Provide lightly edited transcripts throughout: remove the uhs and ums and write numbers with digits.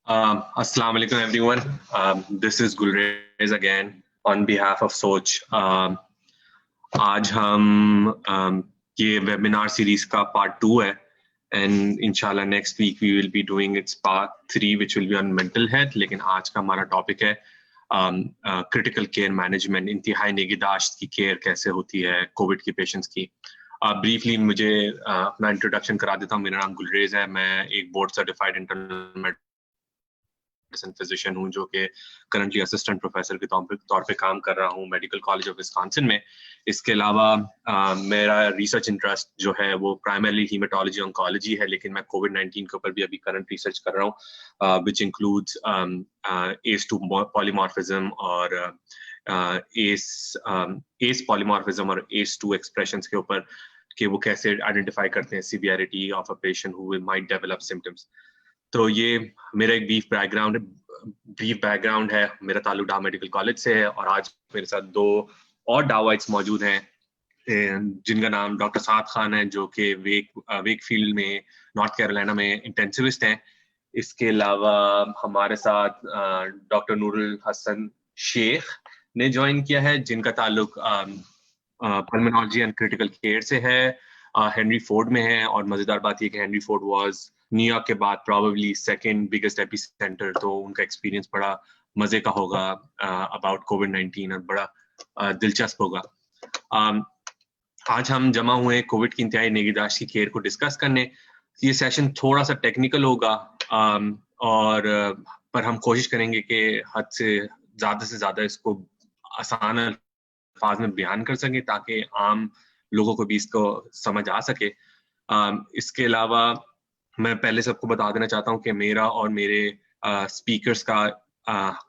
Assalamu alaikum everyone. This is Gulrez again on behalf of Soch. आज हम ये webinar series का part 2 है and inshallah next week we will be doing its part 3 which will be on mental health. लेकिन आज का हमारा topic है critical care management, इंतहाई निगहदाश्त की care कैसे होती है कोविड के पेशेंट्स की. ब्रीफली मुझे अपना इंट्रोडक्शन करा देता हूँ. मेरा नाम गुलरेज है. मैं एक बोर्ड सर्टिफाइड इंटरनल फिजिशियन हूं जो कि करंटली असिस्टेंट प्रोफेसर के तौर पे काम कर रहा हूं मेडिकल कॉलेज ऑफ विस्कॉन्सिन में. इसके अलावा मेरा रिसर्च इंटरेस्ट जो है वो प्राइमरली हीमेटोलॉजी ऑन्कोलॉजी है, लेकिन मैं कोविड-19 के ऊपर भी अभी करंट रिसर्च कर रहा हूं विच इंक्लूड्स ACE2 पॉलीमॉर्फिज्म और ACE पॉलीमॉर्फिज्म और ACE2 एक्सप्रेशंस के ऊपर कि वो कैसे आइडेंटिफाई करते हैं severity of a patient who might develop symptoms. तो ये मेरा एक ब्रीफ बैकग्राउंड है. मेरा ताल्लुक डाव मेडिकल कॉलेज से है और आज मेरे साथ दो और डावाइट्स मौजूद हैं जिनका नाम डॉक्टर साद खान है जो कि वेक फील्ड में नॉर्थ कैरोलिना में इंटेंसिविस्ट हैं. इसके अलावा हमारे साथ डॉक्टर नूरुल हसन शेख ने ज्वाइन किया है जिनका ताल्लुक पल्मोनोलॉजी एंड क्रिटिकल केयर से है. हेनरी फोर्ड में है और मजेदार बात ये कि हेनरी फोर्ड वाज न्यूयॉर्क के बाद प्रोबेबली सेकंड बिगेस्ट एपिसेंटर. तो उनका एक्सपीरियंस बड़ा मजे का होगा अबाउट कोविड-19 और बड़ा दिलचस्प होगा. आज हम जमा हुए कोविड की इंतहाई निगहदाश्त की केयर को डिस्कस करने. ये सेशन थोड़ा सा टेक्निकल होगा और पर हम कोशिश करेंगे कि हद से ज्यादा इसको आसान अल्फाज में बयान कर सकें ताकि आम लोगों को भी इसको समझ आ सके. इसके अलावा मैं पहले सबको बता देना चाहता हूं कि मेरा और मेरे स्पीकर्स का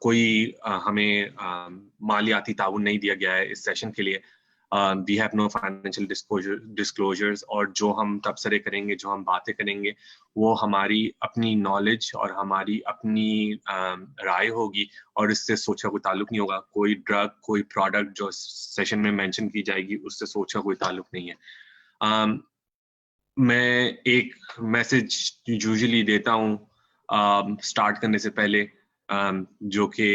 कोई हमें मालियाती ताउन नहीं दिया गया है इस सेशन के लिए. We have no financial disclosures और जो हम तबसरे करेंगे, जो हम बातें करेंगे वो हमारी अपनी नॉलेज और हमारी अपनी राय होगी और इससे सोचा कोई ताल्लुक नहीं होगा. कोई ड्रग, कोई प्रोडक्ट जो सेशन में मेंशन की जाएगी उससे सोचा कोई ताल्लुक नहीं है. मैं एक मैसेज यूजुअली देता हूँ स्टार्ट करने से पहले जो कि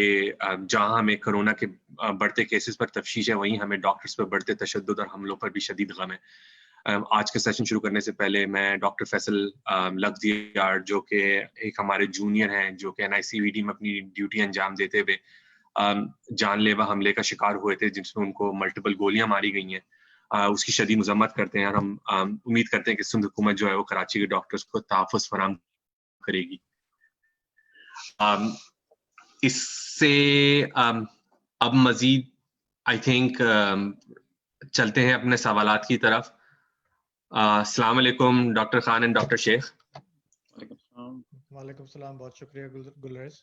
जहाँ हमें कोरोना के बढ़ते केसेस पर तफ्शीश है वहीं हमें डॉक्टर्स पर बढ़ते तशद्दुद और हमलों पर भी शदीद गम है. आज का सेशन शुरू करने से पहले मैं डॉक्टर फैसल लफ्ज़ियार जो कि एक हमारे जूनियर हैं जो कि NICVD में अपनी ड्यूटी अंजाम देते हुए जानलेवा हमले का शिकार हुए थे जिसमें उनको मल्टीपल गोलियां मारी गई हैं, उसकी शदीद मजम्मत करते हैं और हम उम्मीद करते हैं कि सिंध हुकूमत जो है वो कराची के डॉक्टर्स को तहफ़्फ़ुज़ फराहम करेगी. इससे अब मजीद आई थिंक चलते हैं अपने सवालात की तरफ. अस्सलाम वालेकुम doctor Khan and doctor Shaikh. वालेकुम सलाम. बहुत शुक्रिया गुलरेज.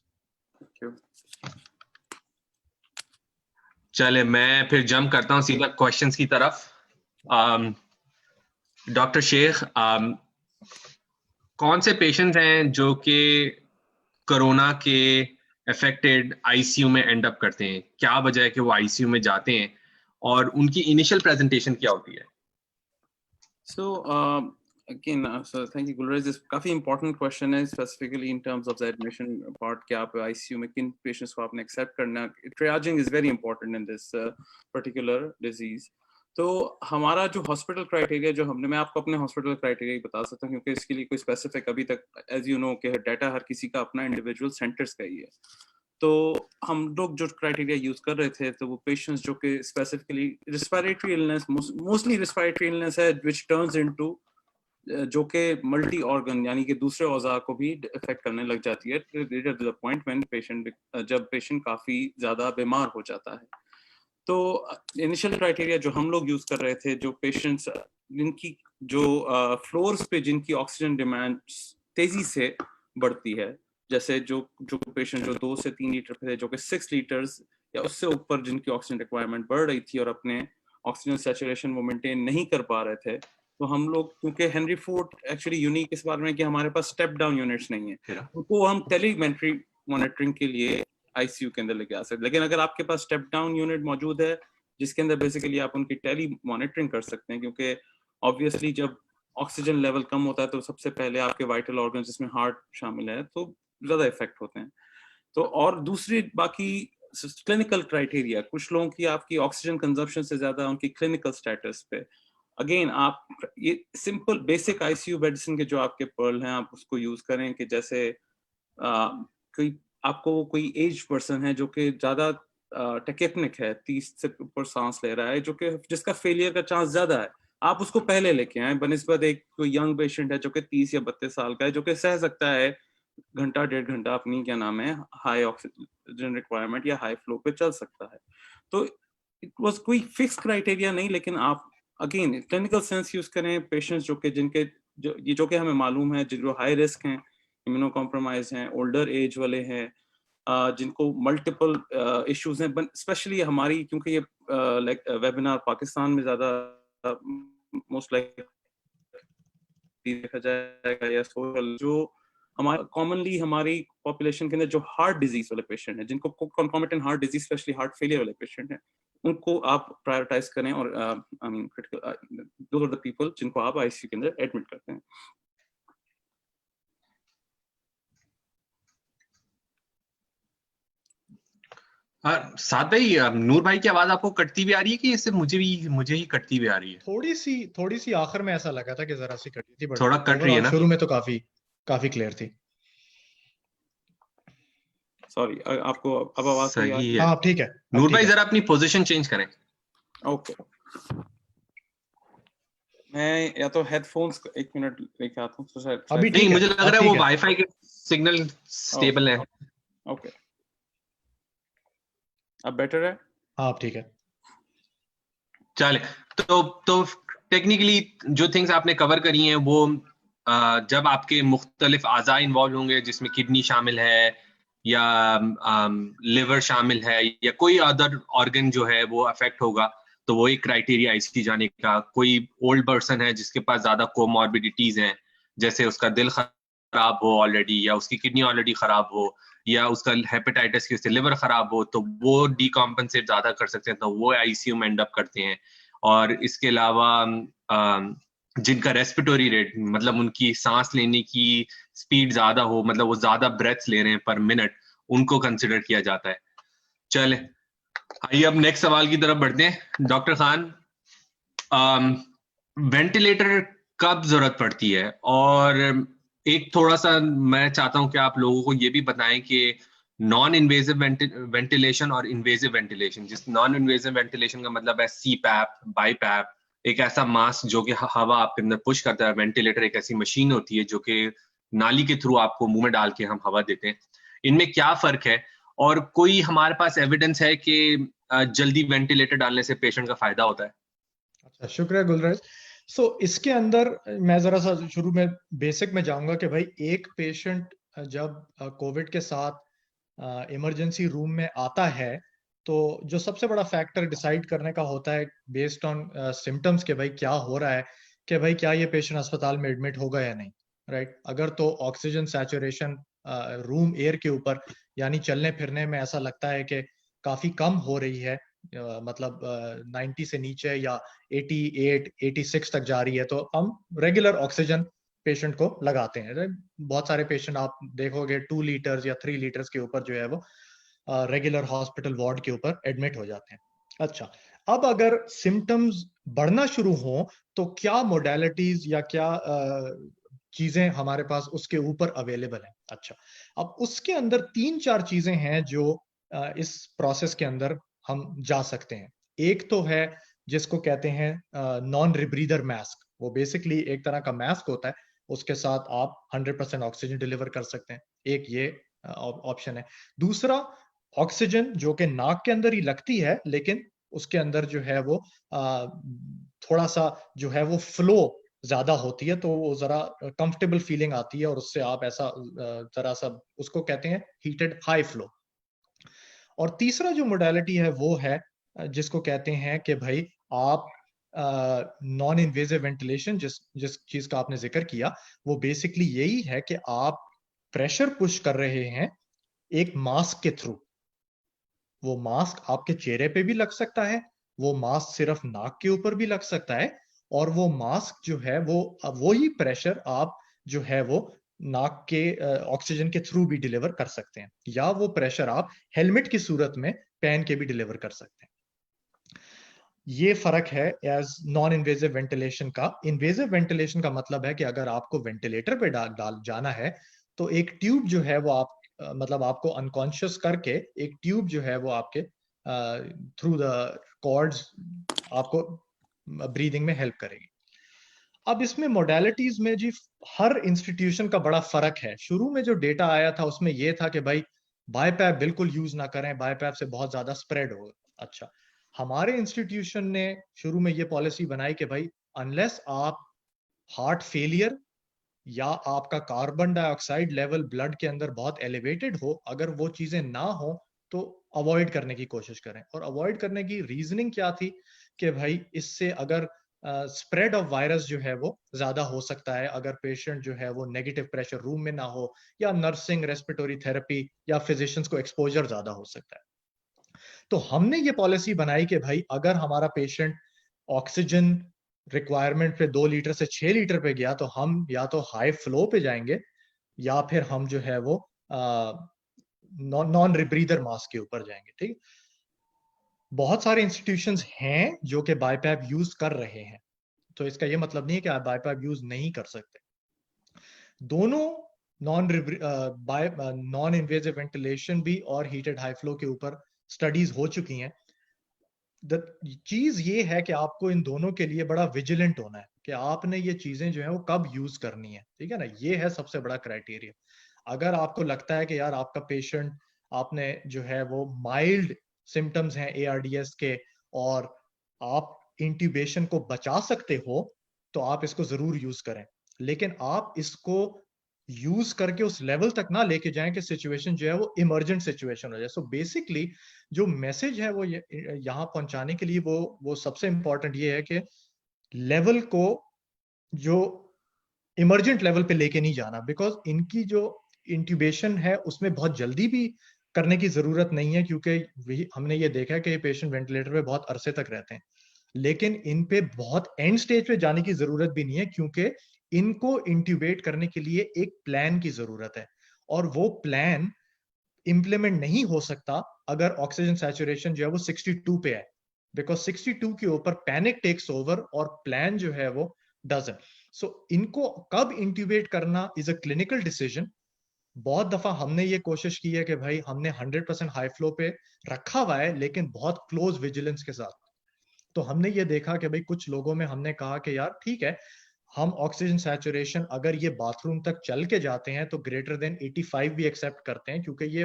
चले मैं फिर जंप करता हूँ सीधा क्वेश्चंस की तरफ. डॉक्टर शेख, कौन से पेशेंट्स हैं जो कि कोरोना के अफेक्टेड आईसीयू में एंड अप करते हैं? क्या वजह है कि वो आईसीयू में जाते हैं और उनकी इनिशियल प्रेजेंटेशन क्या होती है? So thank you Gulrez. This काफी important question है specifically in terms of the admission part कि आप ICU में किन patients को आपने accept करना. Triaging is very important in this particular disease. तो हमारा जो हॉस्पिटल क्राइटेरिया जो मैं आपको अपने हॉस्पिटल क्राइटेरिया बता सकता हूँ क्योंकि इसके लिए कोई स्पेसिफिक अभी तक एज यू नो कि डाटा हर किसी का अपना इंडिविजुअल सेंटर्स का ही है. तो हम लोग जो क्राइटेरिया यूज कर रहे थे तो वो पेशेंट्स जो कि specifically respiratory illness, mostly respiratory illness है विच टर्न्स इनटू जो कि मल्टी ऑर्गन यानी कि दूसरे औजार को भी इफेक्ट करने लग जाती है to the point when patient जब पेशेंट काफी ज्यादा बीमार हो जाता है. तो इनिशियल क्राइटेरिया जो हम लोग यूज कर रहे थे जो पेशेंट्स जिनकी जो फ्लोर्स पे जिनकी ऑक्सीजन डिमांड तेजी से बढ़ती है, जैसे जो पेशेंट जो 2 से 3 लीटर पे थे जो कि 6 लीटर्स या उससे ऊपर जिनकी ऑक्सीजन रिक्वायरमेंट बढ़ रही थी और अपने ऑक्सीजन सैचुरेशन वो मेंटेन नहीं कर पा रहे थे, तो हम लोग क्योंकि हेनरी फोर्ड एक्चुअली यूनिक इस बारे में कि हमारे पास स्टेप डाउन यूनिट्स नहीं है, उनको हम टेलीमेट्री मॉनिटरिंग के लिए आईसीयू के अंदर लेके आ सकते. लेकिन अगर आपके पास स्टेप डाउन यूनिट मौजूद है जिसके अंदर बेसिकली आप उनकी टेली मॉनिटरिंग कर सकते हैं, क्योंकि ऑब्वियसली जब ऑक्सीजन लेवल कम होता है तो सबसे पहले आपके वाइटल ऑर्गन जिसमें हार्ट शामिल है तो ज्यादा इफेक्ट होते हैं। तो और दूसरी बाकी क्लिनिकल क्राइटेरिया, कुछ लोगों की आपकी ऑक्सीजन कंजप्शन से ज्यादा उनकी क्लिनिकल स्टेटस पे, अगेन आप ये सिंपल बेसिक आईसीयू मेडिसिन के जो आपके पर्ल हैं आप उसको यूज करें, कि जैसे कोई आपको कोई एज पर्सन है जो कि ज्यादा टेकेपनिक है, 30 से ऊपर सांस ले रहा है, जो कि जिसका फेलियर का चांस ज्यादा है, आप उसको पहले लेके आए बनिस्बत एक कोई यंग पेशेंट है जो कि 30 या 32 साल का है, जो कि सह सकता है घंटा 1.5 घंटा अपनी क्या नाम है हाई ऑक्सीजन रिक्वायरमेंट या हाई फ्लो पे चल सकता है। तो इट वाज कोई फिक्स क्राइटेरिया नहीं, लेकिन आप अगेन क्लिनिकल सेंस यूज करें। पेशेंट्स जो कि जिनके जो कि हमें मालूम है जो हाई रिस्क हैं, इम्यूनो कॉम्प्रोमाइज हैं, ओल्डर एज वाले हैं, जिनको मल्टीपल इश्यूज हैं, स्पेशली हमारी क्योंकि ये लाइक वेबिनार पाकिस्तान में ज्यादा मोस्ट लाइक देखा जाएगा या सोशल, जो हमारा कॉमनली हमारी पॉपुलेशन के अंदर जो हार्ट डिजीज वाले पेशेंट हैं, जिनको concomitant heart disease specially heart failure वाले पेशेंट हैं, उनको आप प्रायोरिटाइज करें, और I mean critical those are the people जिनको आप आईसीयू के अंदर एडमिट करते हैं। साथ भाई, नूर भाई की आवाज आपको कटती भी आ रही है कि सिर्फ मुझे ही कटती भी आ रही है? थोड़ी सी आखिर में ऐसा लगा था कि जरा सी कटी थी, बट थोड़ा कट रही है ना? शुरू में तो काफी क्लियर थी। सॉरी, आपको अब आवाज सही है। हाँ ठीक है। नूर भाई जरा अपनी पोजीशन चेंज करें। ओके, मैं या तो हेडफोन्स एक मिनट लेके आता हूँ, तो शायद अभी नहीं, ठीक है, मुझे लग अब रहा है ठीक वो है। वाईफाई के सिग्नल स्टेबल है। ओके, अब बेटर है? हाँ अब ठीक है। चले, तो टेक्निकली जो थिंग्स आपने कवर करी हैं वो जब आपके मुख्तलिफ आज़ा इन्वॉल्व होंगे, जिसमें किडनी शामिल है या लिवर शामिल है या कोई अदर ऑर्गन जो है वो अफेक्ट होगा, तो वो एक क्राइटेरिया आईसीयू जाने का। कोई ओल्ड पर्सन है जिसके पास ज्यादा कोमॉर्बिडिटीज हैं, जैसे उसका दिल खराब हो ऑलरेडी, या उसकी किडनी ऑलरेडी खराब हो, या उसका हेपेटाइटिस की वजह से लिवर खराब हो, तो वो डीकॉम्पनसेट ज्यादा कर सकते हैं, तो वो आईसीयू में एंड अप करते हैं। और इसके अलावा जिनका रेस्पिरेटरी रेट, मतलब उनकी सांस लेने की स्पीड ज्यादा हो, मतलब वो ज्यादा ब्रेथ्स ले रहे हैं पर मिनट, उनको कंसिडर किया जाता है। चले, आइए अब नेक्स्ट सवाल की तरफ बढ़ते हैं। डॉक्टर खान, वेंटिलेटर कब जरूरत पड़ती है? और एक थोड़ा सा मैं चाहता हूं कि आप लोगों को ये भी बताएं कि नॉन इन्वेजिव वेंटिलेशन और इन्वेजिव वेंटिलेशन, जिस नॉन इन्वेजिव वेंटिलेशन का मतलब है सीपैप, बाईपैप, एक ऐसा मास्क जो कि हवा आपके अंदर पुश करता है। वेंटिलेटर एक ऐसी मशीन होती है जो कि नाली के थ्रू आपको मुंह में डाल के हम हवा देते हैं। इनमें क्या फर्क है, और कोई हमारे पास एविडेंस है कि जल्दी वेंटिलेटर डालने से पेशेंट का फायदा होता है? अच्छा, शुक्रिया गुलरेज। इसके अंदर मैं जरा सा शुरू में बेसिक में जाऊंगा कि भाई एक पेशेंट जब कोविड के साथ इमरजेंसी रूम में आता है, तो जो सबसे बड़ा फैक्टर डिसाइड करने का होता है बेस्ड ऑन सिम्टम्स के भाई क्या हो रहा है, कि भाई क्या ये पेशेंट अस्पताल में एडमिट होगा या नहीं, राइट। अगर तो ऑक्सीजन सैचुरेशन रूम एयर के ऊपर, यानी चलने फिरने में ऐसा लगता है कि काफी कम हो रही है, मतलब 90 से नीचे या 88, 86 तक जा रही है, तो हम रेगुलर ऑक्सीजन पेशेंट को लगाते हैं। बहुत सारे पेशेंट आप देखोगे 2 लीटर्स या 3 लीटर्स के ऊपर जो है वो रेगुलर हॉस्पिटल वार्ड के ऊपर एडमिट हो जाते हैं। अच्छा, अब अगर सिम्टम्स बढ़ना शुरू हो तो क्या मोडेलिटीज या क्या चीजें हमारे पास उसके ऊपर अवेलेबल है? अच्छा, अब उसके अंदर 3-4 चीजें हैं जो इस प्रोसेस के अंदर हम जा सकते हैं। एक तो है जिसको कहते हैं नॉन रिब्रीदर मास्क। वो बेसिकली एक तरह का मास्क होता है, उसके साथ आप 100% ऑक्सीजन डिलीवर कर सकते हैं। एक ये ऑप्शन है। दूसरा, ऑक्सीजन जो कि नाक के अंदर ही लगती है, लेकिन उसके अंदर जो है वो थोड़ा सा जो है वो फ्लो ज्यादा होती है, तो वो जरा कंफर्टेबल फीलिंग आती है, और उससे आप ऐसा जरा सा उसको कहते हैं हीटेड हाई फ्लो। और तीसरा जो मोडालिटी है वो है जिसको कहते हैं कि भाई आप नॉन इन्वेजिव वेंटिलेशन, जिस चीज का आपने जिक्र किया, वो बेसिकली यही है कि आप प्रेशर पुश कर रहे हैं एक मास्क के थ्रू। वो मास्क आपके चेहरे पे भी लग सकता है, वो मास्क सिर्फ नाक के ऊपर भी लग सकता है, और वो मास्क जो है वो ही प्रेशर आप जो है वो नाक के ऑक्सीजन के थ्रू भी डिलीवर कर सकते हैं, या वो प्रेशर आप हेलमेट की सूरत में पहन के भी डिलीवर कर सकते हैं। ये फर्क है एज नॉन इन्वेजिव वेंटिलेशन का। इन्वेजिव वेंटिलेशन का मतलब है कि अगर आपको वेंटिलेटर पे डाल जाना है तो एक ट्यूब जो है वो आप मतलब आपको अनकॉन्शियस करके एक ट्यूब जो है वो आपके थ्रू द कॉर्ड्स आपको ब्रीदिंग में हेल्प करेगी। अब इसमें मोडालिटीज में जी हर इंस्टीट्यूशन का बड़ा फर्क है। शुरू में जो डेटा आया था उसमें यह था कि भाई बाईपैप बिल्कुल यूज ना करें, बाईपैप से बहुत ज्यादा स्प्रेड होगा। अच्छा, हमारे इंस्टीट्यूशन ने शुरू में ये पॉलिसी बनाई कि भाई अनलेस आप हार्ट फेलियर या आपका कार्बन डाइऑक्साइड लेवल ब्लड के अंदर बहुत एलिवेटेड हो, अगर वो चीजें ना हो तो अवॉइड करने की कोशिश करें। और अवॉइड करने की रीजनिंग क्या थी कि भाई इससे अगर स्प्रेड ऑफ वायरस जो है वो ज्यादा हो सकता है अगर पेशेंट जो है वो नेगेटिव प्रेशर रूम में ना हो, या नर्सिंग रेस्पिरेटरी थेरेपी या फिजिशियंस को एक्सपोजर ज्यादा हो सकता है। तो हमने ये पॉलिसी बनाई कि भाई अगर हमारा पेशेंट ऑक्सीजन रिक्वायरमेंट पे 2 लीटर से 6 लीटर पे गया तो हम या तो हाई फ्लो पे जाएंगे या फिर हम जो है वो नॉन रिब्रीदर मास्क के ऊपर जाएंगे। ठीक, बहुत सारे इंस्टीट्यूशंस हैं जो कि बाईपैप यूज कर रहे हैं, तो इसका ये मतलब नहीं है कि आप बाईपैप यूज नहीं कर सकते। दोनों नॉन इन्वेजिव वेंटिलेशन भी और हीटेड हाई फ्लो के ऊपर स्टडीज हो चुकी हैं। चीज ये है कि आपको इन दोनों के लिए बड़ा विजिलेंट होना है कि आपने ये चीजें जो है वो कब यूज करनी है। ठीक है ना, ये है सबसे बड़ा क्राइटेरिया। अगर आपको लगता है कि यार आपका पेशेंट, आपने जो है वो माइल्ड सिम्टम्स हैं ARDS के और आप इंट्यूबेशन को बचा सकते हो तो आप इसको जरूर यूज करें, लेकिन आप इसको यूज करके उस लेवल तक ना लेके जाएं कि सिचुएशन जो है वो इमरजेंट सिचुएशन हो जाए। सो बेसिकली जो मैसेज है वो यहाँ पहुंचाने के लिए वो सबसे इंपॉर्टेंट ये है कि लेवल को जो इमरजेंट लेवल पे लेके नहीं जाना, बिकॉज इनकी जो इंट्यूबेशन है उसमें बहुत जल्दी भी करने की जरूरत नहीं है, क्योंकि हमने ये देखा है कि पेशेंट वेंटिलेटर पे बहुत अरसे तक रहते हैं। लेकिन इन पे बहुत एंड स्टेज पे जाने की जरूरत भी नहीं है, क्योंकि इनको इंट्यूबेट करने के लिए एक प्लान की जरूरत है, और वो प्लान इंप्लीमेंट नहीं हो सकता अगर ऑक्सीजन सैचुरेशन जो है वो 62 पे है, बिकॉज 62 के ऊपर पैनिक टेक्स ओवर और प्लान जो है वो डजंट। सो इनको कब इंट्यूबेट करना इज अ क्लिनिकल डिसीजन। बहुत दफा हमने ये कोशिश की है कि भाई हमने 100% हाई फ्लो पे रखा हुआ है, लेकिन बहुत क्लोज विजिलेंस के साथ। तो हमने ये देखा कि भाई कुछ लोगों में हमने कहा कि यार ठीक है, हम ऑक्सीजन सैचुरेशन अगर ये बाथरूम तक चल के जाते हैं तो ग्रेटर देन 85 भी एक्सेप्ट करते हैं, क्योंकि ये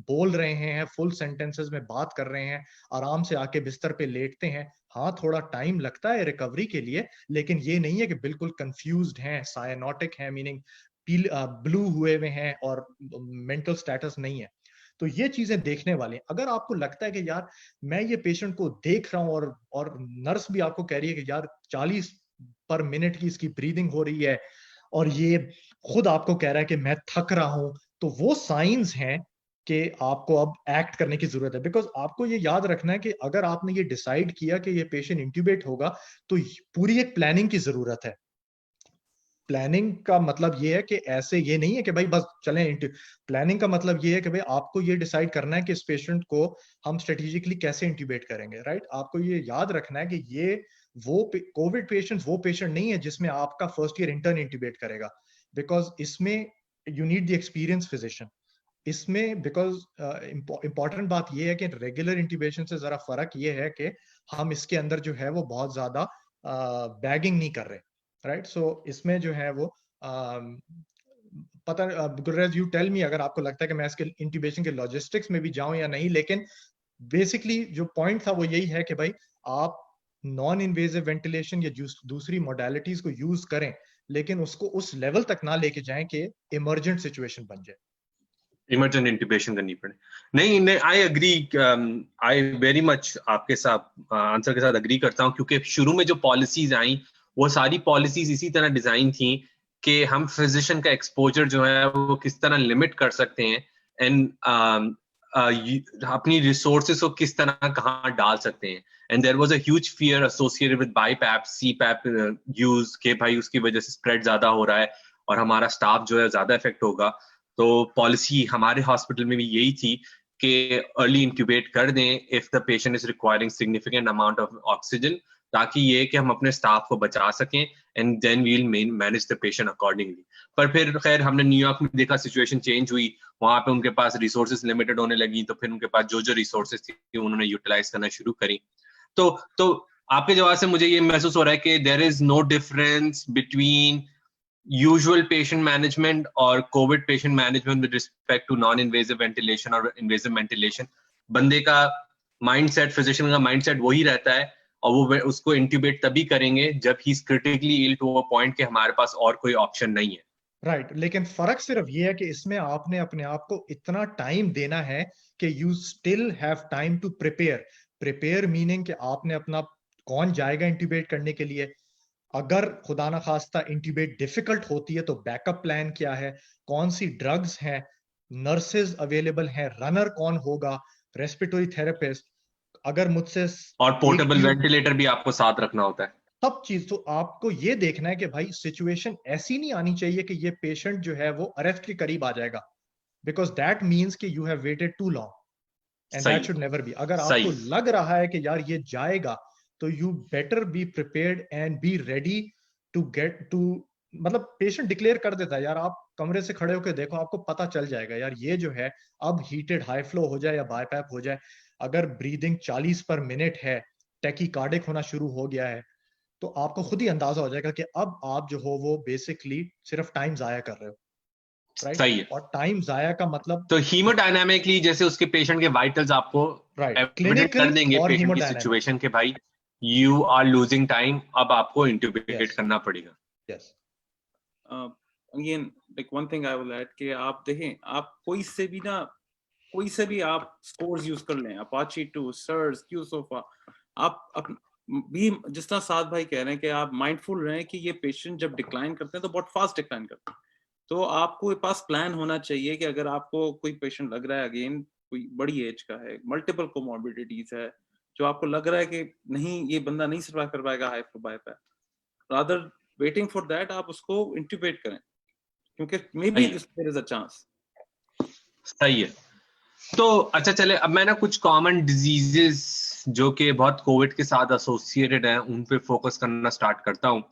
बोल रहे हैं, फुल सेंटेंसेस में बात कर रहे हैं, आराम से आके बिस्तर पे लेटते हैं। हाँ, थोड़ा टाइम लगता है रिकवरी के लिए, लेकिन ये नहीं है कि बिल्कुल कंफ्यूज्ड हैं, साइनोटिक हैं, मीनिंग ब्लू हुए हुए हैं और मेंटल स्टेटस नहीं है। तो ये चीजें देखने वाली हैं। अगर आपको लगता है कि यार मैं ये पेशेंट को देख रहा हूँ और नर्स भी आपको कह रही है कि यार 40 पर मिनट की इसकी ब्रीदिंग हो रही है और ये खुद आपको कह रहा है कि मैं थक रहा हूं, तो वो साइंस हैं कि आपको अब एक्ट करने की जरूरत है। बिकॉज आपको ये याद रखना है कि अगर आपने ये डिसाइड किया कि ये पेशेंट इंट्यूबेट होगा तो पूरी एक प्लानिंग की जरूरत है। प्लानिंग का मतलब ये है कि ऐसे ये नहीं है कि भाई बस चलें। प्लानिंग का मतलब ये है कि भाई आपको ये डिसाइड करना है कि इस पेशेंट को हम स्ट्रेटेजिकली कैसे इंट्यूबेट करेंगे, राइट। आपको ये याद रखना है कि ये वो कोविड पेशेंट वो पेशेंट नहीं है जिसमें आपका फर्स्ट ईयर इंटर्न इंट्यूबेट करेगा, बिकॉज इसमें you need the experience physician इसमें। बिकॉज इंपॉर्टेंट बात ये है कि रेगुलर इंट्यूबेशन से जरा फर्क ये है कि हम इसके अंदर जो है वो बहुत ज्यादा बैगिंग नहीं कर रहे, राइट। सो इसमें जो है वो पता, गुलरेज यू टेल मी अगर आपको लगता है कि मैं इसके इंट्यूबेशन के लॉजिस्टिक्स में भी जाऊं या नहीं, लेकिन बेसिकली जो पॉइंट था वो यही है कि भाई आप नॉन इन्वेजिव वेंटिलेशन या दूसरी मोडालिटीज को यूज करें, लेकिन उसको उस लेवल तक ना लेके जाएं कि इमरजेंट सिचुएशन बन जाए, इमरजेंट इंट्यूबेशन करनी पड़े। नहीं, I agree, I very much आपके साथ आंसर के साथ एग्री करता हूं, क्योंकि शुरू में जो पॉलिसीज आई वो सारी पॉलिसीज इसी तरह डिजाइन थी कि हम फिजिशियन का एक्सपोजर जो है वो किस तरह लिमिट कर सकते हैं, एंड अपनी रिसोर्सेज को किस तरह कहाँ डाल सकते हैं। And there was a huge fear associated with BiPAP, CPAP use के भाई उसकी वजह से स्प्रेड ज्यादा हो रहा है, और हमारा स्टाफ जो है ज्यादा इफेक्ट होगा, तो पॉलिसी हमारे हॉस्पिटल में भी यही थी कि अर्ली इंक्यूबेट कर दें if the patient is requiring significant amount of oxygen, ताकि ये कि हम अपने स्टाफ को बचा सकें and then we will manage the patient accordingly. पर फिर खैर हमने न्यूयॉर्क में देखा सिचुएशन चेंज हुई, वहां पे उनके पास रिसोर्सेज लिमिटेड होने लगी, तो फिर उनके पास जो रिसोर्सेज थी उन्होंने यूटिलाइज करना शुरू करी। तो आपके जवाब से मुझे ये महसूस हो रहा है कि there is no difference between usual patient management और COVID patient management with respect to non invasive ventilation और इन्वेजिव वेंटिलेशन। बंदे का माइंडसेट, फिजिशियन का माइंडसेट वही रहता है, और वो उसको इंट्यूबेट तभी करेंगे जब he is critically ill to a point कि हमारे पास और कोई ऑप्शन नहीं है। राइट लेकिन फर्क सिर्फ ये है कि इसमें आपने अपने आप को इतना टाइम देना है कि you still have time to prepare meaning कि आपने अपना, कौन जाएगा इंट्यूबेट करने के लिए, अगर खुदा ना खास्ता इंट्यूबेट डिफिकल्ट होती है तो बैकअप प्लान क्या है, कौन सी ड्रग्स हैं, नर्सेज अवेलेबल हैं, रनर कौन होगा, रेस्पिरेटरी थेरेपिस्ट, अगर मुझसे और पोर्टेबल वेंटिलेटर भी आपको साथ रखना होता है, सब चीज। तो आपको ये देखना है कि भाई सिचुएशन ऐसी नहीं आनी चाहिए कि ये पेशेंट जो है वो अरेस्ट के करीब आ जाएगा, बिकॉज दैट मीन्स कि you have waited too long and that should never be. अगर आपको लग रहा है कि यार ये जाएगा तो you better be prepared and be ready to get to, मतलब पेशेंट डिक्लेयर कर देता है यार, आप कमरे से खड़े होकर देखो आपको पता चल जाएगा यार ये जो है अब हीटेड हाई फ्लो हो जाए या बायपैप हो जाए, अगर ब्रीदिंग 40 पर मिनट है, टैकीकार्डिक होना शुरू हो गया है, तो आपको खुद ही अंदाजा हो जाएगा कि अब आप जो हो वो बेसिकली सिर्फ टाइम जाया कर रहे हो, राइट? सही है। और टाइम जाया का मतलब तो हीमोडायनामिकली जैसे उसके पेशेंट के वाइटल्स आपको एविडेंट कर देंगे पेशेंट की सिचुएशन के भाई यू आर लूजिंग टाइम, अब आपको इंट्यूबेट करना पड़ेगा। Yes again like one thing I will add कि आप देखें, आप कोई से भी आप स्कोर्स यूज कर लें, अपाची 2, सर्स, क्यूसोफा, आप भी जिस तरह साद भाई कह रहे हैं कि आप माइंडफुल रहें कि ये पेशेंट जब डिक्लाइन करते हैं तो बहुत फास्ट डिक्लाइन करते हैं, तो आपको पास प्लान होना चाहिए कि अगर आपको कोई पेशेंट लग रहा है, अगेन कोई बड़ी एज का है, मल्टीपल कोमॉर्बिडिटीज है, जो आपको लग रहा है कि नहीं ये बंदा नहीं सर्वाइव कर पाएगा high flow BiPAP, rather waiting for that आप उसको इंट्यूबेट करें, क्योंकि maybe there is a chance. सही है। तो अच्छा चले, अब मैं ना कुछ कॉमन डिजीजेस जो कि बहुत कोविड के साथ एसोसिएटेड हैं उन पे फोकस करना स्टार्ट करता हूँ।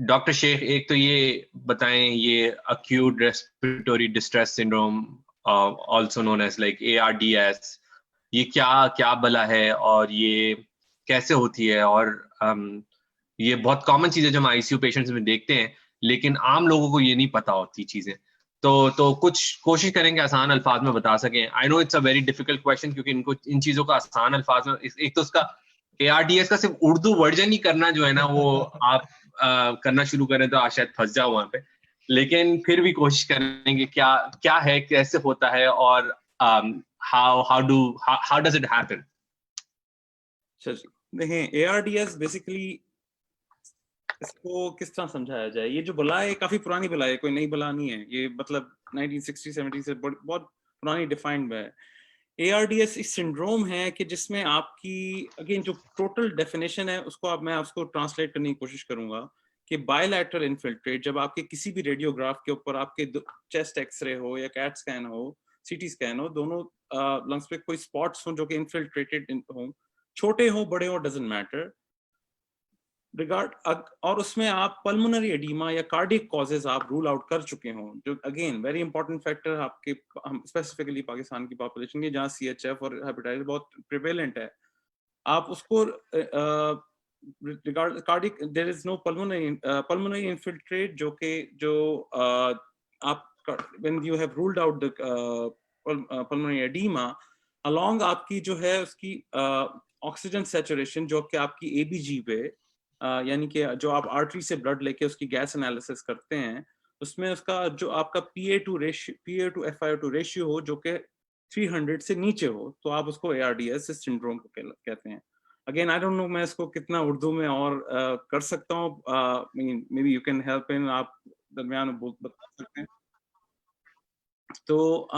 डॉक्टर शेख, एक तो ये बताएं, ये acute respiratory distress syndrome, also known as like ARDS, ये क्या भला है और ये कैसे होती है? और ये बहुत कॉमन चीज है जो हम आईसीयू पेशेंट्स में देखते हैं, लेकिन आम लोगों को ये नहीं पता होती चीजें। तो कुछ कोशिश करेंगे आसान अल्फाज में बता सकें। I know it's a very difficult question, क्योंकि इनको इन चीजों का आसान अल्फाज में, एक तो उसका ARDS का सिर्फ उर्दू वर्जन ही करना जो है ना, वो आप करना शुरू करें तो आप शायद फंस जाओ वहां पे, लेकिन फिर भी कोशिश करेंगे क्या है, कैसे होता है, और how does it happen? देखें, ARDS बेसिकली इसको किस तरह समझाया जाए, ये जो बला है काफी पुरानी बला है, कोई नई बला नहीं है, ये मतलब 1960-70 से बहुत पुरानी डिफाइंड है। ARDS एक सिंड्रोम है कि जिसमें आपकी, अगेन जो टोटल डेफिनेशन है उसको मैं उसको ट्रांसलेट करने की कोशिश करूंगा कि बायलैटरल इन्फिल्ट्रेट, जब आपके किसी भी रेडियोग्राफ के ऊपर आपके चेस्ट एक्सरे हो या कैट स्कैन हो, CT स्कैन हो, दोनों लंग्स पे कोई स्पॉट्स हो जो कि इन्फिल्ट्रेटेड हो, छोटे हो बड़े हो डजंट मैटर, और उसमें आप पल्मोनरी एडीमा या कार्डियक कॉजेज आप रूल आउट कर चुके हों, जो अगेन वेरी इंपॉर्टेंट फैक्टर आपके, हम स्पेसिफिकली पाकिस्तान की पॉपुलेशन में जहाँ CHF और हेपेटाइटिस बहुत प्रिवेलेंट है, आप उसको regard cardiac, there is no pulmonary infiltrate, जो आप when you have ruled out the pulmonary oedema, along आपकी जो है उसकी ऑक्सीजन सैचुरेशन जो कि आपकी ABG पे यानी कि जो आप आर्टरी से ब्लड लेके उसकी गैस एनालिसिस करते हैं, उसमें उसका जो आपका PA to FiO2 रेशियो हो जो कि 300 से नीचे हो, तो आप उसको ARDS सिंड्रोम को कहते हैं। अगेन आई डोंट नो मैं इसको कितना उर्दू में और कर सकता हूँ, may be you can help in, आप दरमियान में बता सकते हैं। तो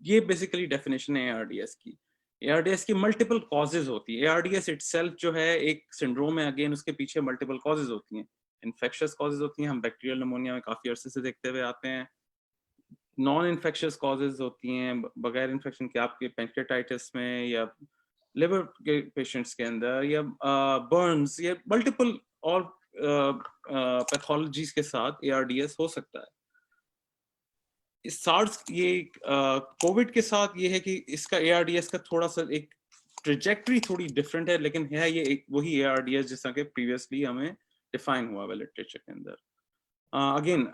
ये बेसिकली डेफिनेशन है ARDS की। ARDS की मल्टीपल कॉजेज होती है। ARDS इटसेल्फ जो है एक सिंड्रोम है, अगेन उसके पीछे मल्टीपल कॉजेज होती हैं। इन्फेक्शियस कॉजेज होती हैं, हम बैक्टीरियल निमोनिया में काफ़ी अरसे से देखते हुए आते हैं। नॉन इन्फेक्शियस कॉजेज होती हैं बगैर इन्फेक्शन के, आपके पेंक्रेटाइटिस में या लिवर के पेशेंट्स के अंदर, या बर्न्स, या मल्टीपल और पैथोलॉजीज के साथ ARDS हो सकता है। इस सार्स ये कोविड के साथ ये है कि इसका ARDS का थोड़ा सा एक ट्रेजेक्टरी थोड़ी डिफरेंट है, लेकिन है ये एक वही ARDS जैसा कि प्रीवियसली हमें डिफाइन हुआ है लिटरेचर के अंदर। अगेन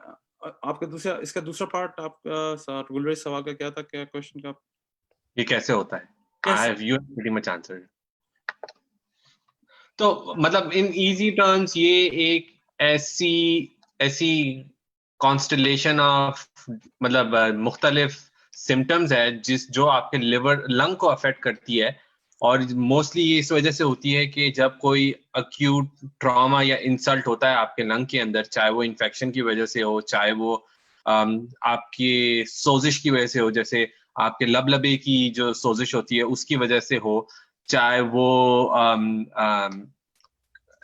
आपका इसका दूसरा पार्ट आपका गुलरेज सवाल का क्या था, क्या क्वेश्चन का? ये कैसे होता है? कैसे? You have pretty much answered. तो मतलब इन इजी टर्म्स ये एक ऐसी कॉन्स्टलेशन ऑफ मतलब मुख्तलिफ सिम्टम्स है जो आपके लिवर लंग को अफेक्ट करती है, और मोस्टली ये इस वजह से होती है कि जब कोई अक्यूट ट्रॉमा या इंसल्ट होता है आपके लंग के अंदर, चाहे वो इन्फेक्शन की वजह से हो, चाहे वो आपकी सोजिश की वजह से हो, जैसे आपके लबे की जो सोजिश होती है उसकी वजह से हो, चाहे वो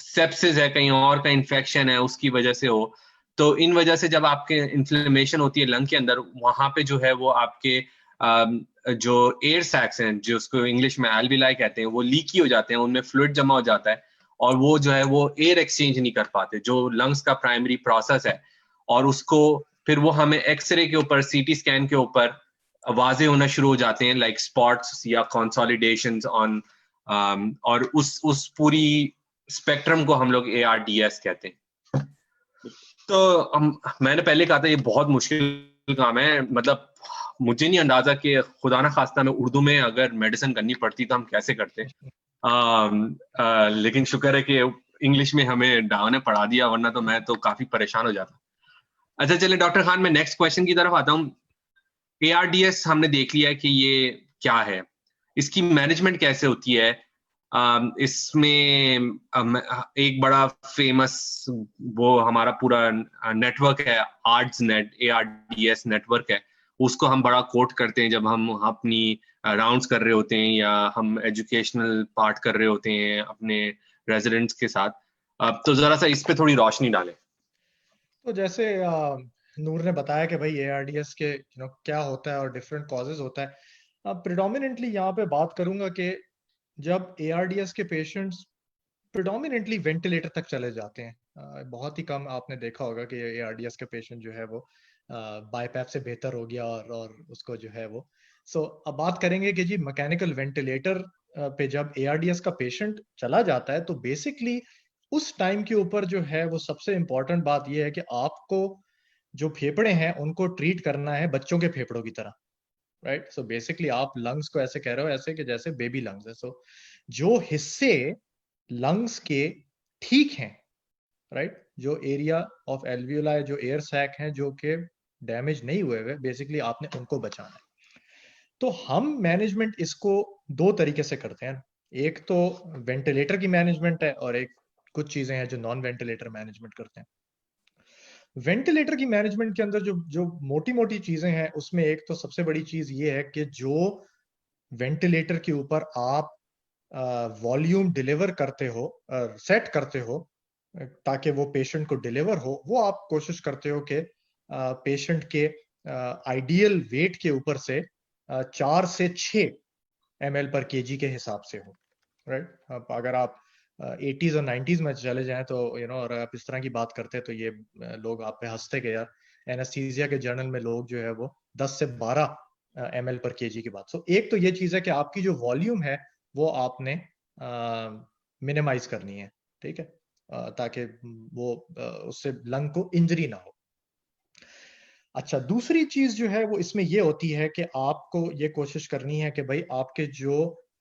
सेप्सिस है, कहीं और का इन्फेक्शन है उसकी वजह से हो। तो इन वजह से जब आपके इन्फ्लेमेशन होती है लंग के अंदर, वहां पे जो है वो आपके जो एयर सैक्स हैं, जो उसको इंग्लिश में एल्विलाई कहते हैं, वो लीकी हो जाते हैं, उनमें फ्लूइड जमा हो जाता है, और वो जो है वो एयर एक्सचेंज नहीं कर पाते, जो लंग्स का प्राइमरी प्रोसेस है। और उसको फिर वो हमें एक्सरे के ऊपर, CT स्कैन के ऊपर वाजे होना शुरू हो जाते हैं, लाइक स्पॉट्स या कंसोलिडेशंस ऑन, और उस पूरी स्पेक्ट्रम को हम लोग ARDS कहते हैं। तो मैंने पहले कहा था ये बहुत मुश्किल काम है, मतलब मुझे नहीं अंदाजा कि खुदा ना खास्ता में उर्दू में अगर मेडिसिन करनी पड़ती तो हम कैसे करते। लेकिन शुक्र है कि इंग्लिश में हमें डाव ने पढ़ा दिया, वरना तो मैं तो काफी परेशान हो जाता। अच्छा चले डॉक्टर खान, मैं नेक्स्ट क्वेश्चन की तरफ आता हूँ। ARDS हमने देख लिया कि ये क्या है, इसकी मैनेजमेंट कैसे होती है। इसमें एक बड़ा फेमस वो हमारा पूरा नेटवर्क है, ARDS नेटवर्क है, उसको हम बड़ा कोट करते हैं जब हम अपनी राउंड्स कर रहे होते हैं या हम एजुकेशनल पार्ट कर रहे होते हैं अपने रेजिडेंट्स के साथ। तो जरा सा इस पे थोड़ी रोशनी डालें। तो जैसे नूर ने बताया कि भाई ARDS के क्या होता है और डिफरेंट कॉजेज होता है। प्रिडोमिनेंटली यहाँ पे बात करूंगा कि जब ARDS के पेशेंट्स प्रिडोमिनेंटली वेंटिलेटर तक चले जाते हैं, बहुत ही कम आपने देखा होगा कि ARDS के पेशेंट जो है वो बाईपैप से बेहतर हो गया और उसको जो है वो अब बात करेंगे कि जी मैकेनिकल वेंटिलेटर पे जब ARDS का पेशेंट चला जाता है तो बेसिकली उस टाइम के ऊपर जो है वो सबसे इंपॉर्टेंट बात यह है कि आपको जो फेफड़े हैं उनको ट्रीट करना है बच्चों के फेफड़ों की तरह, राइट। सो बेसिकली आप लंग्स को ऐसे कह रहे हो ऐसे कि जैसे बेबी लंग्स है। सो जो हिस्से लंग्स के ठीक हैं, राइट, जो एरिया ऑफ एल्वियोलाई, जो एयर सैक हैं जो कि डैमेज नहीं हुए हुए, बेसिकली आपने उनको बचाना है। तो हम मैनेजमेंट इसको दो तरीके से करते हैं, एक तो वेंटिलेटर की मैनेजमेंट है और एक कुछ चीजें हैं जो नॉन वेंटिलेटर मैनेजमेंट करते हैं। वेंटिलेटर की मैनेजमेंट के अंदर जो जो मोटी मोटी चीजें हैं उसमें एक तो सबसे बड़ी चीज ये है कि जो वेंटिलेटर के ऊपर आप वॉल्यूम डिलीवर करते हो, सेट करते हो ताकि वो पेशेंट को डिलीवर हो, वो आप कोशिश करते हो कि पेशेंट के आइडियल वेट के ऊपर से 4 से 6 ml पर kg के हिसाब से हो, राइट। अगर आप 80s और 90s में चले जाएं तो और आप इस तरह की बात करते हैं तो ये लोग आप पे हंसते के यार, एनेस्थीसिया के जर्नल में लोग जो है वो 10 से 12 ml पर kg की बात। एक तो ये चीज है कि आपकी जो वॉल्यूम है वो आपने मिनिमाइज करनी है, ठीक है, ताकि वो उससे लंग को इंजरी ना हो। अच्छा, दूसरी चीज जो है वो इसमें ये होती है कि आपको ये कोशिश करनी है कि भाई आपके जो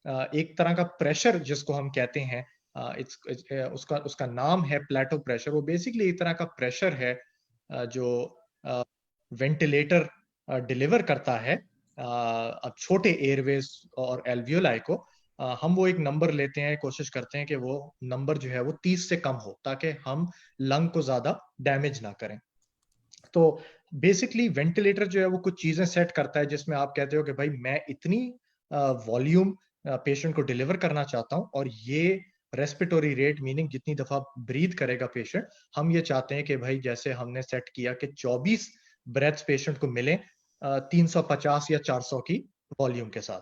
एक तरह का प्रेशर जिसको हम कहते हैं, उसका नाम है प्लेटो प्रेशर। वो बेसिकली एक तरह का प्रेशर है जो वेंटिलेटर डिलीवर करता है अब छोटे एयरवेज और एल्वियोलाई को। हम वो एक नंबर लेते हैं, कोशिश करते हैं कि वो नंबर जो है वो 30 से कम हो ताकि हम लंग को ज्यादा डैमेज ना करें। तो बेसिकली वेंटिलेटर जो है वो कुछ चीजें सेट करता है जिसमें आप कहते हो कि भाई मैं इतनी वॉल्यूम पेशेंट को डिलीवर करना चाहता हूं और ये रेस्पिरेटरी रेट मीनिंग जितनी दफा ब्रीथ करेगा पेशेंट, हम ये चाहते हैं कि भाई जैसे हमने सेट किया कि 24 ब्रेथ्स पेशेंट को मिले 350 या 400 की वॉल्यूम के साथ,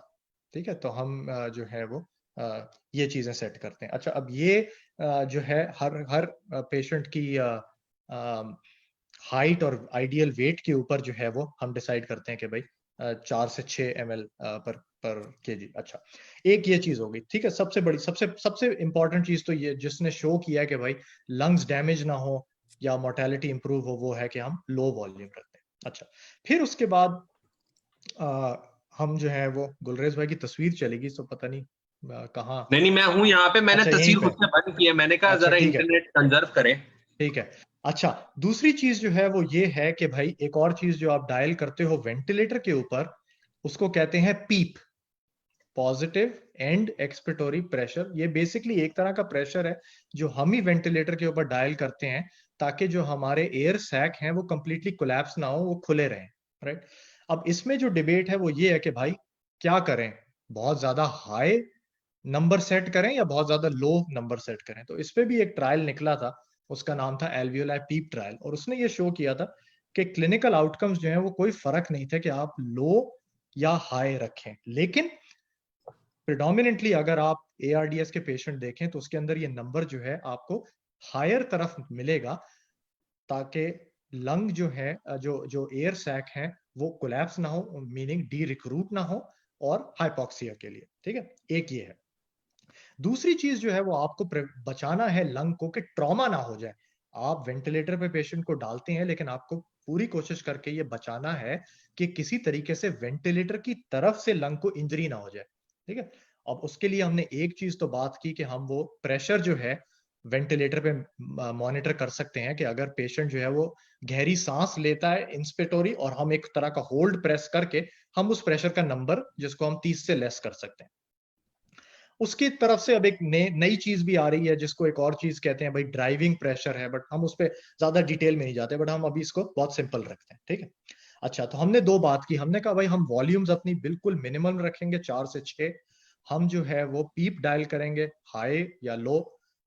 ठीक है। तो हम जो है वो ये चीजें सेट करते हैं। अच्छा, अब ये जो है हर पेशेंट की हाइट और आइडियल वेट के ऊपर जो है वो हम डिसाइड करते हैं कि भाई 4 से 6 ml पर केजी। अच्छा, एक ये चीज हो गई, ठीक है। सबसे बड़ी सबसे इंपॉर्टेंट चीज तो ये जिसने शो किया है कि भाई लंग्स डैमेज ना हो या मोर्टेलिटी इंप्रूव हो, वो है कि हम लो वॉल्यूम रखते हैं। अच्छा, फिर उसके बाद हम जो है वो गुलरेज भाई की तस्वीर चलेगी, तो पता नहीं कहाँ। नहीं, मैं हूँ यहाँ पे, मैंने अच्छा, यहीं तस्वीर पे। खुद से बंद की है, मैंने कहा अच्छा, जरा ठीक है, इंटरनेट कंजर्व करें। ठीक है। अच्छा, दूसरी चीज जो है वो ये है कि भाई एक और चीज जो आप डायल करते हो वेंटिलेटर के ऊपर, उसको कहते हैं पीप, पॉजिटिव एंड एक्सपिरेटरी प्रेशर। ये बेसिकली एक तरह का प्रेशर है जो हम ही वेंटिलेटर के ऊपर डायल करते हैं ताकि जो हमारे एयर सैक हैं वो कंप्लीटली कोलैप्स ना हो, वो खुले रहें, राइट। अब इसमें जो डिबेट है वो ये है कि भाई क्या करें, बहुत ज्यादा हाई नंबर सेट करें या बहुत ज्यादा लो नंबर सेट करें। तो इस पे भी एक ट्रायल निकला था, उसका नाम था एल्वियोलाई पीप ट्रायल, और उसने ये शो किया था कि क्लिनिकल आउटकम्स जो है वो कोई फर्क नहीं था कि आप लो या हाई रखें, लेकिन प्रिडोमिनेंटली अगर आप ARDS के पेशेंट देखें तो उसके अंदर ये नंबर जो है आपको हायर तरफ मिलेगा, ताकि लंग जो है जो जो एयर सैक है वो कोलैप्स ना हो, मीनिंग डी रिक्रूट ना हो, और हाइपोक्सिया के लिए, ठीक है। एक ये है। दूसरी चीज जो है वो आपको बचाना है लंग को कि ट्रॉमा ना हो जाए। आप वेंटिलेटर पे पेशेंट को डालते हैं, लेकिन आपको पूरी कोशिश करके ये बचाना है कि किसी तरीके से वेंटिलेटर की तरफ से लंग को इंजरी ना हो जाए, ठीक है। अब उसके लिए हमने एक चीज तो बात की कि हम वो प्रेशर जो है वेंटिलेटर पे मॉनिटर कर सकते हैं कि अगर पेशेंट जो है वो गहरी सांस लेता है इंस्पिरेटरी, और हम एक तरह का होल्ड प्रेस करके हम उस प्रेशर का नंबर जिसको हम 30 से लेस कर सकते हैं। उसकी तरफ से अब एक नई चीज भी आ रही है जिसको एक और चीज कहते हैं भाई ड्राइविंग प्रेशर है, बट हम उस पर ज्यादा डिटेल में नहीं जाते, बट हम अभी इसको बहुत सिंपल रखते हैं, ठीक है। अच्छा, तो हमने दो बात की, हमने कहा भाई हम वॉल्यूम्स अपनी बिल्कुल मिनिमल रखेंगे 4 से 6, हम जो है वो पीप डायल करेंगे हाई या लो,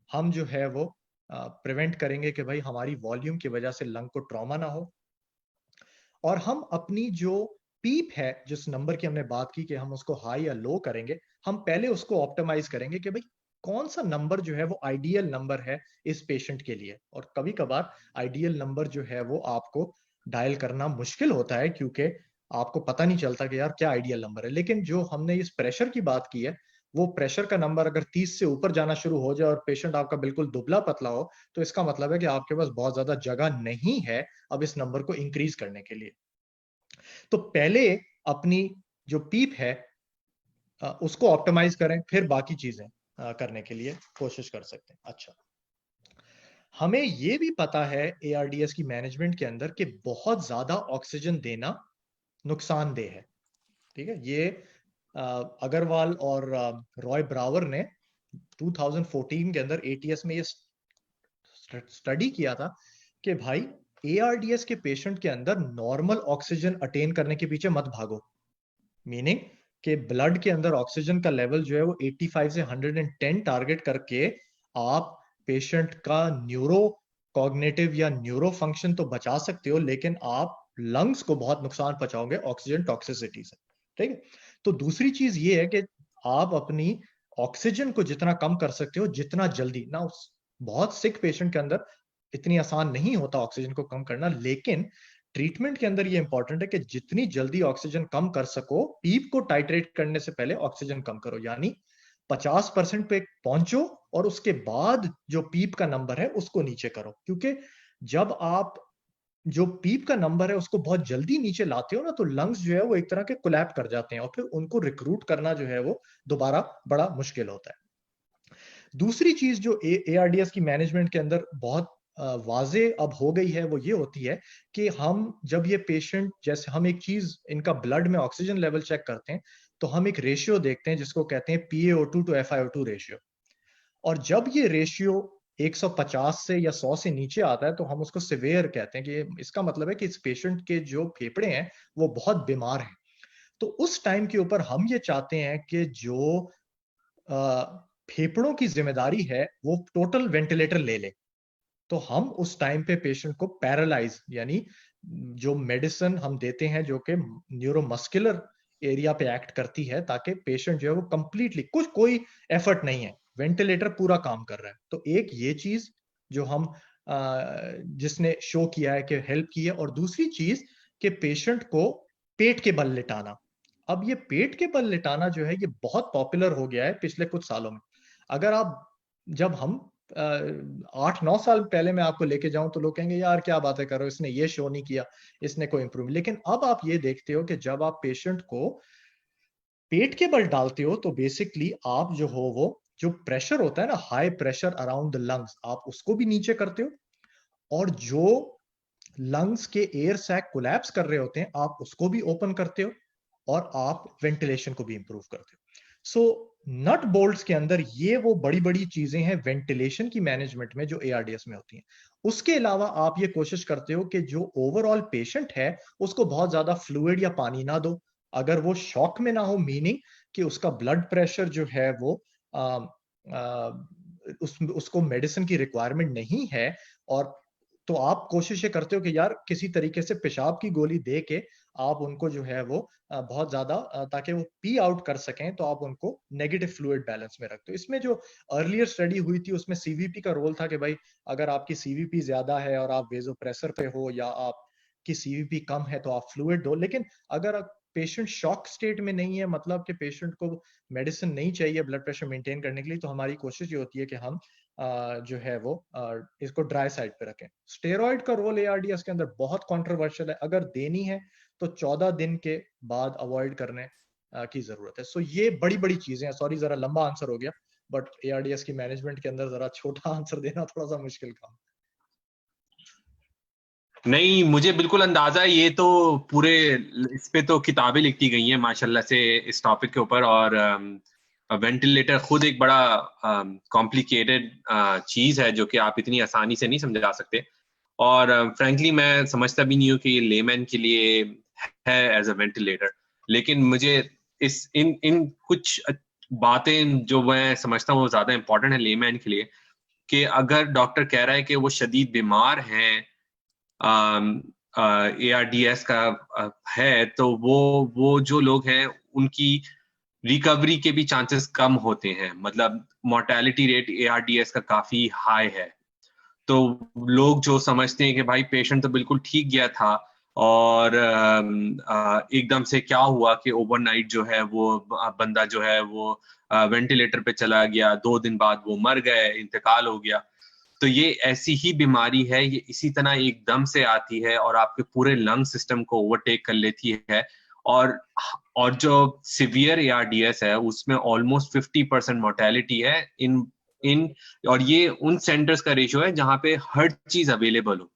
हम जो है वो प्रिवेंट करेंगे कि भाई हमारी वॉल्यूम की वजह से लंग को ट्रॉमा ना हो, और हम अपनी जो पीप है जिस नंबर की हमने बात की कि हम उसको हाई या लो करेंगे, हम पहले उसको ऑप्टिमाइज करेंगे कि भाई कौन सा नंबर जो है वो आइडियल नंबर है इस पेशेंट के लिए। और कभी कभार आइडियल नंबर जो है वो आपको डायल करना मुश्किल होता है, क्योंकि आपको पता नहीं चलता कि यार क्या आइडियल नंबर है। लेकिन जो हमने इस प्रेशर की बात की है, वो प्रेशर का नंबर अगर 30 से ऊपर जाना शुरू हो जाए और पेशेंट आपका बिल्कुल दुबला पतला हो, तो इसका मतलब है कि आपके पास बहुत ज्यादा जगह नहीं है अब इस नंबर को इंक्रीज करने के लिए। तो पहले अपनी जो पीप है उसको ऑप्टिमाइज करें, फिर बाकी चीजें करने के लिए कोशिश कर सकते हैं। अच्छा, हमें ये भी पता है ARDS की मैनेजमेंट के अंदर कि बहुत ज्यादा ऑक्सीजन देना नुकसानदेह है, ठीक है। ये अग्रवाल और रॉय ब्रावर ने 2014 के अंदर ATS में ये स्टडी किया था कि भाई ARDS के पेशेंट के अंदर नॉर्मल ऑक्सीजन अटेन करने के पीछे मत भागो, मीनिंग कि ब्लड के अंदर ऑक्सीजन का लेवल जो है वो 85 से 110 टारगेट करके आप पेशेंट का न्यूरो कॉग्निटिव या न्यूरो फंक्शन तो बचा सकते हो, लेकिन आप लंग्स को बहुत नुकसान पहुंचाओगे ऑक्सीजन टॉक्सिसिटी से, ठीक है। तो दूसरी चीज ये है कि आप अपनी ऑक्सीजन को जितना कम कर सकते हो जितना जल्दी ना, बहुत सिक पेशेंट के अंदर इतनी आसान नहीं होता ऑक्सीजन को कम करना, लेकिन ट्रीटमेंट के अंदर ये इंपॉर्टेंट है कि जितनी जल्दी ऑक्सीजन कम कर सको, पीप को टाइट्रेट करने से पहले ऑक्सीजन कम करो, यानी 50% पे पहुंचो और उसके बाद जो पीप का नंबर है उसको नीचे करो। क्योंकि जब आप जो पीप का नंबर है उसको बहुत जल्दी नीचे लाते हो ना, तो लंग्स जो है वो एक तरह के कोलैप्स कर जाते हैं और फिर उनको रिक्रूट करना जो है वो दोबारा बड़ा मुश्किल होता है। दूसरी चीज जो ARDS की मैनेजमेंट के अंदर बहुत वाजे अब हो गई है वो ये होती है कि हम जब ये पेशेंट, जैसे हम एक चीज इनका ब्लड में ऑक्सीजन लेवल चेक करते हैं तो हम एक रेशियो देखते हैं जिसको कहते हैं PaO2 टू FiO2 रेशियो, और जब ये रेशियो 150 से या 100 से नीचे आता है तो हम उसको सिवियर कहते हैं कि इसका मतलब है कि इस पेशेंट के जो फेफड़े हैं वो बहुत बीमार हैं। तो उस टाइम के ऊपर हम ये चाहते हैं कि जो फेफड़ों की जिम्मेदारी है वो टोटल वेंटिलेटर ले ले, तो हम उस टाइम पे पेशेंट को पैरालाइज, यानी जो मेडिसिन हम देते हैं जो कि न्यूरोमस्कुलर एरिया पे एक्ट करती है, ताकि पेशेंट जो है वो कंप्लीटली, कुछ कोई एफर्ट नहीं है, वेंटिलेटर पूरा काम कर रहा है। तो एक ये चीज जो हम जिसने शो किया है कि हेल्प की है। और दूसरी चीज कि पेशेंट को पेट के बल लिटाना। अब ये पेट के बल लिटाना जो है ये बहुत पॉपुलर हो गया है पिछले कुछ सालों में। अगर आप, जब हम 8-9 साल पहले मैं आपको लेके जाऊं तो लोग कहेंगे यार क्या बातें कर रहे हो, इसने ये शो नहीं किया, इसने कोई इंप्रूव। लेकिन अब आप ये देखते हो कि जब आप पेशेंट को पेट के बल डालते हो तो बेसिकली आप जो हो वो जो प्रेशर होता है ना, high pressure around the lungs, आप उसको भी नीचे करते हो, और जो लंग्स के एयर सैक कोलैप्स कर रहे होते हैं आप उसको भी ओपन करते हो, और आप वेंटिलेशन को भी इंप्रूव करते हो। सो नट बोल्ट्स के अंदर ये वो बड़ी बड़ी चीजें हैं वेंटिलेशन की मैनेजमेंट में जो ARDS में होती हैं। उसके अलावा आप ये कोशिश करते हो कि जो ओवरऑल पेशेंट है उसको बहुत ज्यादा फ्लूइड या पानी ना दो, अगर वो शॉक में ना हो, मीनिंग कि उसका ब्लड प्रेशर जो है वो उसको मेडिसिन की रिक्वायरमेंट नहीं है, और तो आप कोशिश ये करते हो कि यार किसी तरीके से पेशाब की गोली दे के आप उनको जो है वो बहुत ज्यादा ताकि वो पी आउट कर सकें, तो आप उनको नेगेटिव फ्लूइड बैलेंस में रखते हो। इसमें जो अर्लियर स्टडी हुई थी उसमें CVP का रोल था कि भाई अगर आपकी CVP ज्यादा है और आप वेजोप्रेसर पे हो या आपकी CVP कम है तो आप फ्लूइड दो। लेकिन अगर पेशेंट शॉक स्टेट में नहीं है, मतलब कि पेशेंट को मेडिसिन नहीं चाहिए ब्लड प्रेशर मेंटेन करने के लिए, तो हमारी कोशिश ये होती है कि हम जो है वो इसको ड्राई साइड पे रखें। स्टेरॉइड का रोल ARDS के अंदर बहुत कंट्रोवर्शियल है, अगर देनी है तो 14 दिन के बाद अवॉइड करने की जरूरत है। सो ये बड़ी बड़ी चीजें हैं। सॉरी जरा लंबा आंसर हो गया, बट ARDS की मैनेजमेंट के अंदर जरा छोटा आंसर देना थोड़ा सा मुश्किल काम। नहीं, मुझे बिल्कुल अंदाजा है, ये तो पूरे इस पे तो किताबें लिखी गई हैं माशाल्लाह से इस टॉपिक के ऊपर, और वेंटिलेटर खुद एक बड़ा कॉम्प्लिकेटेड चीज है जो कि आप इतनी आसानी से नहीं समझा सकते। और फ्रैंकली मैं समझता भी नहीं हूँ कि ये लेमैन के लिए है एज अ वेंटिलेटर। लेकिन मुझे इन कुछ बातें जो मैं समझता हूँ वो ज्यादा इंपॉर्टेंट है लेमैन के लिए, कि अगर डॉक्टर कह रहा है कि वो शदीद बीमार हैं, ARDS का है, तो वो जो लोग हैं उनकी रिकवरी के भी चांसेस कम होते हैं। मतलब मोर्टेलिटी रेट ARDS का काफी हाई है। तो लोग जो समझते हैं कि भाई पेशेंट तो बिल्कुल ठीक गया था और एकदम से क्या हुआ कि ओवरनाइट जो है वो बंदा जो है वो वेंटिलेटर पे चला गया, 2 दिन बाद वो मर गए, इंतकाल हो गया। तो ये ऐसी ही बीमारी है, ये इसी तरह एकदम से आती है और आपके पूरे लंग सिस्टम को ओवरटेक कर लेती है। और जो सिवियर ARDS है उसमें ऑलमोस्ट 50% मोर्टेलिटी है इन और ये उन सेंटर्स का रेशियो है जहां पे हर चीज अवेलेबल हो,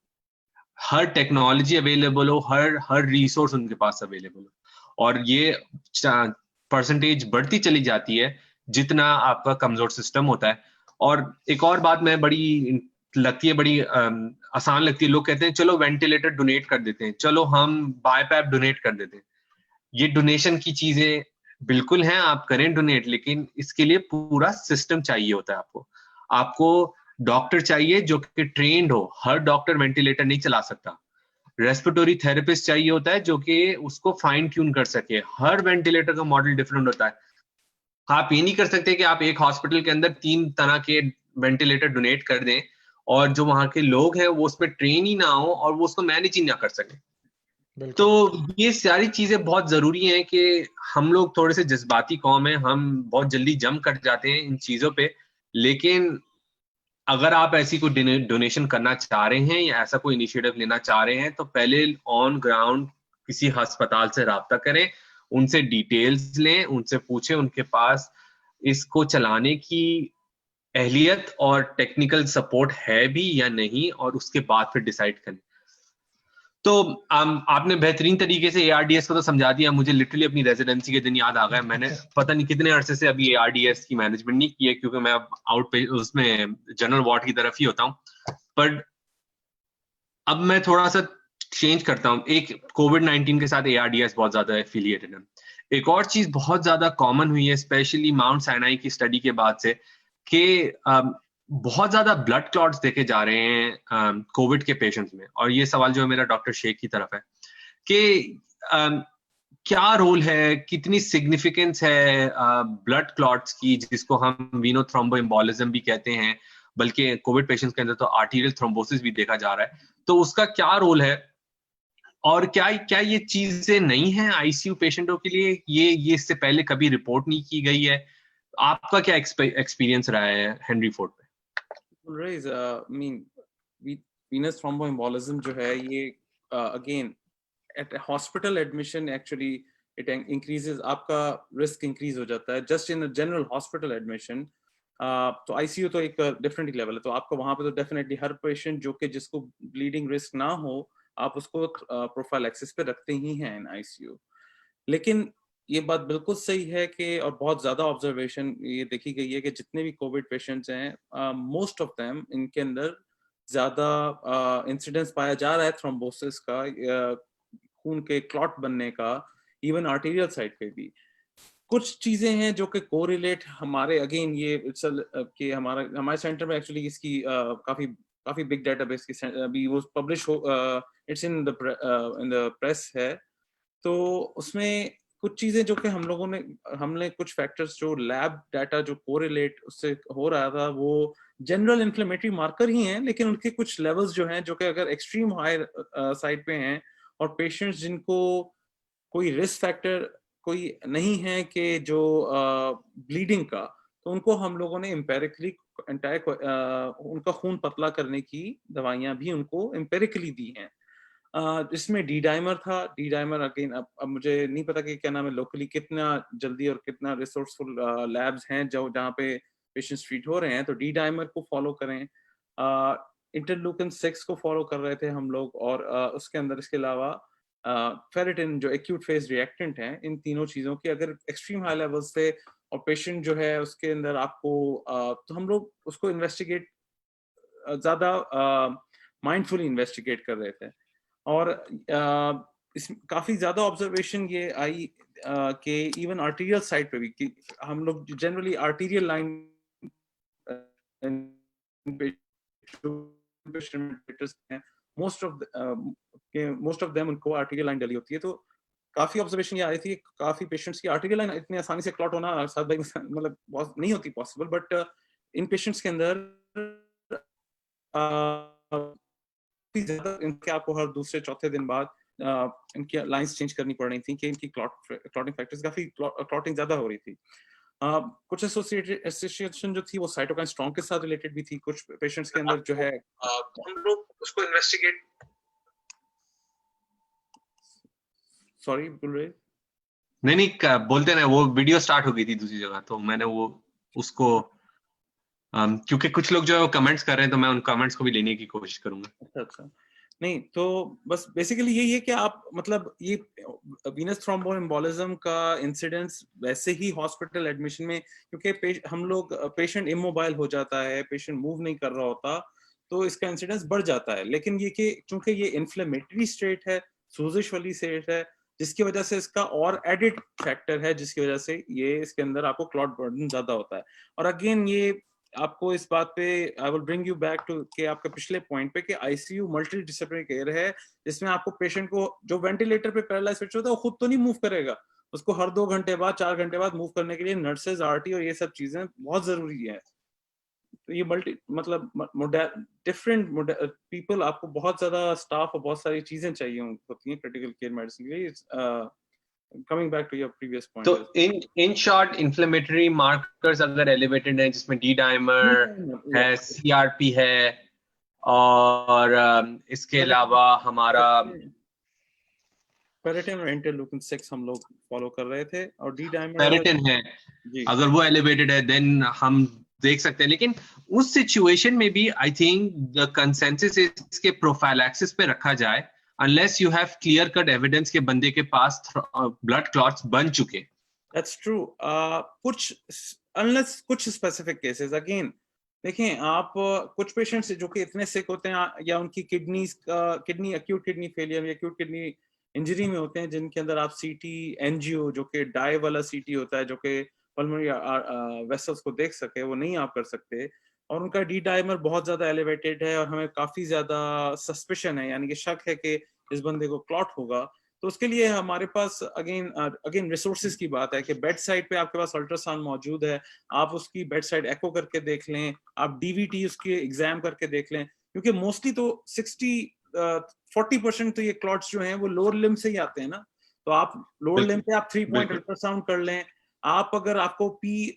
हर टेक्नोलॉजी अवेलेबल हो, हर रिसोर्स उनके पास अवेलेबल हो। और ये परसेंटेज बढ़ती चली जाती है जितना आपका कमजोर सिस्टम होता है। और एक और बात मैं बड़ी लगती है, बड़ी आसान लगती है, लोग कहते हैं चलो वेंटिलेटर डोनेट कर देते हैं, चलो हम बायपैप डोनेट कर देते हैं। ये डोनेशन की चीजें बिल्कुल हैं, आप करें डोनेट, लेकिन इसके लिए पूरा सिस्टम चाहिए होता है। आपको डॉक्टर चाहिए जो कि ट्रेंड हो, हर डॉक्टर वेंटिलेटर नहीं चला सकता। रेस्पिरेटरी थेरेपिस्ट चाहिए होता है जो कि उसको फाइन ट्यून कर सके। हर वेंटिलेटर का मॉडल डिफरेंट होता है। आप ये नहीं कर सकते कि आप एक हॉस्पिटल के अंदर 3 तरह के वेंटिलेटर डोनेट कर दें और जो वहां के लोग हैं वो उसमें ट्रेन ही ना हो और वो उसको मैनेज ही ना कर सके। तो ये सारी चीजें बहुत जरूरी हैं कि हम लोग थोड़े से जज्बाती कौम है, हम बहुत जल्दी जम कर जाते हैं इन चीजों पे। लेकिन अगर आप ऐसी कोई डोनेशन करना चाह रहे हैं या ऐसा कोई इनिशिएटिव लेना चाह रहे हैं तो पहले ऑन ग्राउंड किसी अस्पताल से राब्ता करें, उनसे डिटेल्स लें, उनसे पूछें उनके पास इसको चलाने की अहलियत और टेक्निकल सपोर्ट है भी या नहीं, और उसके बाद फिर डिसाइड करें। तो आपने बेहतरीन तरीके से ARDS को तो समझा दिया। मुझे लिटरली अपनी रेजिडेंसी के दिन याद आ गए। मैंने पता नहीं कितने अरसे से अभी ARDS की मैनेजमेंट नहीं की है क्योंकि मैं अब उसमें जनरल वार्ड की तरफ ही होता हूँ। पर अब मैं थोड़ा सा चेंज करता हूँ। एक कोविड-19 के साथ ARDS बहुत ज्यादा एफिलिएटेड है। एक और चीज बहुत ज्यादा कॉमन हुई है स्पेशली माउंट साइनाई की स्टडी के बाद से, कि बहुत ज्यादा ब्लड क्लॉट्स देखे जा रहे हैं कोविड के पेशेंट्स में, और ये सवाल जो है मेरा डॉक्टर शेख की तरफ है कि क्या रोल है, कितनी सिग्निफिकेंस है ब्लड क्लॉट्स की, जिसको हम वीनो थ्रोम्बोएम्बोलिज्म भी कहते हैं, बल्कि कोविड पेशेंट्स के अंदर तो आर्टीरियल थ्रोम्बोसिस भी देखा जा रहा है, तो उसका क्या रोल है, और क्या क्या ये चीजें नहीं है आईसीयू पेशेंटों के लिए, ये इससे पहले कभी रिपोर्ट नहीं की गई है? आपका क्या एक्सपीरियंस रहा है हेनरी फोर्ड पे? वीनस थ्रोम्बोएम्बोलिज्म जो है ये again at hospital admission actually it increases, आपका रिस्क इंक्रीज हो जाता है just in general hospital admission. तो आईसीयू तो एक डिफरेंट लेवल है, तो आपको वहां पे तो डेफिनेटली हर पेशेंट जो कि जिसको ब्लीडिंग रिस्क ना हो आप उसको प्रोफाइल एक्सिस पे रखते ही हैं इन आईसीयू। लेकिन ये बात बिल्कुल सही है कि, और बहुत ज्यादा ऑब्जर्वेशन ये देखी गई है कि जितने भी कोविड पेशेंट्स हैं मोस्ट ऑफ देम इनके अंदर ज्यादा इंसिडेंस पाया जा रहा है थ्रोम्बोसिस का, खून के क्लॉट बनने का, इवन आर्टीरियल साइड पे भी। कुछ चीजें हैं जो कि कोरिलेट हमारे अगेन ये कि हमारे सेंटर में एक्चुअली इसकी काफी बिग डेटाबेस की अभी वो पब्लिश हो, इट्स इन द प्रेस है, तो उसमें कुछ चीजें जो कि हमने कुछ फैक्टर्स जो लैब डाटा जो कोरिलेट उससे हो रहा था वो जनरल इन्फ्लेमेटरी मार्कर ही हैं, लेकिन उनके कुछ लेवल्स जो हैं जो कि अगर एक्सट्रीम हाई साइड पे हैं और पेशेंट्स जिनको कोई रिस्क फैक्टर कोई नहीं है कि जो ब्लीडिंग का, तो उनको हम लोगों ने एम्पेरिकली उनका खून पतला करने की दवाइयां भी उनको एम्पेरिकली दी हैं। इसमें डी डाइमर था, डी डाइमर अगेन अब मुझे नहीं पता कि क्या नाम है लोकली कितना जल्दी और कितना रिसोर्सफुल लैब्स हैं जो जहाँ पे पेशेंट्स ट्रीट हो रहे हैं, तो डी डाइमर को फॉलो करें। इंटरलूकिन 6 को फॉलो कर रहे थे हम लोग, और उसके अंदर इसके अलावा फेरिटिन जो एक्यूट फेज रिएक्टेंट है, इन तीनों चीजों के अगर एक्सट्रीम हाई लेवल्स थे और पेशेंट जो है उसके अंदर आपको तो हम लोग उसको इन्वेस्टिगेट ज्यादा माइंडफुली इन्वेस्टिगेट कर रहे थे। और इस काफी ज्यादा ऑब्जर्वेशन ये आई कि इवन आर्टीरियल साइड पे भी कि हम लोग generally arterial line most of them उनको आर्टीरियल लाइन डली होती है, तो काफी ऑब्जर्वेशन ये आ रही थी, काफी पेशेंट्स की आर्टीरियल लाइन इतनी आसानी से क्लॉट होना साथ भाई मतलब बहुत नहीं होती पॉसिबल, बट इन पेशेंट्स के अंदर ज्यादा इनके आपको हर दूसरे चौथे दिन बाद इनकी लाइंस चेंज करनी पड़ रही थी कि इनकी क्लॉटिंग फैक्टर्स काफी क्लॉटिंग ज्यादा हो रही थी। कुछ एसोसिएशन जो थी वो साइटोकाइन स्ट्रॉन्ग के साथ रिलेटेड भी थी कुछ पेशेंट्स के अंदर जो है, हम लोग उसको इन्वेस्टिगेट सॉरी बोल रहे नहीं बोलते ना, वो वीडियो स्टार्ट हो गई थी दूसरी जगह, तो मैंने वो उसको क्योंकि कुछ लोग जो है वो कमेंट्स कर रहे हैं, तो मैं उन कमेंट्स को भी लेने की कोशिश करूंगा। अच्छा नहीं, तो बस बेसिकली यही है कि आप मतलब ये वीनस थ्रोम्बोएम्बोलिज्म का इंसिडेंस वैसे ही हॉस्पिटल एडमिशन में, क्योंकि हम लोग पेशेंट इमोबाइल हो जाता है, पेशेंट मूव नहीं कर रहा होता, तो इसका इंसिडेंस बढ़ जाता है। लेकिन ये कि चूंकि ये इन्फ्लेमेटरी स्टेट है, सोजिश वाली स्टेट है, जिसकी वजह से इसका और एडिड फैक्टर है जिसकी वजह से ये इसके अंदर आपको क्लॉट बर्डन ज्यादा होता है। और अगेन ये आपको इस बात पे I will bring you back to के आपके पिछले पॉइंट पे कि आईसीयू मल्टी डिसिप्लिनरी केयर है, जिसमें आपको पेशेंट को जो वेंटिलेटर पे पैरालाइज पेशेंट होता है वो खुद तो नहीं मूव करेगा, उसको हर 2 घंटे बाद 4 घंटे बाद मूव करने के लिए नर्सेज, आरटी और ये सब चीजें बहुत जरूरी है। तो ये मल्टी मतलब डिफरेंट पीपल, आपको बहुत ज्यादा स्टाफ और बहुत सारी चीजें चाहिए होती हैं क्रिटिकल केयर मेडिसिन के लिए। Coming back to your previous point, तो in short inflammatory markers अगर elevated हैं, जिसमें D dimer है, CRP है, और इसके अलावा हमारा फेरिटिन और इंटरलूकिन 6 हम लोग फॉलो कर रहे थे, और डी डाइमर फेरिटिन है, अगर वो elevated है देन हम देख सकते हैं। लेकिन उस सिचुएशन में भी आई थिंक द कंसेंसस इसके प्रोफाइलैक्सिस पे रखा जाए, unless you have clear cut evidence के बंदे के पास blood clots बन चुके। That's true. Unless कुछ specific cases, again देखें आप कुछ पेशेंट्स जो कि इतने सिक होते हैं या उनकी किडनी एक्यूट किडनी फेलियर या एक्यूट किडनी इंजरी में होते हैं, जिनके अंदर आप सीटी एनजीओ जो कि डाई वाला सीटी होता है जो कि पल्मोनरी वेसल्स को देख सके, वो नहीं आप कर सकते, और उनका डी डायमर बहुत ज्यादा एलिवेटेड है और हमें काफी ज्यादा सस्पिशन है, यानी कि शक है कि इस बंदे को क्लॉट होगा, तो उसके लिए हमारे पास अगेन रिसोर्सेज की बात है कि बेड साइड पे आपके पास अल्ट्रासाउंड मौजूद है, आप उसकी बेड साइड एको करके देख लें, आप डीवीटी उसकी एग्जाम करके देख लें, क्योंकि मोस्टली तो 40% तो ये क्लॉट्स जो हैं वो लोअर लिम्ब से ही आते हैं ना, तो आप लोअर लिम्ब पे आप 3 पॉइंट अल्ट्रासाउंड कर लें, आप अगर आपको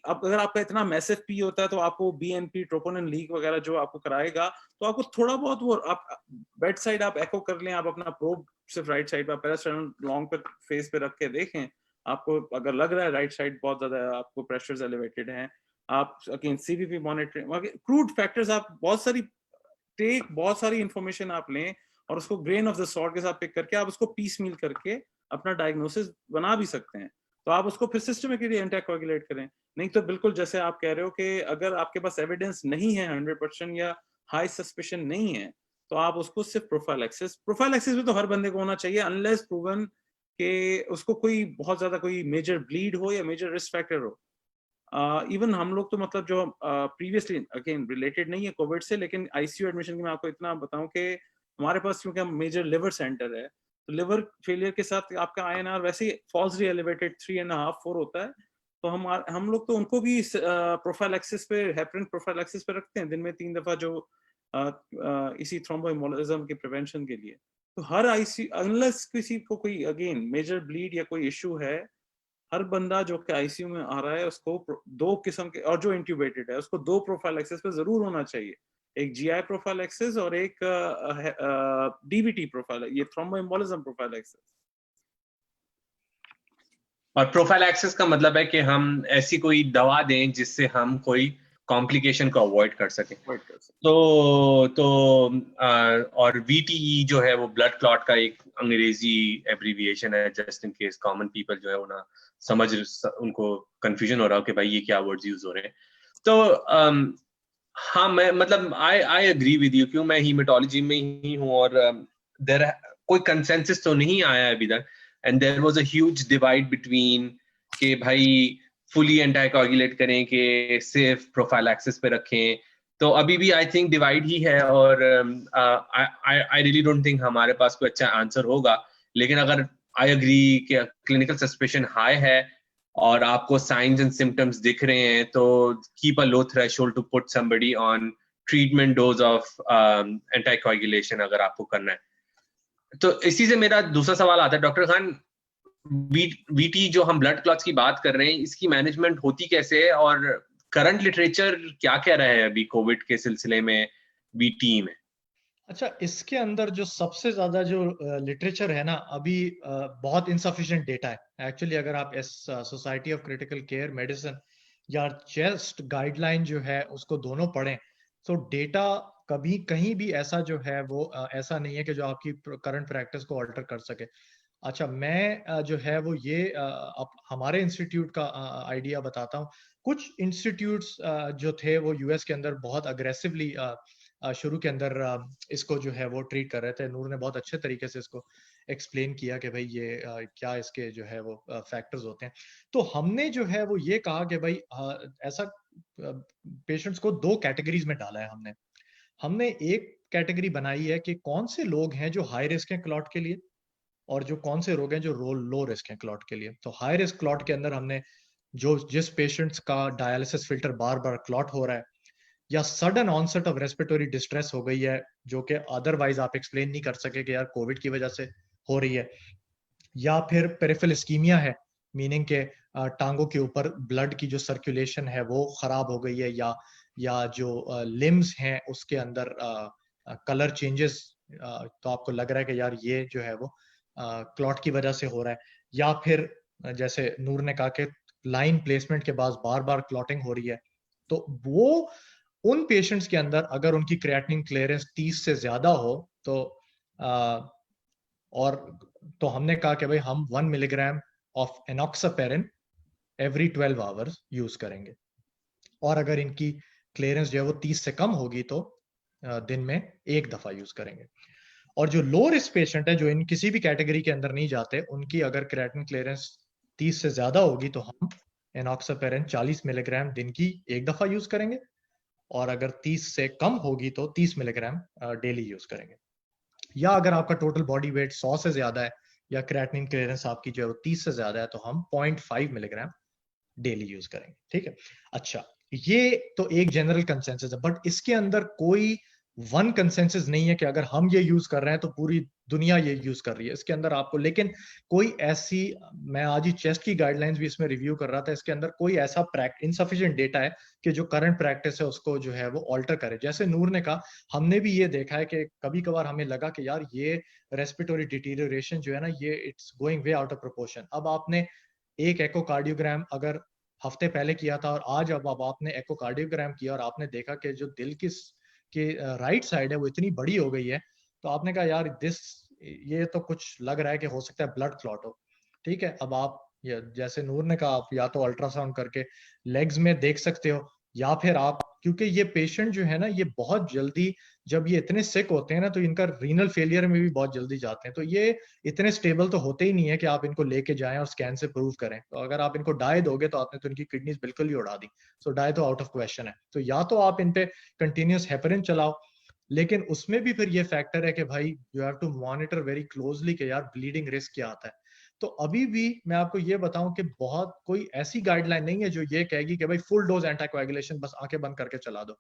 अगर आपका इतना मैसिव पी होता है तो आपको बीएनपी ट्रोपोनिन लीक वगैरह जो आपको कराएगा, तो आपको थोड़ा बहुत वो आप बेड साइड आप एको कर लें, आप अपना प्रोब सिर्फ राइट साइड पे पैरास्टाइनल लॉन्ग पे फेस पे रख के देखें, आपको अगर लग रहा है राइट साइड बहुत ज्यादा आपको प्रेशर्स एलिवेटेड हैं, आप again CVP monitoring, crude factors, आप बहुत सारी इंफॉर्मेशन आप लें और उसको ग्रेन ऑफ द सॉल्ट के साथ पिक करके आप उसको पीस मील करके अपना डायग्नोसिस बना भी सकते हैं, तो आप उसको फिर सिस्टमेटिकली एंटीकोएगुलेट करें। नहीं तो बिल्कुल जैसे आप कह रहे हो कि अगर आपके पास एविडेंस नहीं है 100% या हाई सस्पिशन नहीं है, तो आप उसको सिर्फ प्रोफाइलैक्सिस में तो हर बंदे को होना चाहिए अनलेस प्रूवन कि उसको कोई बहुत ज्यादा कोई मेजर ब्लीड हो या मेजर रिस्क फैक्टर हो। इवन हम लोग तो मतलब जो प्रीवियसली अगेन रिलेटेड नहीं है कोविड से, लेकिन आईसीयू एडमिशन की मैं आपको इतना बताऊं कि हमारे पास क्योंकि हम मेजर लिवर सेंटर है, तो लिवर फेलियर के साथ आपका आईएनआर वैसे ही फॉल्सली एलिवेटेड 3.5-4 होता है, तो हम लोग तो उनको भी प्रोफाइलैक्सिस पे, हेपरिन प्रोफाइलैक्सिस पे रखते हैं दिन में 3 दफा, जो इसी थ्रोम्बोएम्बोलिज्म के प्रिवेंशन के लिए। तो हर आईसीयू अनलेस किसी को कोई अगेन मेजर ब्लीड या कोई इशू है, हर बंदा जो कि आईसीयू में आ रहा है उसको 2 किस्म के, और जो इंट्यूबेटेड है उसको 2 प्रोफाइलैक्सिस पे जरूर होना चाहिए, एक जीआई प्रोफाइलैक्सिस और एक डीवीटी प्रोफाइल, ये थ्रोम्बोएम्बोलिज्म प्रोफाइलैक्सिस। और प्रोफाइलैक्सिस का मतलब है कि हम ऐसी कोई दवा दें जिससे हम कोई कॉम्प्लिकेशन को अवॉइड कर सकें। और वीटीई जो है वो ब्लड क्लॉट का एक अंग्रेजी एब्रीविएशन है, just in case common people जो है वो ना समझ, उनको कंफ्यूजन हो रहा हो कि भाई ये क्या वर्ड्स यूज हो रहे हैं। तो हाँ, मैं मतलब आई एग्री विद यू, क्यों मैं हीमेटोलॉजी में ही हूँ और कोई कंसेंसस तो नहीं आया अभी तक, and there was a huge divide between कि भाई फुली एंटीकोएगुलेट करें कि सिर्फ प्रोफाइलैक्सिस पे रखें, तो अभी भी आई थिंक डिवाइड ही है, और आई रियली डोंट थिंक हमारे पास कोई अच्छा आंसर होगा। लेकिन अगर आई एग्री कि क्लिनिकल सस्पेशन हाई है और आपको साइंस एंड सिम्टम्स दिख रहे हैं, तो keep a low threshold to put somebody on treatment dose of anticoagulation अगर आपको करना है। तो इसी से मेरा दूसरा सवाल आता है डॉक्टर खान, वीटी जो हम ब्लड क्लॉट्स की बात कर रहे हैं, इसकी मैनेजमेंट होती कैसे है और करंट लिटरेचर क्या कह रहा है अभी कोविड के सिलसिले में वीटी में? अच्छा, इसके अंदर जो सबसे ज्यादा जो लिटरेचर है ना अभी, बहुत इनसफिशिएंट डेटा है एक्चुअली। अगर आप इस society of critical care medicine या चेस्ट गाइडलाइन जो है उसको दोनों पढ़ें, तो डेटा कभी कहीं भी ऐसा जो है वो ऐसा नहीं है कि जो आपकी करंट प्रैक्टिस को अल्टर कर सके। अच्छा, मैं जो है वो ये अब हमारे इंस्टीट्यूट का आइडिया बताता हूँ। कुछ इंस्टीट्यूट्स जो थे वो यूएस के अंदर बहुत अग्रेसिवली शुरू के अंदर इसको जो है वो ट्रीट कर रहे थे। नूर ने बहुत अच्छे तरीके से इसको एक्सप्लेन किया कि भाई ये क्या इसके जो है वो फैक्टर्स होते हैं। तो हमने जो है वो ये कहा कि भाई ऐसा पेशेंट्स को 2 कैटेगरीज में डाला है हमने। हमने एक कैटेगरी बनाई है कि कौन से लोग हैं जो हाई रिस्क हैं क्लॉट के लिए, और जो कौन से रोग हैं जो लो रिस्क हैं क्लॉट के लिए। तो हाई रिस्क क्लॉट के अंदर हमने जिस पेशेंट्स का डायलिसिस फिल्टर बार बार क्लॉट हो रहा है, या sudden onset of respiratory distress हो गई है जो कि अदरवाइज आप एक्सप्लेन नहीं कर सके कि यार कोविड की वजह से हो रही है, या फिर पेरिफेरल इस्कीमिया है, मीनिंग के टांगों के ऊपर ब्लड की जो सर्कुलेशन है वो खराब हो गई है, या जो लिम्स हैं उसके अंदर कलर चेंजेस, तो आपको लग रहा है कि यार ये जो है वो क्लॉट की वजह से हो रहा है, या फिर जैसे नूर ने कहा कि लाइन प्लेसमेंट के बाद बार बार क्लॉटिंग हो रही है, तो वो उन पेशेंट्स के अंदर अगर उनकी क्रिएटिनिन क्लियरेंस 30 से ज्यादा हो तो और तो हमने कहा कि भाई हम 1 milligram of enoxaparin every 12 hours use करेंगे, और अगर इनकी क्लियरेंस जो है वो 30 से कम होगी तो दिन में 1 दफा यूज करेंगे। और जो लो रिस्क पेशेंट है जो इन किसी भी कैटेगरी के अंदर नहीं जाते, उनकी अगर क्रिएटिनिन क्लियरेंस 30 से ज्यादा होगी तो हम एनॉक्सापेरिन 40 मिलीग्राम दिन की एक दफा यूज करेंगे, और अगर 30 से कम होगी तो 30 मिलीग्राम डेली यूज करेंगे। या अगर आपका टोटल बॉडी वेट 100 से ज्यादा है या क्रेटिनिन क्लियरेंस आपकी जो है वो 30 से ज्यादा है, तो हम 0.5 मिलीग्राम डेली यूज करेंगे। ठीक है, अच्छा, ये तो एक जनरल कंसेंसस है, बट इसके अंदर कोई वन कंसेंसस नहीं है कि अगर हम ये यूज कर रहे हैं तो पूरी दुनिया ये यूज कर रही है। इसके अंदर आपको लेकिन कोई ऐसी, मैं आज ही चेस्ट की गाइडलाइंस भी इसमें रिव्यू कर रहा था, इसके अंदर कोई ऐसा इनसफिशिएंट डेटा है कि जो करंट प्रैक्टिस है उसको जो है वो ऑल्टर करे। जैसे नूर ने कहा, हमने भी ये देखा है कि कभी कभार हमें लगा कि यार ये रेस्पिरेटरी डिटीरियोरेशन जो है ना, ये it's going way out of proportion. अब आपने एक एकोकार्डियोग्राम अगर हफ्ते पहले किया था और आज अब आपने एकोकार्डियोग्राम किया और आपने देखा कि जो दिल की राइट साइड है वो इतनी बड़ी हो गई है, तो आपने कहा यार ये तो कुछ लग रहा है कि हो सकता है ब्लड क्लॉट हो। ठीक है, अब आप जैसे नूर ने कहा, आप या तो अल्ट्रासाउंड करके लेग्स में देख सकते हो, या फिर आप, क्योंकि ये पेशेंट जो है ना, ये बहुत जल्दी जब ये इतने सिक होते हैं ना, तो इनका रीनल फेलियर में भी बहुत जल्दी जाते हैं। तो ये इतने स्टेबल तो होते ही नहीं है कि आप इनको लेके जाएं और स्कैन से प्रूव करें। तो अगर आप इनको डाई दोगे तो आपने तो इनकी किडनीज बिल्कुल ही उड़ा दी। सो डाई तो आउट ऑफ क्वेश्चन है। तो या तो आप इन पे कंटिन्यूस हेपरिन चलाओ, लेकिन उसमें भी फिर ये फैक्टर है कि भाई you have to monitor very closely कि यार ब्लीडिंग रिस्क क्या आता है। तो अभी भी मैं आपको ये बताऊं कि बहुत कोई ऐसी गाइडलाइन नहीं है जो ये कहेगी कि भाई फुल डोज एंटीकोएगुलेशन बस आंखें बंद करके चला दो।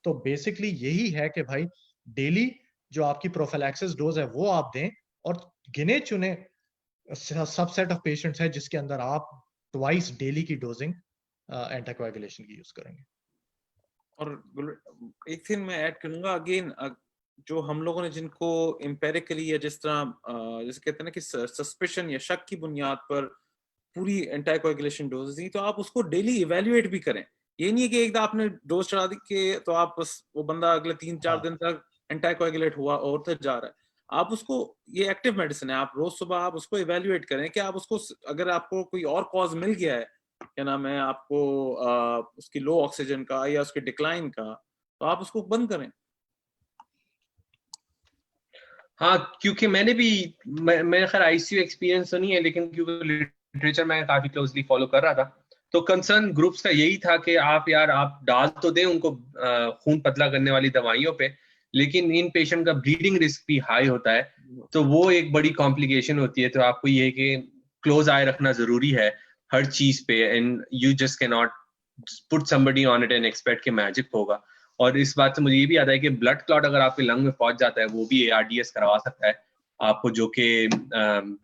तो बेसिकली यही है कि भाई डेली जो आपकी प्रोफिलैक्सिस डोज है वो आप दें, और गिने चुने सबसेट ऑफ पेशेंट्स है जिसके अंदर आप ट्वाइस डेली की डोजिंग एंटीकोएगुलेशन की यूज करेंगे। और एक थिंग मैं ऐड करूंगा अगेन, जो हम लोगों ने जिनको एम्पेरिकली या जिस तरह जैसे कहते हैं ना कि सस्पिशन या शक की बुनियाद पर पूरी एंटीकोएगुलेशन डोज दी, तो आप उसको डेली इवेल्युएट भी करें। ये नहीं है कि एक बार आपने डोज चढ़ा दी के तो आप बस वो बंदा अगले 3-4 दिन तक एंटीकोएगुलेट हुआ और तक जा रहा है। आप उसको, ये एक्टिव मेडिसिन है, आप रोज सुबह आप उसको इवेल्युएट करें कि आप उसको, अगर आपको कोई और कॉज मिल गया है, क्या नाम है, आपको उसकी लो ऑक्सीजन का या उसके डिक्लाइन का, तो आप उसको बंद करें। हाँ, क्योंकि मैंने भी मेरा खैर आईसीयू एक्सपीरियंस तो नहीं है, लेकिन क्योंकि लिटरेचर मैं काफी क्लोजली फॉलो कर रहा था, तो कंसर्न ग्रुप्स का यही था कि आप डाल तो दें उनको खून पतला करने वाली दवाइयों पे, लेकिन इन पेशेंट का ब्लीडिंग रिस्क भी हाई होता है, तो वो एक बड़ी कॉम्प्लिकेशन होती है। तो आपको ये है कि क्लोज आई रखना जरूरी है हर चीज पे, and you just can not put somebody on it and expect कि मैजिक होगा। और इस बात से मुझे ये भी याद है कि ब्लड क्लॉट अगर आपके लंग में पहुंच जाता है, वो भी ARDS करवा सकता है आपको, जो कि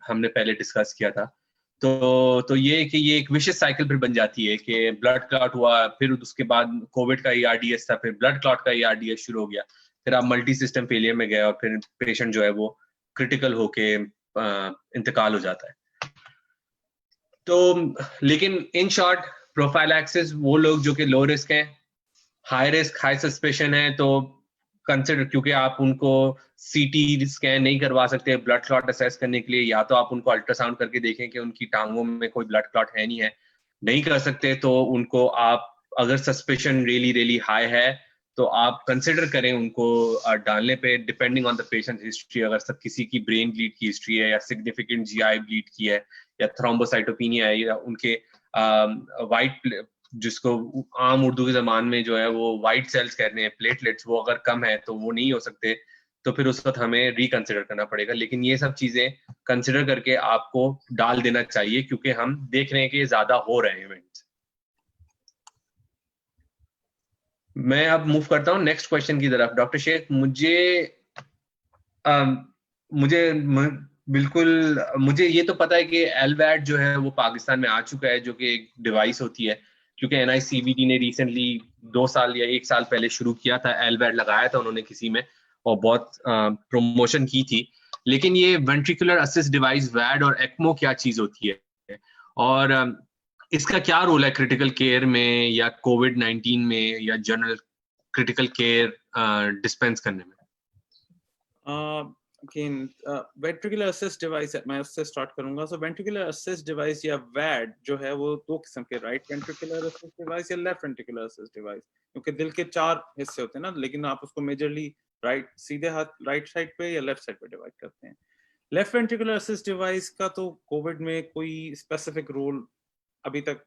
हमने पहले डिस्कस किया था। तो ये कि ये एक विशियस साइकिल फिर बन जाती है कि ब्लड क्लॉट हुआ, फिर उसके बाद कोविड का ARDS था, फिर ब्लड क्लॉट का ARDS शुरू हो गया, फिर आप मल्टी सिस्टम फेलियर में गए और फिर पेशेंट जो है वो क्रिटिकल होके इंतकाल हो जाता है। तो लेकिन इन शॉर्ट, प्रोफाइलैक्सिस वो लोग जो कि लो रिस्क हैं, हाई रिस्क हाई सस्पेशन है, तो कंसिडर, क्योंकि आप उनको CT स्कैन नहीं करवा सकते ब्लड क्लॉट असेस करने के लिए, या तो आप उनको अल्ट्रासाउंड करके देखें कि उनकी टांगों में कोई ब्लड क्लॉट है नहीं कर सकते, तो उनको आप, अगर सस्पेशन रियली रियली हाई है, तो आप कंसिडर करें उनको डालने पे, depending on the patient history. अगर सब किसी की ब्रेन ब्लीड की हिस्ट्री है, या सिग्निफिकेंट GI ब्लीड की है, या थ्रोम्बोसाइटोपिनिया है, या उनके वाइट, जिसको आम उर्दू की जबान में जो है वो वाइट सेल्स कहते हैं, प्लेटलेट्स, वो अगर कम है तो वो नहीं हो सकते, तो फिर उस वक्त हमें रिकंसिडर करना पड़ेगा। लेकिन ये सब चीजें कंसिडर करके आपको डाल देना चाहिए, क्योंकि हम देख रहे हैं कि ज्यादा हो रहे हैं इवेंट्स। मैं अब मूव करता हूँ नेक्स्ट क्वेश्चन की तरफ। डॉक्टर शेख, मुझे ये तो पता है कि LVAD जो है वो पाकिस्तान में आ चुका है, जो कि एक डिवाइस होती है, क्योंकि NICVD ने रिसेंटली 2 साल या 1 साल पहले शुरू किया था, LVAD लगाया था उन्होंने किसी में, और बहुत प्रमोशन की थी। लेकिन ये वेंट्रिकुलर असिस्ट डिवाइस VAD और ECMO क्या चीज होती है, और इसका क्या रोल है क्रिटिकल केयर में, या COVID-19 में, या जनरल क्रिटिकल केयर डिस्पेंस करने में? Again, ventricular assist device, मैं उससे स्टार्ट करूंगा। So ventricular assist device या VAD जो है वो 2 किस्म के, राइट ventricular assist device या लेफ्ट ventricular assist device, क्योंकि दिल के 4 हिस्से होते हैं ना, लेकिन आप उसको मेजरली राइट, सीधे हाथ राइट साइड पे या लेफ्ट साइड पे डिवाइड करते हैं। लेफ्ट ventricular assist device का तो कोविड में कोई स्पेसिफिक रोल अभी तक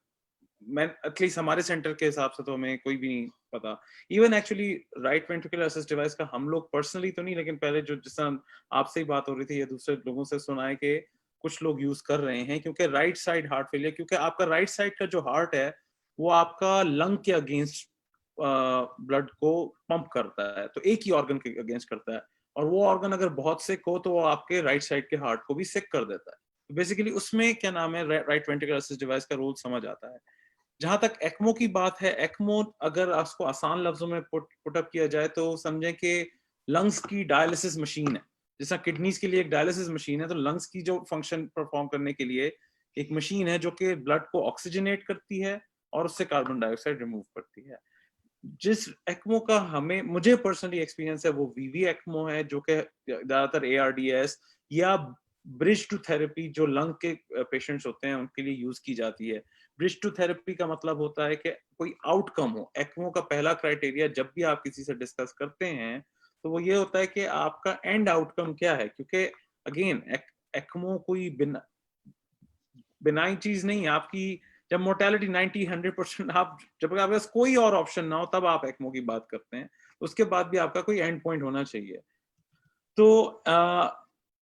मैं एटलीस्ट हमारे सेंटर के हिसाब से तो हमें कोई भी नहीं पता। Even actually right ventricular assist device का हम लोग पर्सनली तो नहीं, लेकिन पहले जो जिस तरह आपसे ही बात हो रही थी या दूसरे लोगों से सुना है कि कुछ लोग यूज कर रहे हैं, क्योंकि राइट साइड हार्ट फेलियर, क्योंकि आपका राइट साइड का जो हार्ट है वो आपका लंग के अगेंस्ट ब्लड को पंप करता है, तो एक ही ऑर्गन के अगेंस्ट करता है, और वो ऑर्गन अगर बहुत सिक हो तो वो आपके राइट साइड के हार्ट को भी सिक कर देता है। बेसिकली उसमें क्या नाम है, राइट वेंट्रिकुलर असिस्ट डिवाइस का रोल समझ आता है। जहां तक एक्मो की बात है, एक्मो अगर आपको आसान लफ्जों में पुट अप किया जाए तो समझें कि लंग्स की डायलिसिस मशीन है। जैसा किडनीज के लिए एक डायलिसिस मशीन है, तो लंग्स की जो फंक्शन परफॉर्म करने के लिए एक मशीन है जो कि ब्लड को ऑक्सीजनेट करती है और उससे कार्बन डाइऑक्साइड रिमूव करती है। जिस एक्मो का मुझे पर्सनली एक्सपीरियंस है वो वीवी एक्मो है, जो कि ज्यादातर ARDS या ब्रिज टू थेरेपी जो लंग के पेशेंट्स होते हैं उनके लिए यूज की जाती है। ब्रिज टू थेरेपी का मतलब होता है कि कोई आउटकम हो। एक्मो का पहला क्राइटेरिया जब भी आप किसी से डिस्कस करते हैं तो वो ये होता है कि आपका एंड आउटकम क्या है, क्योंकि अगेन एक्मो कोई बिनाई चीज नहीं है। आपकी जब मोर्टेलिटी 90-100%, आप जब आपके पास कोई और ऑप्शन ना हो तब आप एक्मो की बात करते हैं, उसके बाद भी आपका कोई एंड पॉइंट होना चाहिए। तो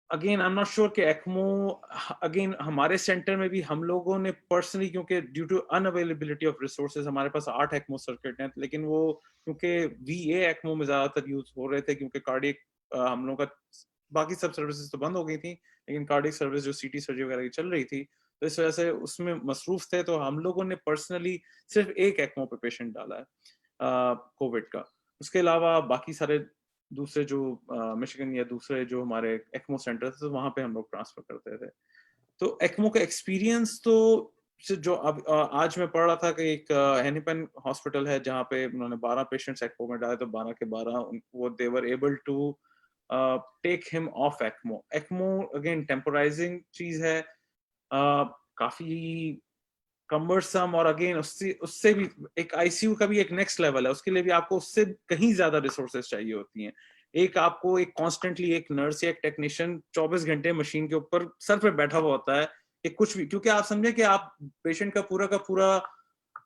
again I am not sure कि एक्मो, अगेन हमारे सेंटर में भी हम लोगों ने पर्सनली, क्योंकि due to unavailability of resources हमारे पास 8 एक्मो सर्किट हैं, लेकिन वो क्योंकि VA एक्मो में ज्यादातर यूज हो रहे थे, क्योंकि कार्डियक हम लोगों का बाकी सब सर्विसेज तो बंद हो गई थी, लेकिन कार्डियक सर्विस जो CT सर्जरी वगैरह की चल रही थी, तो इस वजह से उसमें मसरूफ थे। तो हम लोगों ने पर्सनली सिर्फ एक एक्मो पे पेशेंट डाला है कोविड का। उसके अलावा बाकी सारे दूसरे जो मिशिगन या दूसरे जो हमारे एक्मो सेंटर थे, तो वहां पे हम लोग ट्रांसफर करते थे। तो एक्मो का एक्सपीरियंस तो जो अब आज मैं पढ़ रहा था कि एक हेनिपेन हॉस्पिटल है जहाँ पे उन्होंने 12 पेशेंट्स एक्मो में डाले, तो 12 के 12 वो they were able to take him off ECMO. ECMO again temporising चीज है, काफी कम्बरसम, और अगेन उससे भी एक ICU का भी एक नेक्स्ट लेवल है, उसके लिए भी आपको उससे कहीं ज्यादा रिसोर्सेज चाहिए होती हैं। आपको एक कॉन्स्टेंटली एक नर्स या एक टेक्नीशियन 24 घंटे मशीन के ऊपर सर पे बैठा हुआ होता है कि कुछ भी, क्योंकि आप समझे कि आप पेशेंट का पूरा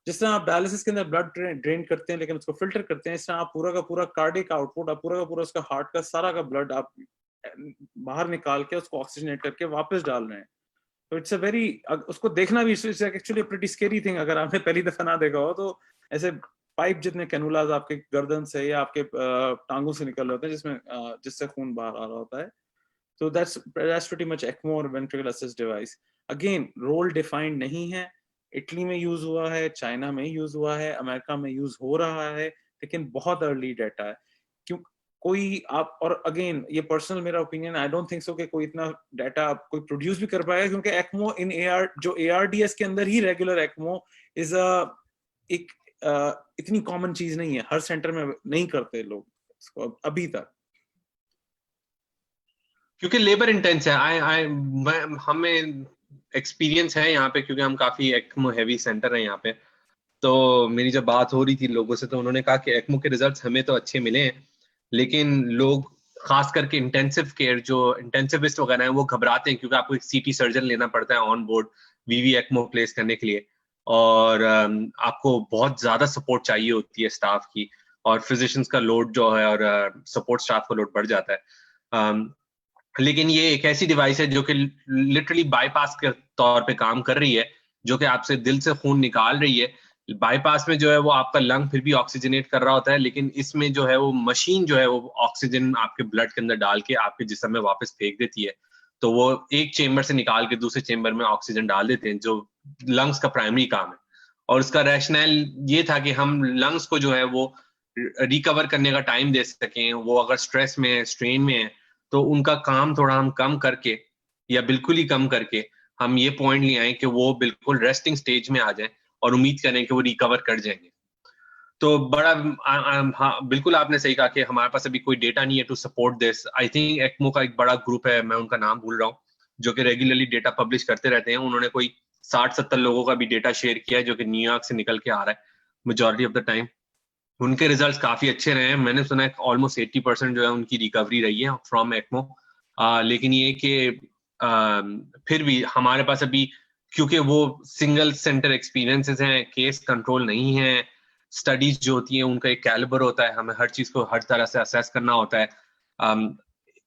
जिस तरह आप डायलिसिस के अंदर ब्लड ड्रेन करते हैं लेकिन उसको फिल्टर करते हैं, इस तरह आप पूरा का पूरा कार्डिक आउटपुट, आप पूरा का पूरा उसका हार्ट का सारा का ब्लड आप बाहर निकाल के उसको ऑक्सीजनेट करके वापस डाल रहे हैं। तो इट्स अ वेरी, उसको देखना भी एक्चुअली प्रीटी स्केरी थिंग। अगर आपने पहली दफा ना देखा हो तो ऐसे पाइप जितने कैनुलाज आपके गर्दन से या आपके टांगों से निकल रहे होते हैं जिससे खून बाहर आ रहा होता है। तो दैट्स प्रीटी मच एक्मो और ventricular assist device. Again role defined नहीं है। इटली में यूज हुआ है, चाइना में यूज हुआ है, अमेरिका में यूज हो रहा है, लेकिन बहुत अर्ली डाटा है। क्यों कोई आप, और अगेन ये पर्सनल मेरा ओपिनियन, आई डोंट थिंक सो कि कोई इतना डाटा कोई प्रोड्यूस भी कर पाएगा, क्योंकि एक्मो इन जो ARDS के अंदर ही रेगुलर एक्मो इज एक इतनी कॉमन चीज नहीं है, हर सेंटर में नहीं करते लोग इसको अभी तक, क्योंकि लेबर इंटेंस है। हमें एक्सपीरियंस है यहाँ पे, क्योंकि हम काफी एक्मो हैवी सेंटर है यहाँ पे। तो मेरी जब बात हो रही थी लोगों से तो उन्होंने कहा कि एक्मो के रिजल्ट्स हमें तो अच्छे मिले हैं, लेकिन लोग खास करके इंटेंसिव केयर जो इंटेंसिविस्ट वगैरह हैं वो घबराते हैं, क्योंकि आपको एक CT सर्जन लेना पड़ता है on board VV ECMO place करने के लिए, और आपको बहुत ज्यादा सपोर्ट चाहिए होती है स्टाफ की, और फिजिशियंस का लोड जो है और सपोर्ट स्टाफ का लोड बढ़ जाता है। लेकिन ये एक ऐसी डिवाइस है जो कि लिटरली बाईपास के तौर पे काम कर रही है, जो कि आपसे दिल से खून निकाल रही है। बाईपास में जो है वो आपका लंग फिर भी ऑक्सीजनेट कर रहा होता है, लेकिन इसमें जो है वो मशीन जो है वो ऑक्सीजन आपके ब्लड के अंदर डाल के आपके जिस्म में वापस फेंक देती है। तो वो एक चेम्बर से निकाल के दूसरे चेम्बर में ऑक्सीजन डाल देते हैं, जो लंग्स का प्राइमरी काम है। और उसका रैशनल ये था कि हम लंग्स को जो है वो रिकवर करने का टाइम दे सकें। वो अगर स्ट्रेस में है, स्ट्रेन में है, तो उनका काम थोड़ा हम कम करके या बिल्कुल ही कम करके हम ये पॉइंट ले आए कि वो बिल्कुल रेस्टिंग स्टेज में आ जाए और उम्मीद करें कि वो रिकवर कर जाएंगे। तो बड़ा हाँ, बिल्कुल आपने सही कहा कि हमारे पास अभी कोई डेटा नहीं है to support this. I think ECMO का एक बड़ा ग्रुप है, मैं उनका नाम भूल रहा हूँ, जो कि रेगुलरली डेटा पब्लिश करते रहते हैं। उन्होंने कोई 60-70 लोगों का भी डेटा शेयर किया है जो कि न्यूयॉर्क से निकल के आ रहा है मेजोरिटी ऑफ द टाइम। उनके रिजल्ट्स काफी अच्छे रहे हैं। मैंने सुना है ऑलमोस्ट 80% जो है उनकी रिकवरी रही है फ्रॉम एक्मो। लेकिन ये कि फिर भी हमारे पास अभी क्योंकि वो सिंगल सेंटर एक्सपीरियंसेस हैं, केस कंट्रोल नहीं है, स्टडीज जो होती हैं उनका एक कैलिबर होता है, हमें हर चीज को हर तरह से असेस करना होता है।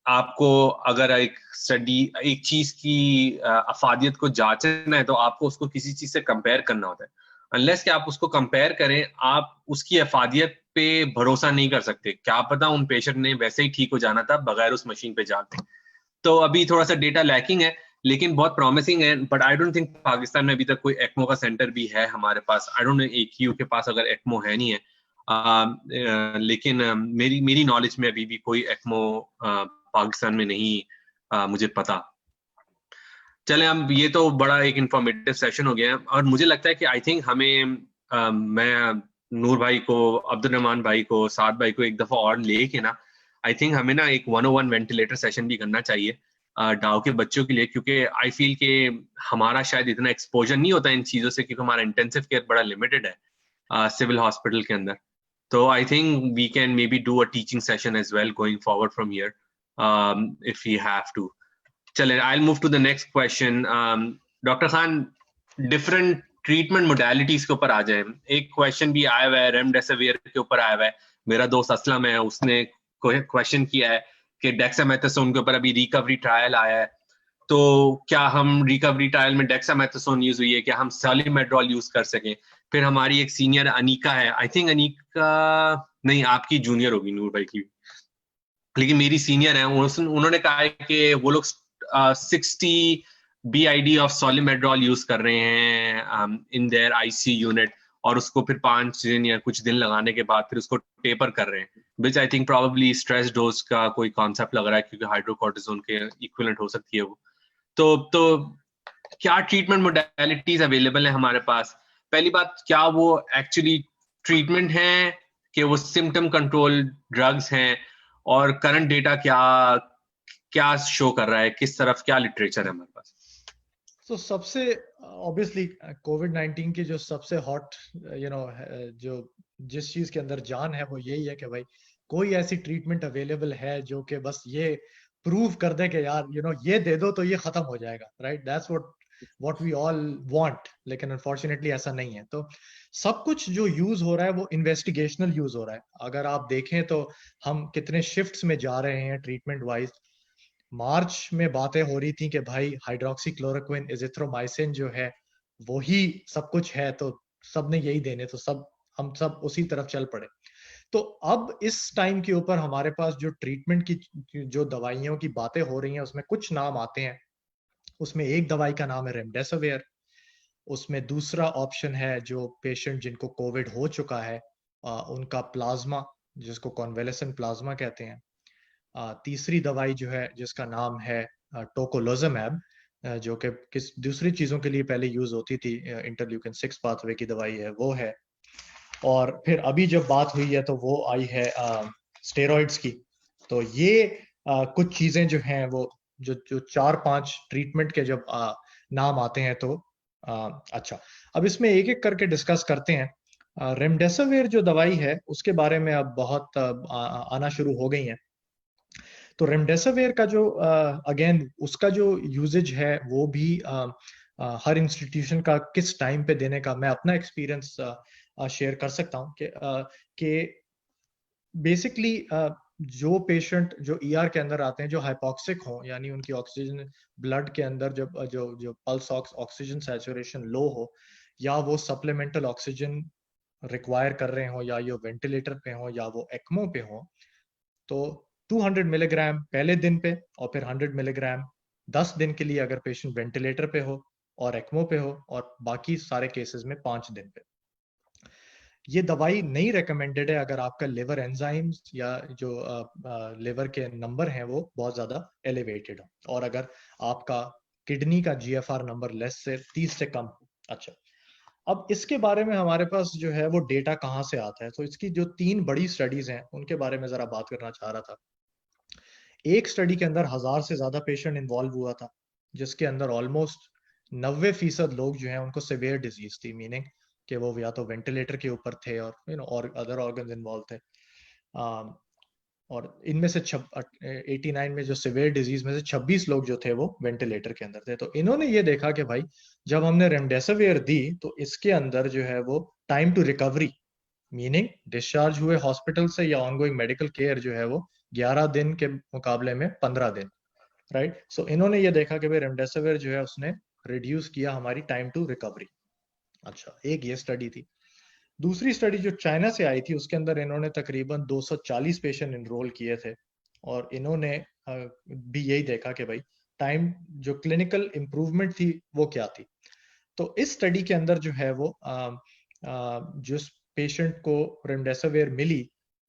आपको अगर एक स्टडी एक चीज की अफादियत को जांचना है तो आपको उसको किसी चीज से कंपेयर करना होता है। अनलेस कि आप उसको कंपेयर करें, आप उसकी अफादियत पे भरोसा नहीं कर सकते। क्या पता उन पेशेंट ने वैसे ही ठीक हो जाना था बगैर उस मशीन पे जाके। तो अभी थोड़ा सा डेटा लैकिंग है, लेकिन बहुत प्रॉमिसिंग है। But I don't think Pakistan में अभी तक कोई एक्मो का सेंटर भी है हमारे पास। आई डोंट नो AQU के पास अगर एक्मो है नहीं है, लेकिन मेरी नॉलेज में अभी भी कोई एक्मो पाकिस्तान में नहीं मुझे पता। चले, हम ये तो बड़ा एक इंफॉर्मेटिव सेशन हो गया है, और मुझे लगता है कि आई थिंक हमें मैं नूर भाई को, अब्दुल रहमान भाई को, साद भाई को एक दफा और लेके ना, आई थिंक हमें ना एक 101 वेंटिलेटर सेशन भी करना चाहिए डाव के बच्चों के लिए, क्योंकि आई फील कि हमारा शायद इतना एक्सपोजर नहीं होता इन चीजों से, क्योंकि हमारा इंटेंसिव केयर बड़ा लिमिटेड है सिविल हॉस्पिटल के अंदर। तो I think we can maybe do a teaching session as well going forward from here if you have to. चले, I move to the next question. Doctor Khan, different treatment modalities के ऊपर आ जाए। एक question भी आया हुआ है remdesivir के ऊपर आया हुआ है। मेरा दोस्त असलम है, उसने क्वेश्चन किया है कि डेक्सामेथासोन के ऊपर अभी रिकवरी ट्रायल आया है, तो क्या हम रिकवरी ट्रायल में डेक्सामेथासोन यूज हुई है, क्या हम सॉलिमेड्रोल यूज कर सकें? फिर हमारी एक सीनियर अनीका है, आई थिंक अनीका नहीं, आपकी जूनियर होगी नूर भाई की, लेकिन मेरी सीनियर है, उन्होंने कहा है कि वो लोग 60 BID ऑफ सॉलिमेड्रोल यूज कर रहे हैं इन देयर IC यूनिट, और उसको फिर 5 दिन या कुछ दिन लगाने के बाद फिर उसको टेपर कर रहे हैं, which I think probably stress dose का कोई कॉन्सेप्ट लग रहा है, क्योंकि हाइड्रोकोर्टिसोन के इक्विवेलेंट हो सकती है वो। तो क्या ट्रीटमेंट मोडालिटीज अवेलेबल है हमारे पास? पहली बात, क्या वो एक्चुअली ट्रीटमेंट है कि वो सिम्टम कंट्रोल ड्रग्स हैं? और करंट डेटा क्या क्या शो कर रहा है, किस तरफ क्या लिटरेचर है हमारे पास? तो सबसे ऑब्वियसली कोविड-19 की जो सबसे हॉट जो जिस चीज के अंदर जान है वो यही है कि भाई कोई ऐसी ट्रीटमेंट अवेलेबल है जो कि बस ये प्रूव कर दे कि यार ये दे दो तो ये खत्म हो जाएगा, right? That's what we all want, लेकिन अनफॉर्चुनेटली ऐसा नहीं है। तो सब कुछ जो यूज हो रहा है वो इन्वेस्टिगेशनल यूज हो रहा है। अगर आप देखें तो हम कितने शिफ्ट्स में जा रहे हैं ट्रीटमेंट वाइज। मार्च में बातें हो रही थी कि भाई हाइड्रोक्सी क्लोरोक्विन, एजिथ्रोमाइसिन जो है वो ही सब कुछ है, तो सब ने यही देने, तो हम सब उसी तरफ चल पड़े। तो अब इस टाइम के ऊपर हमारे पास जो ट्रीटमेंट की जो दवाइयों की बातें हो रही हैं उसमें कुछ नाम आते हैं। उसमें एक दवाई का नाम है रेमडेसिविर। उसमें दूसरा ऑप्शन है जो पेशेंट जिनको कोविड हो चुका है उनका प्लाज्मा, जिसको कॉन्वेलेसेंट प्लाज्मा कहते हैं। तीसरी दवाई जो है जिसका नाम है टोकोलोजामैब, जो कि किस दूसरी चीजों के लिए पहले यूज होती थी, इंटरल्यूकिन 6 पाथवे की दवाई है वो है। और फिर अभी जब बात हुई है तो वो आई है स्टेरॉइड्स की। तो ये कुछ चीजें जो हैं वो जो 4-5 ट्रीटमेंट के जब नाम आते हैं तो अच्छा, अब इसमें एक एक करके डिस्कस करते हैं। रेमडेसिविर जो दवाई है उसके बारे में अब बहुत आना शुरू हो गई हैं। तो रेमडेसिविर का जो अगेन उसका जो यूजेज है वो भी हर इंस्टीट्यूशन का किस टाइम पे देने का मैं अपना एक्सपीरियंस शेयर कर सकता हूँ कि बेसिकली जो पेशेंट जो ER के अंदर आते हैं जो हाइपोक्सिक हो, यानी उनकी ऑक्सीजन ब्लड के अंदर जब जो जो पल्स ऑक्सीजन सैचुरेशन लो हो, या वो सप्लीमेंटल ऑक्सीजन रिक्वायर कर रहे हो, या ये वेंटिलेटर पे हो या वो एक्मो पे हो, तो 200 मिलीग्राम पहले दिन पे और फिर 100 मिलीग्राम 10 दिन के लिए अगर पेशेंट वेंटिलेटर पे हो और एक्मो पे हो, और बाकी सारे केसेस में 5 दिन पे। ये दवाई नहीं रेकमेंडेड है अगर आपका लिवर एंजाइम्स या जो लिवर के नंबर हैं वो बहुत ज्यादा एलिवेटेड हो, और अगर आपका किडनी का GFR नंबर लेस से 30 से कम। अच्छा, अब इसके बारे में हमारे पास जो है वो डेटा कहाँ से आता है? तो इसकी जो 3 बड़ी स्टडीज हैं उनके बारे में जरा बात करना चाह रहा था। एक स्टडी के अंदर 1000 से ज्यादा पेशेंट इन्वॉल्व हुआ था, जिसके अंदर ऑलमोस्ट 90% लोग जो हैं उनको सिवियर डिजीज थी, मीनिंग कि वो या तो वेंटिलेटर के ऊपर थे और और अदर ऑर्गन्स इन्वॉल्व थे। और इनमें से 89 में जो सिवियर डिजीज में से 26 लोग जो थे वो वेंटिलेटर के अंदर थे। तो इन्होंने ये देखा कि भाई जब हमने रेमडेसिविर दी तो इसके अंदर जो है वो time to recovery, meaning discharge हुए हॉस्पिटल से या ऑनगोइंग मेडिकल केयर जो है वो 11 दिन के मुकाबले में 15 दिन, राइट। सो इन्होंने ये देखा कि भाई रेमडेसिविर जो है उसने रिड्यूस किया हमारी टाइम टू रिकवरी। अच्छा, एक ये स्टडी थी। दूसरी स्टडी जो चाइना से आई थी उसके अंदर इन्होंने तकरीबन 240 पेशेंट इनरोल किए थे और इन्होंने भी यही देखा कि भाई टाइम जो क्लिनिकल इंप्रूवमेंट थी वो क्या थी। तो इस स्टडी के अंदर जो है वो जिस पेशेंट को रेमडेसिविर मिली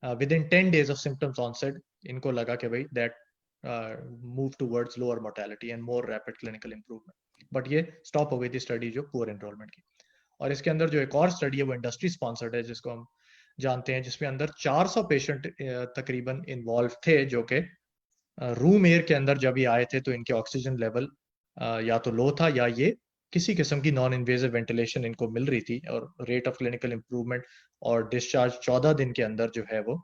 within 10 days of symptoms onset, इनको लगा कि भाई that move towards lower mortality and more rapid clinical improvement. But ये स्टॉप हो गई थी स्टडी जो पुअर एनरोलमेंट की। और इसके अंदर जो एक और स्टडी है वो इंडस्ट्री स्पॉन्सर्ड है जिसको हम जानते हैं, जिसमें अंदर 400 पेशेंट तकरीबन इन्वॉल्व थे जो कि रूम एयर के अंदर जब ये आए थे तो इनके ऑक्सीजन लेवल या तो लो था या ये किसी किस्म की नॉन इन्वेजिव वेंटिलेशन इनको मिल रही थी, और रेट ऑफ क्लिनिकल इंप्रूवमेंट और डिस्चार्ज 14 दिन के अंदर जो है वो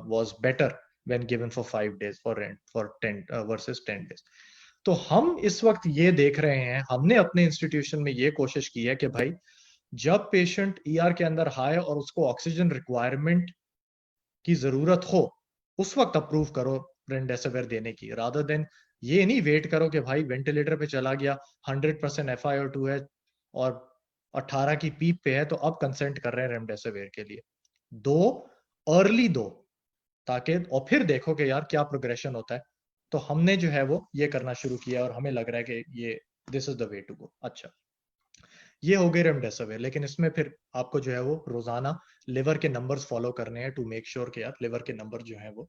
was better when given for 5 days for 10 versus 10 days. तो हम इस वक्त ये देख रहे हैं, हमने अपने इंस्टीट्यूशन में ये कोशिश की है कि भाई जब पेशेंट ईआर के अंदर आए और उसको ऑक्सीजन रिक्वायरमेंट की जरूरत हो उस वक्त अप्रूव करो रेमडेसिविर देने की, रादर देन ये नहीं वेट करो कि भाई वेंटिलेटर पे चला गया 100% FiO2 है और 18 की पीप पे है तो अब कंसेंट कर रहे हैं रेमडेसिविर के लिए। दो अर्ली दो ताकि, और फिर देखो कि यार क्या प्रोग्रेशन होता है। तो हमने जो है वो ये करना शुरू किया और हमें लग रहा है कि ये this is the way to go. अच्छा, ये हो गए रेमडेसिविर, लेकिन इसमें फिर आपको जो है वो रोजाना लिवर के नंबर्स फॉलो करने हैं टू मेक श्योर कि यार लिवर के नंबर जो है वो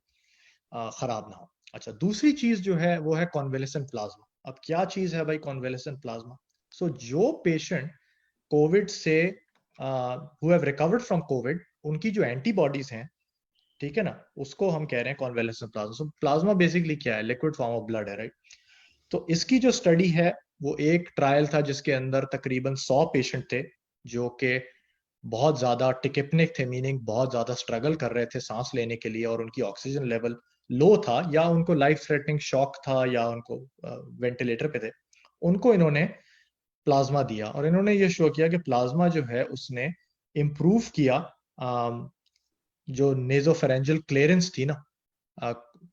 खराब ना हो। अच्छा, दूसरी चीज जो है वो है कॉन्वेलेसेंट प्लाज्मा। अब क्या चीज है भाई कॉन्वेलेसेंट प्लाज्मा? सो जो पेशेंट कोविड से who have recovered from COVID, उनकी जो एंटीबॉडीज हैं, ठीक है ना, उसको हम कह रहे हैं कॉन्वेलेसेंट प्लाज्मा। सो प्लाज्मा बेसिकली क्या है? लिक्विड फॉर्म ऑफ ब्लड है, राइट। तो इसकी जो स्टडी है वो एक ट्रायल था जिसके अंदर तकरीबन 100 पेशेंट थे जो कि बहुत ज्यादा टिकेपनिक थे, मीनिंग बहुत ज्यादा स्ट्रगल कर रहे थे सांस लेने के लिए और उनकी ऑक्सीजन लेवल लो था या उनको लाइफ थ्रेटनिंग शॉक था या उनको वेंटिलेटर पे थे। उनको इन्होंने प्लाज्मा दिया और इन्होंने ये शो किया कि प्लाज्मा जो है उसने इम्प्रूव किया जो नेजोफेरेंजियल क्लियरेंस थी ना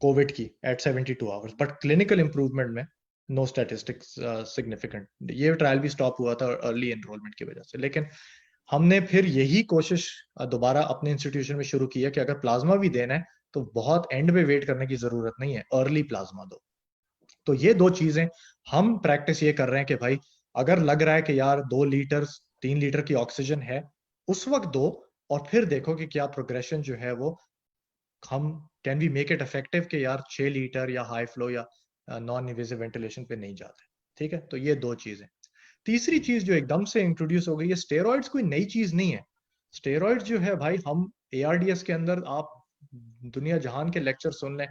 कोविड की at 72 hours, but clinical improvement में नो स्टैटिस्टिक्स सिग्निफिकेंट। ये ट्रायल भी स्टॉप हुआ था अर्ली एनरोलमेंट की वजह से। लेकिन हमने फिर यही कोशिश दोबारा अपने इंस्टीट्यूशन में शुरू की है कि अगर प्लाज्मा भी देना है तो बहुत एंड में वेट करने की जरूरत नहीं है, अर्ली प्लाज्मा दो। तो ये दो चीजें हम प्रैक्टिस ये कर रहे हैं कि भाई अगर लग रहा है कि यार 2 लीटर 3 लीटर की ऑक्सीजन है उस वक्त दो, और फिर देखो कि क्या प्रोग्रेशन जो है वो हम can we make it effective कि यार 6 लीटर या हाई फ्लो या नॉन इन्वेसिव वेंटिलेशन पे नहीं जाते। ठीक है, तो ये दो चीजें। तीसरी चीज जो एकदम से इंट्रोड्यूस हो गई है, स्टेरॉइड्स कोई नई चीज नहीं है। स्टेरॉइड्स जो है भाई हम ARDS के अंदर आप दुनिया जहान के लेक्चर सुन लें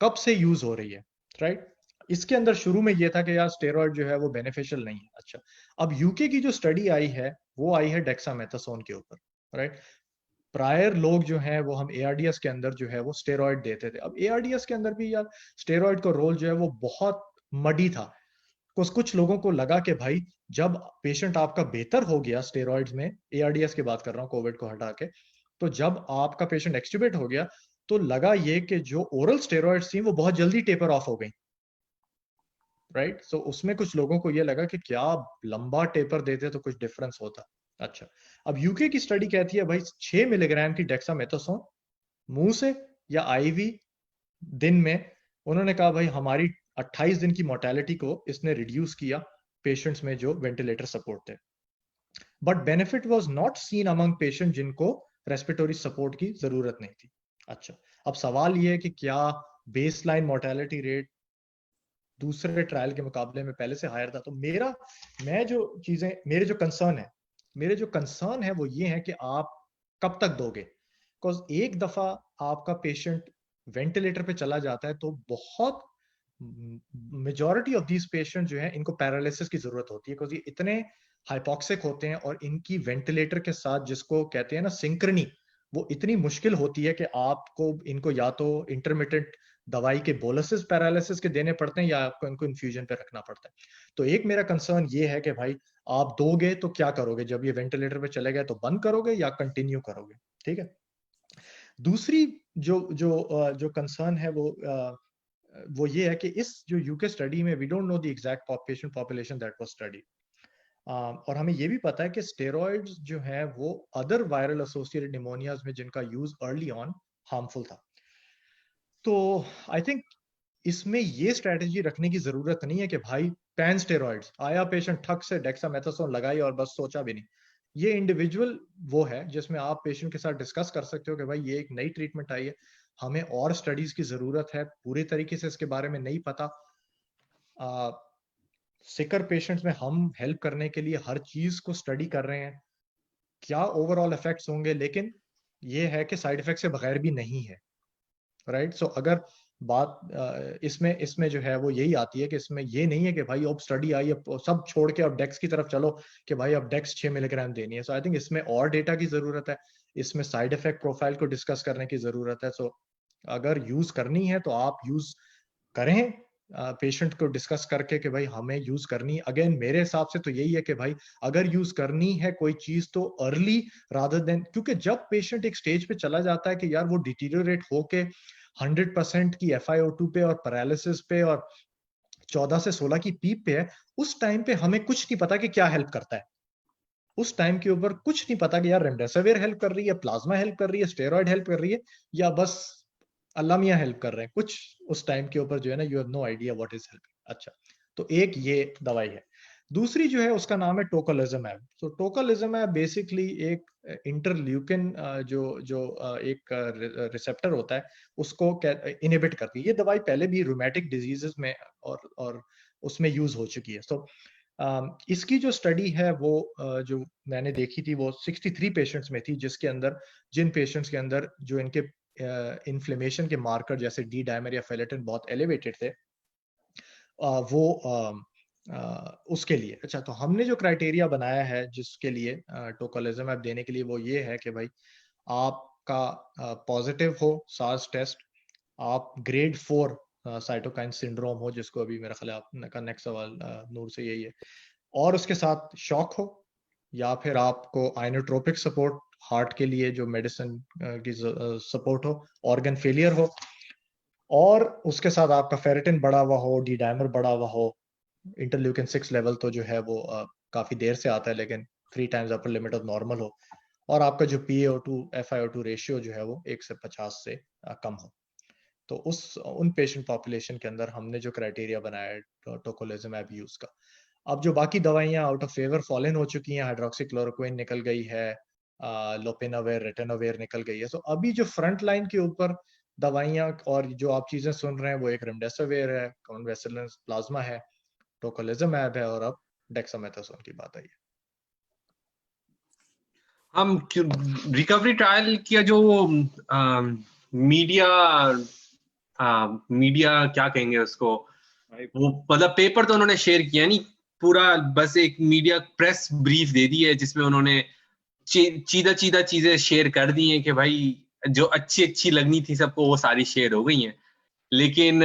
कब से यूज हो रही है, राइट। इसके अंदर शुरू में ये था कि यार स्टेरॉइड जो है वो बेनिफिशियल नहीं है। अच्छा, अब यूके की जो स्टडी आई है वो आई है डेक्सामेथासोन के ऊपर, राइट। प्रायर लोग जो हैं वो हम ARDS के अंदर जो है वो स्टेरॉइड देते थे। अब ARDS के अंदर भी यार स्टेरॉइड का रोल जो है वो बहुत मडी था। कुछ लोगों को लगा कि भाई जब पेशेंट आपका बेहतर हो गया स्टेरॉइड्स में, ARDS की बात कर रहा हूँ कोविड को हटा के, तो जब आपका पेशेंट एक्सट्यूबेट हो गया तो लगा ये कि जो ओरल स्टेरॉइड्स थी वो बहुत जल्दी टेपर ऑफ हो गई, राइट। सो उसमें कुछ लोगों को ये लगा कि क्या लंबा टेपर देते तो कुछ डिफरेंस होता। अच्छा, अब यूके की स्टडी कहती है भाई 6 मिलीग्राम की डेक्सामेथासोन मुंह से या आईवी दिन में, उन्होंने कहा भाई हमारी 28 दिन की मोर्टेलिटी को इसने रिड्यूस किया पेशेंट्स में जो वेंटिलेटर सपोर्ट थे। But benefit was not seen among patient जिनको रेस्पिरेटरी सपोर्ट की जरूरत नहीं थी। अच्छा, अब सवाल ये है कि क्या बेसलाइन मोर्टेलिटी रेट दूसरे ट्रायल के मुकाबले में पहले से हायर था? तो मेरे जो कंसर्न है वो ये है कि आप कब तक दोगे। बिकॉज एक दफा आपका पेशेंट वेंटिलेटर पे चला जाता है तो बहुत मेजॉरिटी ऑफ दीज पेशेंट जो है इनको पैरालिसिस की जरूरत होती है, बिकॉज ये इतने हाइपोक्सिक होते हैं और इनकी वेंटिलेटर के साथ जिसको कहते हैं ना सिंक्रनी, वो इतनी मुश्किल होती है कि आपको इनको या तो इंटरमिटेंट दवाई के बोलसिस पैरालिसिस के देने पड़ते हैं या आपको इनको इन्फ्यूजन पे रखना पड़ता है। तो एक मेरा कंसर्न ये है कि भाई आप दोगे तो क्या करोगे, जब ये वेंटिलेटर पे चले गए तो बंद करोगे या कंटिन्यू करोगे, ठीक है। दूसरी जो कंसर्न है वो ये है कि इस जो यूके स्टडी में we don't know the exact patient population that was study, और हमें ये भी पता है कि स्टेरॉइड्स जो है वो अदर वायरल एसोसिएटेड निमोनियाज में जिनका यूज अर्ली ऑन हार्मफुल था। तो आई थिंक इसमें ये स्ट्रेटेजी रखने की जरूरत नहीं है कि भाई पैन स्टेरॉइड्स आया, पेशेंट ठक से डेक्सामेथासोन लगाई और बस सोचा भी नहीं। ये इंडिविजुअल वो है जिसमें आप पेशेंट के साथ डिस्कस कर सकते हो कि भाई ये एक नई ट्रीटमेंट आई है, हमें और स्टडीज की जरूरत है, पूरी तरीके से इसके बारे में नहीं पता। सिकर पेशेंट्स में हम हेल्प करने के लिए हर चीज को स्टडी कर रहे हैं, क्या ओवरऑल इफेक्ट्स होंगे, लेकिन ये है कि साइड इफेक्ट से बगैर भी नहीं है, राइट। सो अगर बात इसमें जो है वो यही आती है कि इसमें ये नहीं है कि भाई अब स्टडी आई है सब छोड़ के अब डेक्स की तरफ चलो कि भाई अब डेक्स 6 मिलीग्राम देनी है। सो आई थिंक इसमें और डेटा की जरूरत है, इसमें साइड इफेक्ट प्रोफाइल को डिस्कस करने की जरूरत है। सो अगर यूज करनी है तो आप यूज करें पेशेंट को डिस्कस करके कि भाई हमें यूज करनी। अगेन मेरे हिसाब से तो यही है कि भाई अगर यूज करनी है कोई चीज तो अर्ली रादर देन, क्योंकि जब पेशेंट एक स्टेज पे चला जाता है कि यार वो डिटीरियोरेट होके 100% की FiO2 पे और पैरालिसिस पे और 14 से 16 की पीप पे है, उस टाइम पे हमें कुछ नहीं पता कि क्या हेल्प करता है। उस टाइम के ऊपर कुछ नहीं पता कि यार रेमडेसिविर हेल्प कर रही है, प्लाज्मा हेल्प कर रही है, स्टेरॉइड हेल्प कर रही है, या बस अल्लाह मियां हेल्प कर रहे हैं। कुछ उस टाइम के ऊपर जो है ना, you have no idea what is helping. अच्छा, तो एक ये दवाई है। दूसरी जो है उसका नाम है टोकलिजुमैब। तो टोकलिजुमैब बेसिकली एक इंटरल्यूकिन जो एक रिसेप्टर होता है उसको इनहिबिट करती है। ये दवाई पहले भी रूमेटिक डिजीजेस में और उसमें यूज हो चुकी है। तो इसकी जो स्टडी है वो जो मैंने देखी थी वो 63 पेशेंट्स में थी, जिसके अंदर जिन पेशेंट्स के अंदर जो इनके इन्फ्लेमेशन के मार्कर जैसे डी डायमर या फेलेटिन बहुत एलिवेटेड थे, वो उसके लिए। अच्छा, तो हमने जो क्राइटेरिया बनाया है जिसके लिए टोकलिजुमैब देने के लिए वो ये है कि भाई आपका पॉजिटिव हो सार्स टेस्ट, आप ग्रेड 4 साइटोकाइन सिंड्रोम हो, जिसको अभी मेरा ख्याल आपका नेक्स्ट सवाल नूर से यही है, और उसके साथ शॉक हो, या फिर आपको आइनोट्रोपिक सपोर्ट हार्ट के लिए जो मेडिसिन की सपोर्ट हो, ऑर्गन फेलियर हो, और उसके साथ आपका फेरेटिन बढ़ा हुआ हो, डी डायमर बढ़ा हुआ हो, इंटरल्यूकिन 6 लेवल तो जो है वो काफी देर से आता है लेकिन 3 times upper limit of normal हो, और आपका जो PaO2 FiO2 रेशियो जो है वो 1 से 50 से कम हो। तो उन पेशेंट पॉपुलेशन के अंदर हमने जो क्राइटेरिया बनाया है टोकलिजुमैब यूज का। अब जो बाकी दवाइयां आउट ऑफ फेवर फॉलन हो चुकी हैं, हाइड्रोक्सीक्लोरोक्विन निकल गई है, लोपिनावेर रेटेनोवेर निकल गई है। तो अभी जो फ्रंट लाइन के ऊपर दवाइयां और जो आप चीजें सुन रहे हैं वो एक रेमडेसिविर है, कॉन्वेसिलिन प्लाज्मा है, टोकलिजुमैब है, और अब डेक्सामेथासोन की बात आई है। हम रिकवरी ट्रायल किया जो मीडिया क्या कहेंगे उसको, वो मतलब पेपर तो उन्होंने शेयर किया नहीं पूरा, बस एक मीडिया प्रेस ब्रीफ दे दी है जिसमें उन्होंने चीदा चीजें शेयर कर दी हैं कि भाई जो अच्छी लगनी थी सबको वो सारी शेयर हो गई हैं। लेकिन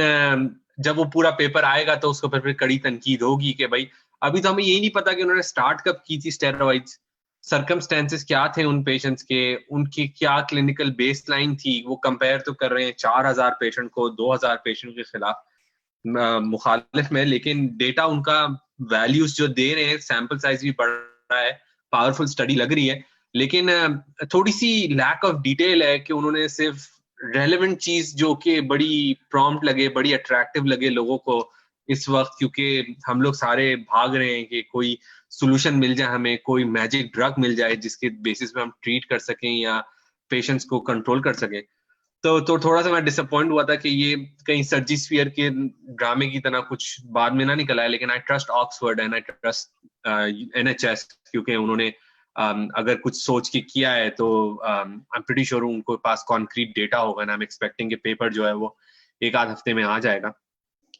जब वो पूरा पेपर आएगा तो उसको फिर कड़ी तनकीद होगी कि भाई अभी तो हमें यही नहीं पता कि उन्होंने स्टार्ट कब की थी स्टेरॉइड्स, सर्कमस्टेंसेस क्या थे उन पेशेंट्स के, उनकी क्या क्लिनिकल बेसलाइन थी। वो कंपेयर तो कर रहे हैं 4000 पेशेंट को 2000 पेशेंट के खिलाफ मुखालिफ में, लेकिन डेटा उनका वैल्यूज जो दे रहे हैं, सैंपल साइज भी बढ़ रहा है, पावरफुल स्टडी लग रही है, लेकिन थोड़ी सी लैक ऑफ डिटेल है कि उन्होंने सिर्फ रेलेवेंट चीज जो कि बड़ी प्रॉम्प्ट लगे, बड़ी अट्रैक्टिव लगे लोगों को इस वक्त, क्योंकि हम लोग सारे भाग रहे हैं कि कोई सोल्यूशन मिल जाए, हमें कोई मैजिक ड्रग मिल जाए जिसके बेसिस पे हम ट्रीट कर सकें या पेशेंट्स को कंट्रोल कर सकें। तो थोड़ा सा मैं डिसअपॉइंट हुआ था कि ये कहीं सर्जिस्फीयर के ड्रामे की तरह कुछ बाद में ना निकला है। लेकिन I trust Oxford and I trust NHS, क्योंकि उन्होंने अगर कुछ सोच के किया है तो आई एम प्रीटी श्योर उनको पास कॉन्क्रीट डेटा होगा, ना आई एम एक्सपेक्टिंग कि पेपर जो है वो एक आध हफ्ते में आ जाएगा।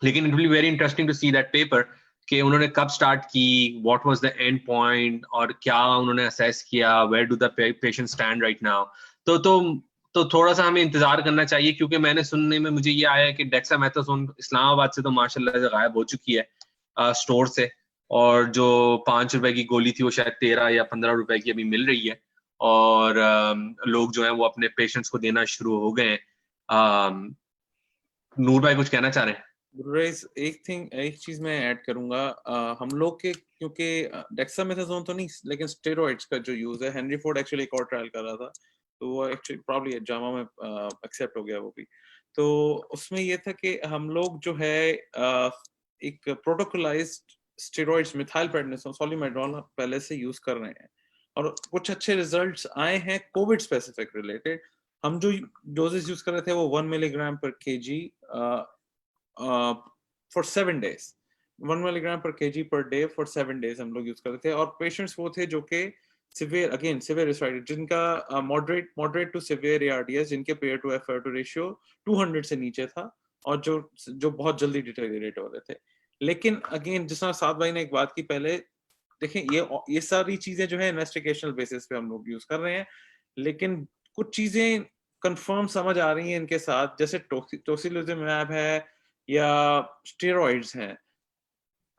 लेकिन it will be very interesting to see that paper कि उन्होंने कब स्टार्ट की, what was the end point, और क्या उन्होंने असेस किया, where do the patient stand right now. तो थोड़ा सा हमें इंतजार करना चाहिए, क्योंकि मैंने सुनने में मुझे ये आया है कि डेक्सामेथासोन इस्लामाबाद से तो माशाल्लाह से गायब हो चुकी है स्टोर से, और जो 5 रुपए की गोली थी वो शायद 13 या 15 रुपए की अभी मिल रही है, और लोग जो है वो अपने पेशेंट्स को देना शुरू हो गए हैं। नूर भाई कुछ कहना चाह रहे हैं? गुरुरेज, एक चीज मैं ऐड करूंगा, हम लोग के, क्योंकि डेक्सामेथासोन तो नहीं, लेकिन स्टेरॉइड्स का जो यूज है, हेनरी फोर्ड एक्चुअली एक और ट्रायल कर रहा था, तो वो एक्चुअली प्रॉब्ली जामा में एक्सेप्ट हो गया वो भी। तो उसमें ये था कि हम लोग जो है एक प्रोटोकोलाइज्ड स्टेरॉइड्स, मिथाइलप्रेडनिसोन, सॉल्यूमेड्रोल पहले से यूज कर रहे हैं, और कुछ अच्छे रिजल्ट्स आए हैं कोविड स्पेसिफिक रिलेटेड। हम जो डोजेस यूज कर रहे थे वो 1 मिलीग्राम पर केजी फॉर 7 days, 1 मिलीग्राम पर KG per day for 7 days हम लोग यूज करते थे, और पेशेंट्स वो थे जो कि सिवियर रिस्पायरेटरी, जिनका मॉडरेट टू सिवियर ARDS, जिनके पेयर टू एफर्ट रेशियो 200 से नीचे था, और जो बहुत जल्दी डिटेरियोरेट हो रहे थे। लेकिन अगेन, जिस तरह साद भाई ने एक बात की पहले, देखें ये सारी चीजें जो है इन्वेस्टिगेशनल बेसिस पे हम लोग यूज कर रहे हैं, लेकिन कुछ चीजें कंफर्म समझ आ रही हैं इनके साथ, जैसे टोसिलिजुमैब है या स्टेरॉइड्स हैं,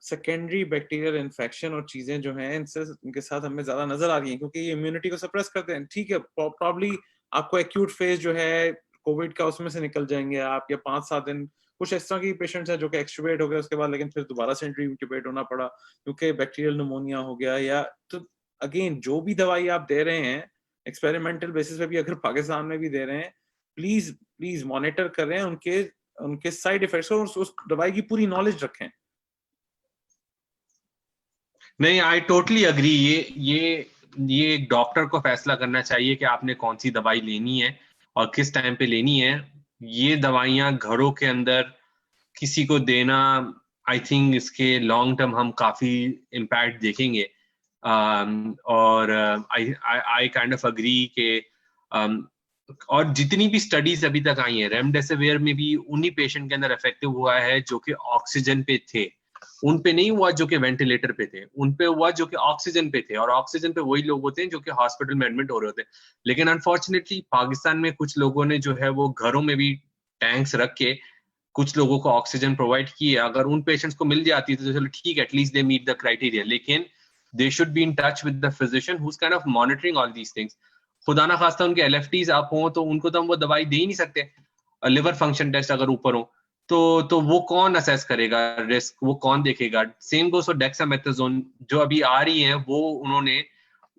सेकेंडरी बैक्टीरियल इन्फेक्शन और चीजें जो हैं इनके साथ हमें ज्यादा नजर आ रही हैं, क्योंकि ये इम्यूनिटी को सप्रेस करते हैं। ठीक है, प्रॉब्ली आपको एक्यूट फेज जो है कोविड का, उसमें से निकल जाएंगे आप, या 5-7 दिन। कुछ इस तरह की पेशेंट्स हैं जो कि एक्सट्यूबेट हो गए उसके बाद, लेकिन फिर दोबारा से इंट्यूबेट होना पड़ा क्योंकि बैक्टीरियल निमोनिया हो गया, या तो अगेन जो भी दवाई आप दे रहे हैं एक्सपेरिमेंटल बेसिस पे भी, अगर पाकिस्तान में भी दे रहे हैं, प्लीज मॉनिटर करें उनके साइड इफेक्ट्स को, उस दवाई की पूरी नॉलेज रखें। नहीं, आई टोटली अग्री। ये एक डॉक्टर को फैसला करना चाहिए कि आपने कौन सी दवाई लेनी है और किस टाइम पे लेनी है। ये दवाइयां घरों के अंदर किसी को देना, आई थिंक इसके लॉन्ग टर्म हम काफी इम्पैक्ट देखेंगे। और आई काइंड ऑफ अग्री के और जितनी भी स्टडीज अभी तक आई हैं, रेमडेसिविर में भी उन्हीं पेशेंट के अंदर इफेक्टिव हुआ है जो कि ऑक्सीजन पे थे, उन पे नहीं हुआ जो कि वेंटिलेटर पे थे, उन पे हुआ जो कि ऑक्सीजन पे थे, और ऑक्सीजन पे वही लोग होते हैं जो कि हॉस्पिटल में एडमिट हो रहे होते हैं। लेकिन अनफॉर्चुनेटली पाकिस्तान में कुछ लोगों ने जो है वो घरों में भी टैंक्स रख के कुछ लोगों को ऑक्सीजन प्रोवाइड की है। अगर उन पेशेंट्स को मिल जाती है तो चलो ठीक है, at least they meet the criteria, लेकिन they should be in touch with the physician who is kind of monitoring all these things. खुदा ना खास्ता उनके LFTs आप हो तो उनको तो हम वो दवाई दे ही नहीं सकते। लिवर फंक्शन टेस्ट अगर ऊपर हो तो वो कौन असेस करेगा रिस्क, वो कौन देखेगा? सेम गोस फॉर डेक्सामेथासोन जो अभी आ रही है, वो उन्होंने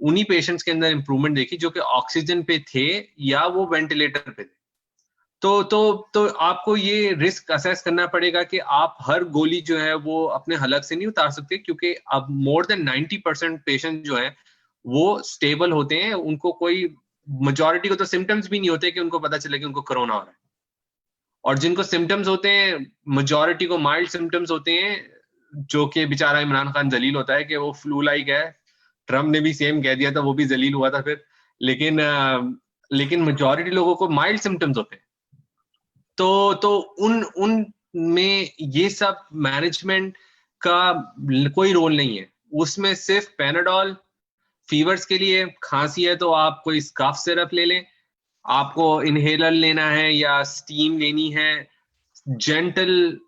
उन्हीं पेशेंट्स के अंदर इंप्रूवमेंट देखी जो कि ऑक्सीजन पे थे या वो वेंटिलेटर पे थे। तो आपको ये रिस्क असेस करना पड़ेगा कि आप हर गोली जो है वो अपने हलक से नहीं उतार सकते, क्योंकि अब मोर देन 90% पेशेंट जो है वो स्टेबल होते हैं। उनको कोई, मेजॉरिटी को तो सिम्टम्स भी नहीं होते कि उनको पता चले कि उनको कोरोना हो रहा है, और जिनको सिम्टम्स होते हैं मेजॉरिटी को माइल्ड सिम्टम्स होते हैं, जो कि बेचारा इमरान खान जलील होता है कि वो फ्लू लाइक है। ट्रम्प ने भी सेम कह दिया था, वो भी जलील हुआ था फिर। लेकिन मेजॉरिटी लोगों को माइल्ड सिम्टम्स होते हैं। तो उन में ये सब मैनेजमेंट का कोई रोल नहीं है, उसमें सिर्फ पैनाडॉल फीवर्स के लिए, खांसी है तो आप कोई कफ सिरप ले लें, आपको इनहेलर लेना है या स्टीम लेनी है, gentle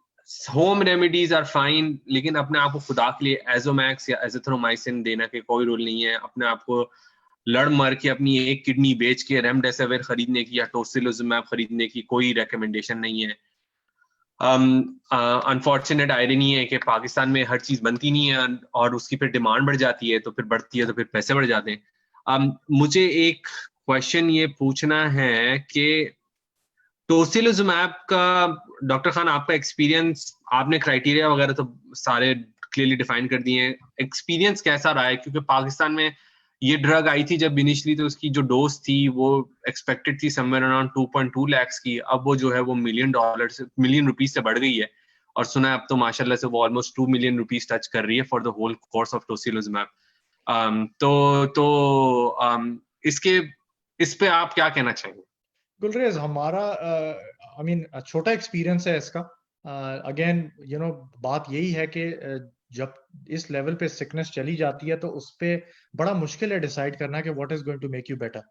home remedies are fine, लेकिन अपने आप को खुदा के लिए एजोमैक्स या एजिथ्रोमाइसिन देना के कोई रोल नहीं है। अपने आप को लड़ मर के अपनी एक किडनी बेच के रेमडेसिविर खरीदने की या टोसिलिजुमैब खरीदने की कोई रेकमेंडेशन नहीं है। अनफॉर्चुनेट आयरनी है कि पाकिस्तान में हर चीज बनती नहीं है, और उसकी फिर डिमांड बढ़ जाती है, तो फिर बढ़ती है तो फिर पैसे बढ़ जाते हैं। मुझे एक क्वेश्चन ये पूछना है कि टोसिलिजुमैब का, डॉक्टर खान आपका एक्सपीरियंस, आपने क्राइटेरिया वगैरह तो सारे क्लियरली डिफाइन कर दिए हैं, एक्सपीरियंस कैसा रहा है? क्योंकि पाकिस्तान में ये ड्रग आई थी जब इनिशियली, तो उसकी जो डोज थी वो एक्सपेक्टेड थी समवेयर अराउंड 2.2 lakhs की, अब वो जो है वो मिलियन रुपीज से बढ़ गई है, और सुना है अब तो माशाल्लाह से वो ऑलमोस्ट 2 million रुपीज टच कर रही है for the whole course of tocilizumab. इस पे आप क्या कहना चाहेंगे? गुलरेज, हमारा आई मीन छोटा एक्सपीरियंस है इसका। अगेन बात यही है कि जब इस लेवल पे सिकनेस चली जाती है तो उस पे बड़ा मुश्किल है डिसाइड करना कि what is going to make you better.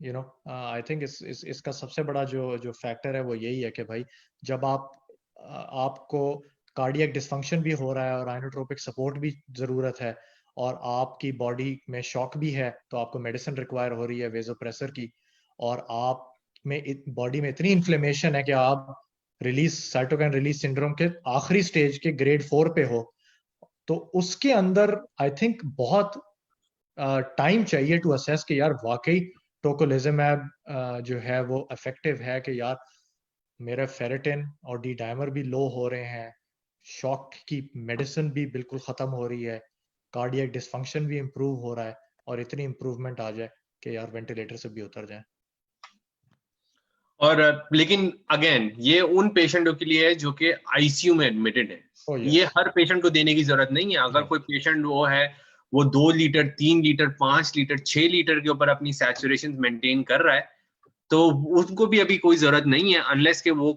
You know I think इसका सबसे बड़ा जो फैक्टर है वो यही है कि भाई जब आपको कार्डियक डिस्फंक्शन भी हो रहा है और आइनोट्रोपिक सपोर्ट भी जरूरत है और आपकी बॉडी में शॉक भी है, तो आपको मेडिसिन रिक्वायर हो रही है वेजोप्रेसर की, और आप में बॉडी में इतनी इन्फ्लेमेशन है कि आप साइटोकाइन रिलीज सिंड्रोम के आखिरी स्टेज के ग्रेड 4 पे हो, तो उसके अंदर आई थिंक बहुत टाइम चाहिए टू असेस कि यार वाकई टोकोलिजुमैब जो है वो इफेक्टिव है, कि यार मेरा फेरेटिन और डी डायमर भी लो हो रहे हैं, शॉक की मेडिसिन भी बिल्कुल खत्म हो रही है, कार्डियक डिस्फंक्शन भी इम्प्रूव हो रहा है, और इतनी इम्प्रूवमेंट आ जाए कि यार वेंटिलेटर से भी उतर जाए। और लेकिन अगेन ये उन पेशेंटों के लिए है जो कि आईसीयू में एडमिटेड है। Oh, yes. ये हर पेशेंट को देने की जरूरत नहीं है। अगर कोई पेशेंट वो है, वो 2 लीटर 3 लीटर 5 लीटर 6 लीटर के ऊपर अपनी सैचुरेशन मेंटेन कर रहा है, तो उसको भी अभी कोई जरूरत नहीं है, अनलेस के वो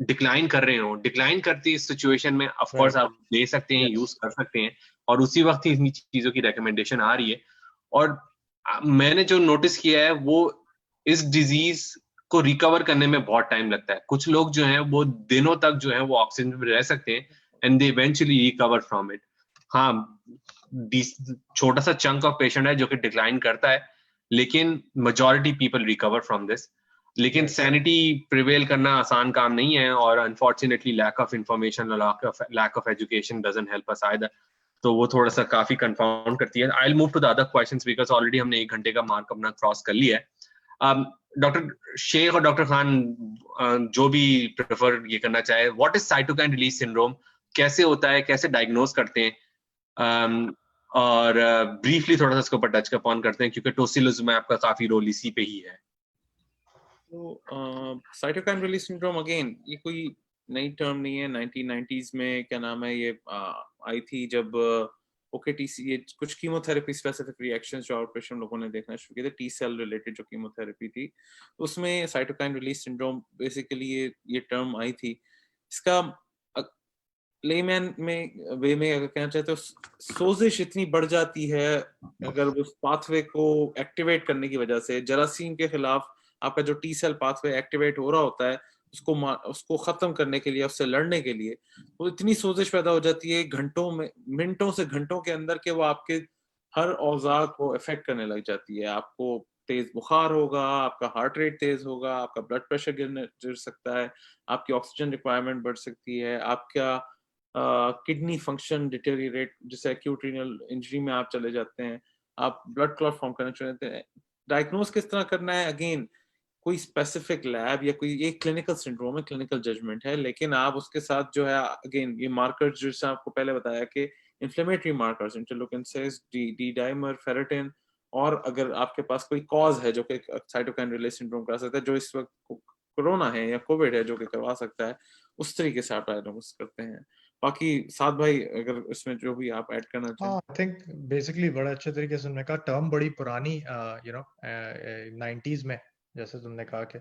डिक्लाइन कर रहे हो। डिक्लाइन करती इस सिचुएशन में ऑफ कोर्स आप ले सकते हैं, यूज कर सकते हैं, और उसी वक्त ही इन चीजों की रिकमेंडेशन आ रही है। और मैंने जो नोटिस किया है वो इस डिजीज को रिकवर करने में बहुत टाइम लगता है। कुछ लोग जो हैं वो दिनों तक जो है वो ऑक्सीजन पे रह सकते हैं and they eventually recover from it. हाँ, छोटा सा चंक ऑफ पेशेंट है जो कि डिक्लाइन करता है, लेकिन majority people recover from this. लेकिन सैनिटी प्रिवेल करना आसान काम नहीं है, और अनफॉर्चुनेटली लैक ऑफ इंफॉर्मेशन और lack of education doesn't help us either. तो वो थोड़ा सा काफी कंफाउंड करती है। I will move to the other questions because already हमने 1 घंटे का मार्क अपना क्रॉस कर लिया है। डॉक्टर शेख और डॉक्टर खान जो भी प्रेफर ये करना चाहे, what is cytokine release syndrome, कैसे होता है, कैसे डायग्नोज करते हैं, और ब्रीफली थोड़ा सा इसके ऊपर टच अपॉन करते हैं क्योंकि टोसिलिजुमैब का काफी रोल इसी पे ही है। तो साइटोकाइन रिलीज सिंड्रोम अगेन ये कोई नई टर्म नहीं है। 1990s में क्या नाम है ये आई थी, जब ओकेटीसी, ये कुछ कीमोथेरेपी स्पेसिफिक रिएक्शंस जो आउटपेशेंट लोगों ने देखना शुरू किए थे, टी सेल रिलेटेड जो कीमोथेरेपी थी, उसमें साइटोकाइन रिलीज सिंड्रोम बेसिकली ये टर्म आई थी। इसका लेमैन में वे में अगर कहना चाहते तो सोजिश इतनी बढ़ जाती है अगर उस पाथवे को एक्टिवेट करने की वजह से, जरासीम के खिलाफ आपका जो टी सेल पाथवे एक्टिवेट हो रहा होता है उसको खत्म करने के लिए, उससे लड़ने के लिए, तो इतनी सोजिश पैदा हो जाती है घंटों में, मिनटों से घंटों के अंदर के वो आपके हर औजार को इफेक्ट करने लग जाती है। आपको तेज बुखार होगा, आपका हार्ट रेट तेज होगा, आपका ब्लड प्रेशर गिर सकता है, आपकी ऑक्सीजन रिक्वायरमेंट बढ़ सकती है, आपका किडनी फंक्शन डिटेरियोरेट, जिसे एक्यूट रीनल इंजरी में आप चले जाते हैं, आप ब्लड क्लॉट फॉर्म करना चाहते हैं। डायग्नोज किस तरह करना है, अगेन कोई स्पेसिफिक लैब या कोई ये क्लिनिकल सिंड्रोम है, क्लिनिकल जजमेंट है, लेकिन आप उसके साथ जो है अगेन ये मार्कर्स जैसे आपको पहले बताया कि inflammatory markers, interleukin 6, D dimer, ferritin, और अगर आपके पास कोई कॉज है जो कि साइटोकाइन रिलीज सिंड्रोम करा सकता है, जो इस वक्त कोरोना है या कोविड है जो कि करवा सकता है, उस तरीके से आप डायग्नोस करते हैं। बाकी साथ भाई अगर इसमें जो भी आप ऐड करना चाहें। आई थिंक बेसिकली बड़ा अच्छे तरीके से उन्होंने कहा, टर्म बड़ी पुरानी 90s में, जैसे तुमने कहा कि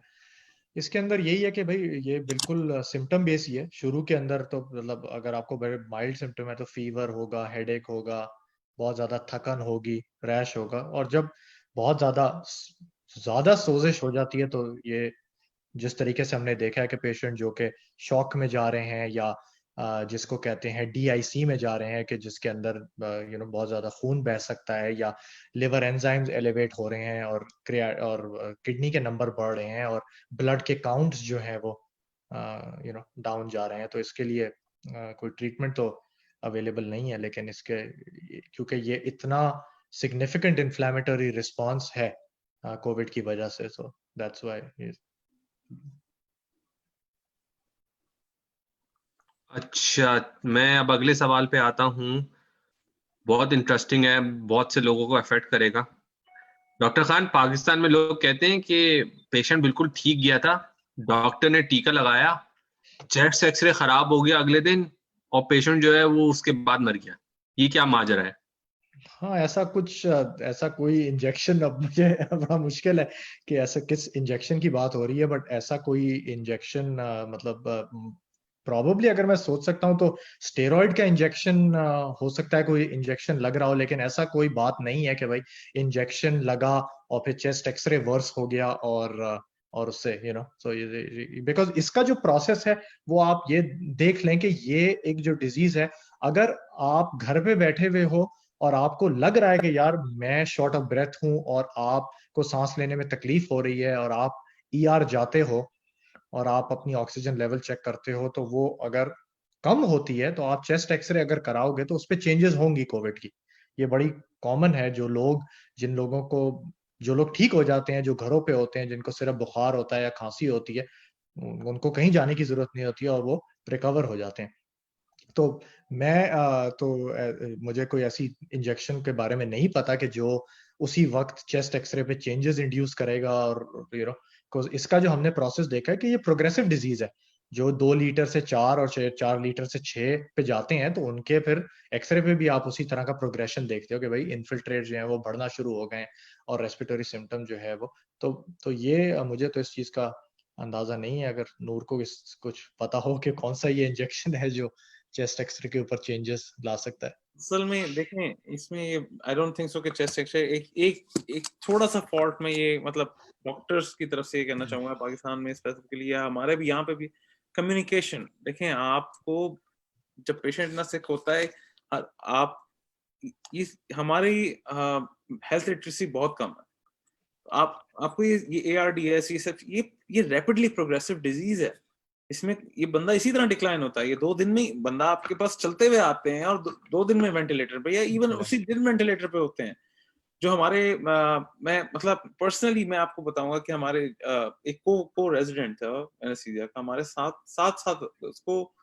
इसके अंदर यही है कि भाई ये बिल्कुल सिम्टम बेस ही है। शुरू के अंदर तो मतलब अगर आपको बड़े माइल्ड सिम्टम है तो फीवर होगा, हेडेक होगा, बहुत ज्यादा थकन होगी, रैश होगा, और जब बहुत ज्यादा सोजिश हो जाती है तो ये जिस तरीके से हमने देखा है कि पेशेंट जो कि शॉक में जा रहे हैं या जिसको कहते हैं DIC में जा रहे हैं, कि जिसके अंदर बहुत ज्यादा खून बह सकता है, या लिवर एंजाइम्स एलिवेट हो रहे हैं, और किडनी के नंबर बढ़ रहे हैं, और ब्लड के काउंट्स जो हैं वो डाउन जा रहे हैं, तो इसके लिए कोई ट्रीटमेंट तो अवेलेबल नहीं है। लेकिन इसके क्योंकि ये इतना सिग्निफिकेंट इन्फ्लेमेटरी रिस्पॉन्स है कोविड की वजह से, सो दैट्स व्हाई। अच्छा, मैं अब अगले सवाल पे आता हूँ। बहुत इंटरेस्टिंग है, बहुत से लोगों को अफेक्ट करेगा। डॉक्टर खान, पाकिस्तान में लोग कहते हैं कि पेशेंट बिल्कुल ठीक गया था, डॉक्टर ने टीका लगाया, चेस्ट एक्सरे खराब हो गया अगले दिन, और पेशेंट जो है वो उसके बाद मर गया। ये क्या माजरा है? हाँ, ऐसा कोई इंजेक्शन, अब मुझे बड़ा मुश्किल है कि ऐसा किस इंजेक्शन की बात हो रही है, बट ऐसा कोई इंजेक्शन मतलब प्रॉबेबली अगर मैं सोच सकता हूँ तो स्टेरॉइड का इंजेक्शन हो सकता है, कोई इंजेक्शन लग रहा हो, लेकिन ऐसा कोई बात नहीं है कि भाई इंजेक्शन लगा और फिर चेस्ट एक्सरे वर्स हो गया और उससे सो ये बिकॉज इसका जो प्रोसेस है वो आप ये देख लें कि ये एक जो डिजीज है, अगर आप घर पे बैठे हुए हो और आपको लग रहा है कि यार मैं शॉर्ट ऑफ ब्रेथ हूं और आपको सांस लेने में तकलीफ हो रही है और आप ईआर जाते हो और आप अपनी ऑक्सीजन लेवल चेक करते हो, तो वो अगर कम होती है तो आप चेस्ट एक्सरे अगर कराओगे तो उसपे चेंजेस होंगी कोविड की। ये बड़ी कॉमन है। जो लोग ठीक हो जाते हैं, जो घरों पे होते हैं, जिनको सिर्फ बुखार होता है या खांसी होती है, उनको कहीं जाने की जरूरत नहीं होती है और वो रिकवर हो जाते हैं। तो मुझे कोई ऐसी इंजेक्शन के बारे में नहीं पता कि जो उसी वक्त चेस्ट एक्सरे पे चेंजेस इंड्यूस करेगा। और इसका जो हमने प्रोसेस देखा है कि ये प्रोग्रेसिव डिजीज है। जो 2 लीटर से 4 और 4 लीटर से 6 पे जाते हैं, तो उनके फिर एक्सरे पे भी आप उसी तरह का प्रोग्रेशन देखते हो कि भाई इन्फिल्ट्रेट जो है वो बढ़ना शुरू हो गए हैं और रेस्पिरेटरी सिम्टम जो है वो तो ये मुझे तो इस चीज का अंदाजा नहीं है। अगर नूर को कुछ पता हो कि कौन सा ये इंजेक्शन है जो चेस्ट एक्सरे के ऊपर चेंजेस ला सकता है। असल में देखें, इसमें आई डोंट थिंक सो कि चेस्ट एक्सरे एक थोड़ा सा फॉल्ट में ये मतलब डॉक्टर्स की तरफ से ये कहना चाहूंगा पाकिस्तान में स्पेसिफिकली या हमारे भी यहाँ पे भी कम्युनिकेशन। देखें, आपको जब पेशेंट इतना सिक होता है, आप हमारी हेल्थ लिटरेसी बहुत कम है। आपको ये ARDS ये सब ये रैपिडली प्रोग्रेसिव डिजीज है। इसमें ये बंदा इसी तरह डिक्लाइन होता है। ये 2 दिन में बंदा आपके पास चलते हुए आते हैं और 2 दिन में वेंटिलेटर पे या इवन उसी दिन वेंटिलेटर पे होते हैं। जो हमारे मैं मतलब पर्सनली मैं आपको बताऊंगा कि हमारे एक को रेजिडेंट था एनेस्थीसिया का, हमारे साथ उसको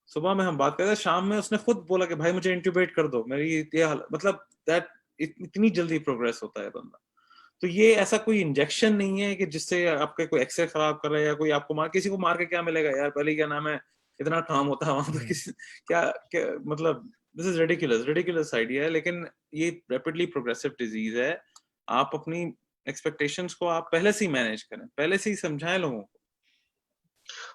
सुबह में हम बात कर रहे थे, शाम में उसने खुद बोला कि भाई मुझे इंट्यूबेट कर दो, मेरी ये मतलब दैट इतनी जल्दी प्रोग्रेस होता है बंदा। तो ये ऐसा कोई इंजेक्शन नहीं है कि जिससे आपके कोई एक्सरे खराब कर रहा है या कोई आपको किसी को मार के क्या मिलेगा यार, पहले क्या नाम है, इतना काम होता है वहां पे किसी क्या मतलब दिस इज रिडिकुलस आइडिया है। लेकिन ये रैपिडली प्रोग्रेसिव डिजीज है। आप अपनी एक्सपेक्टेशंस को आप पहले से ही मैनेज करें, पहले से ही समझाएं लोगों को।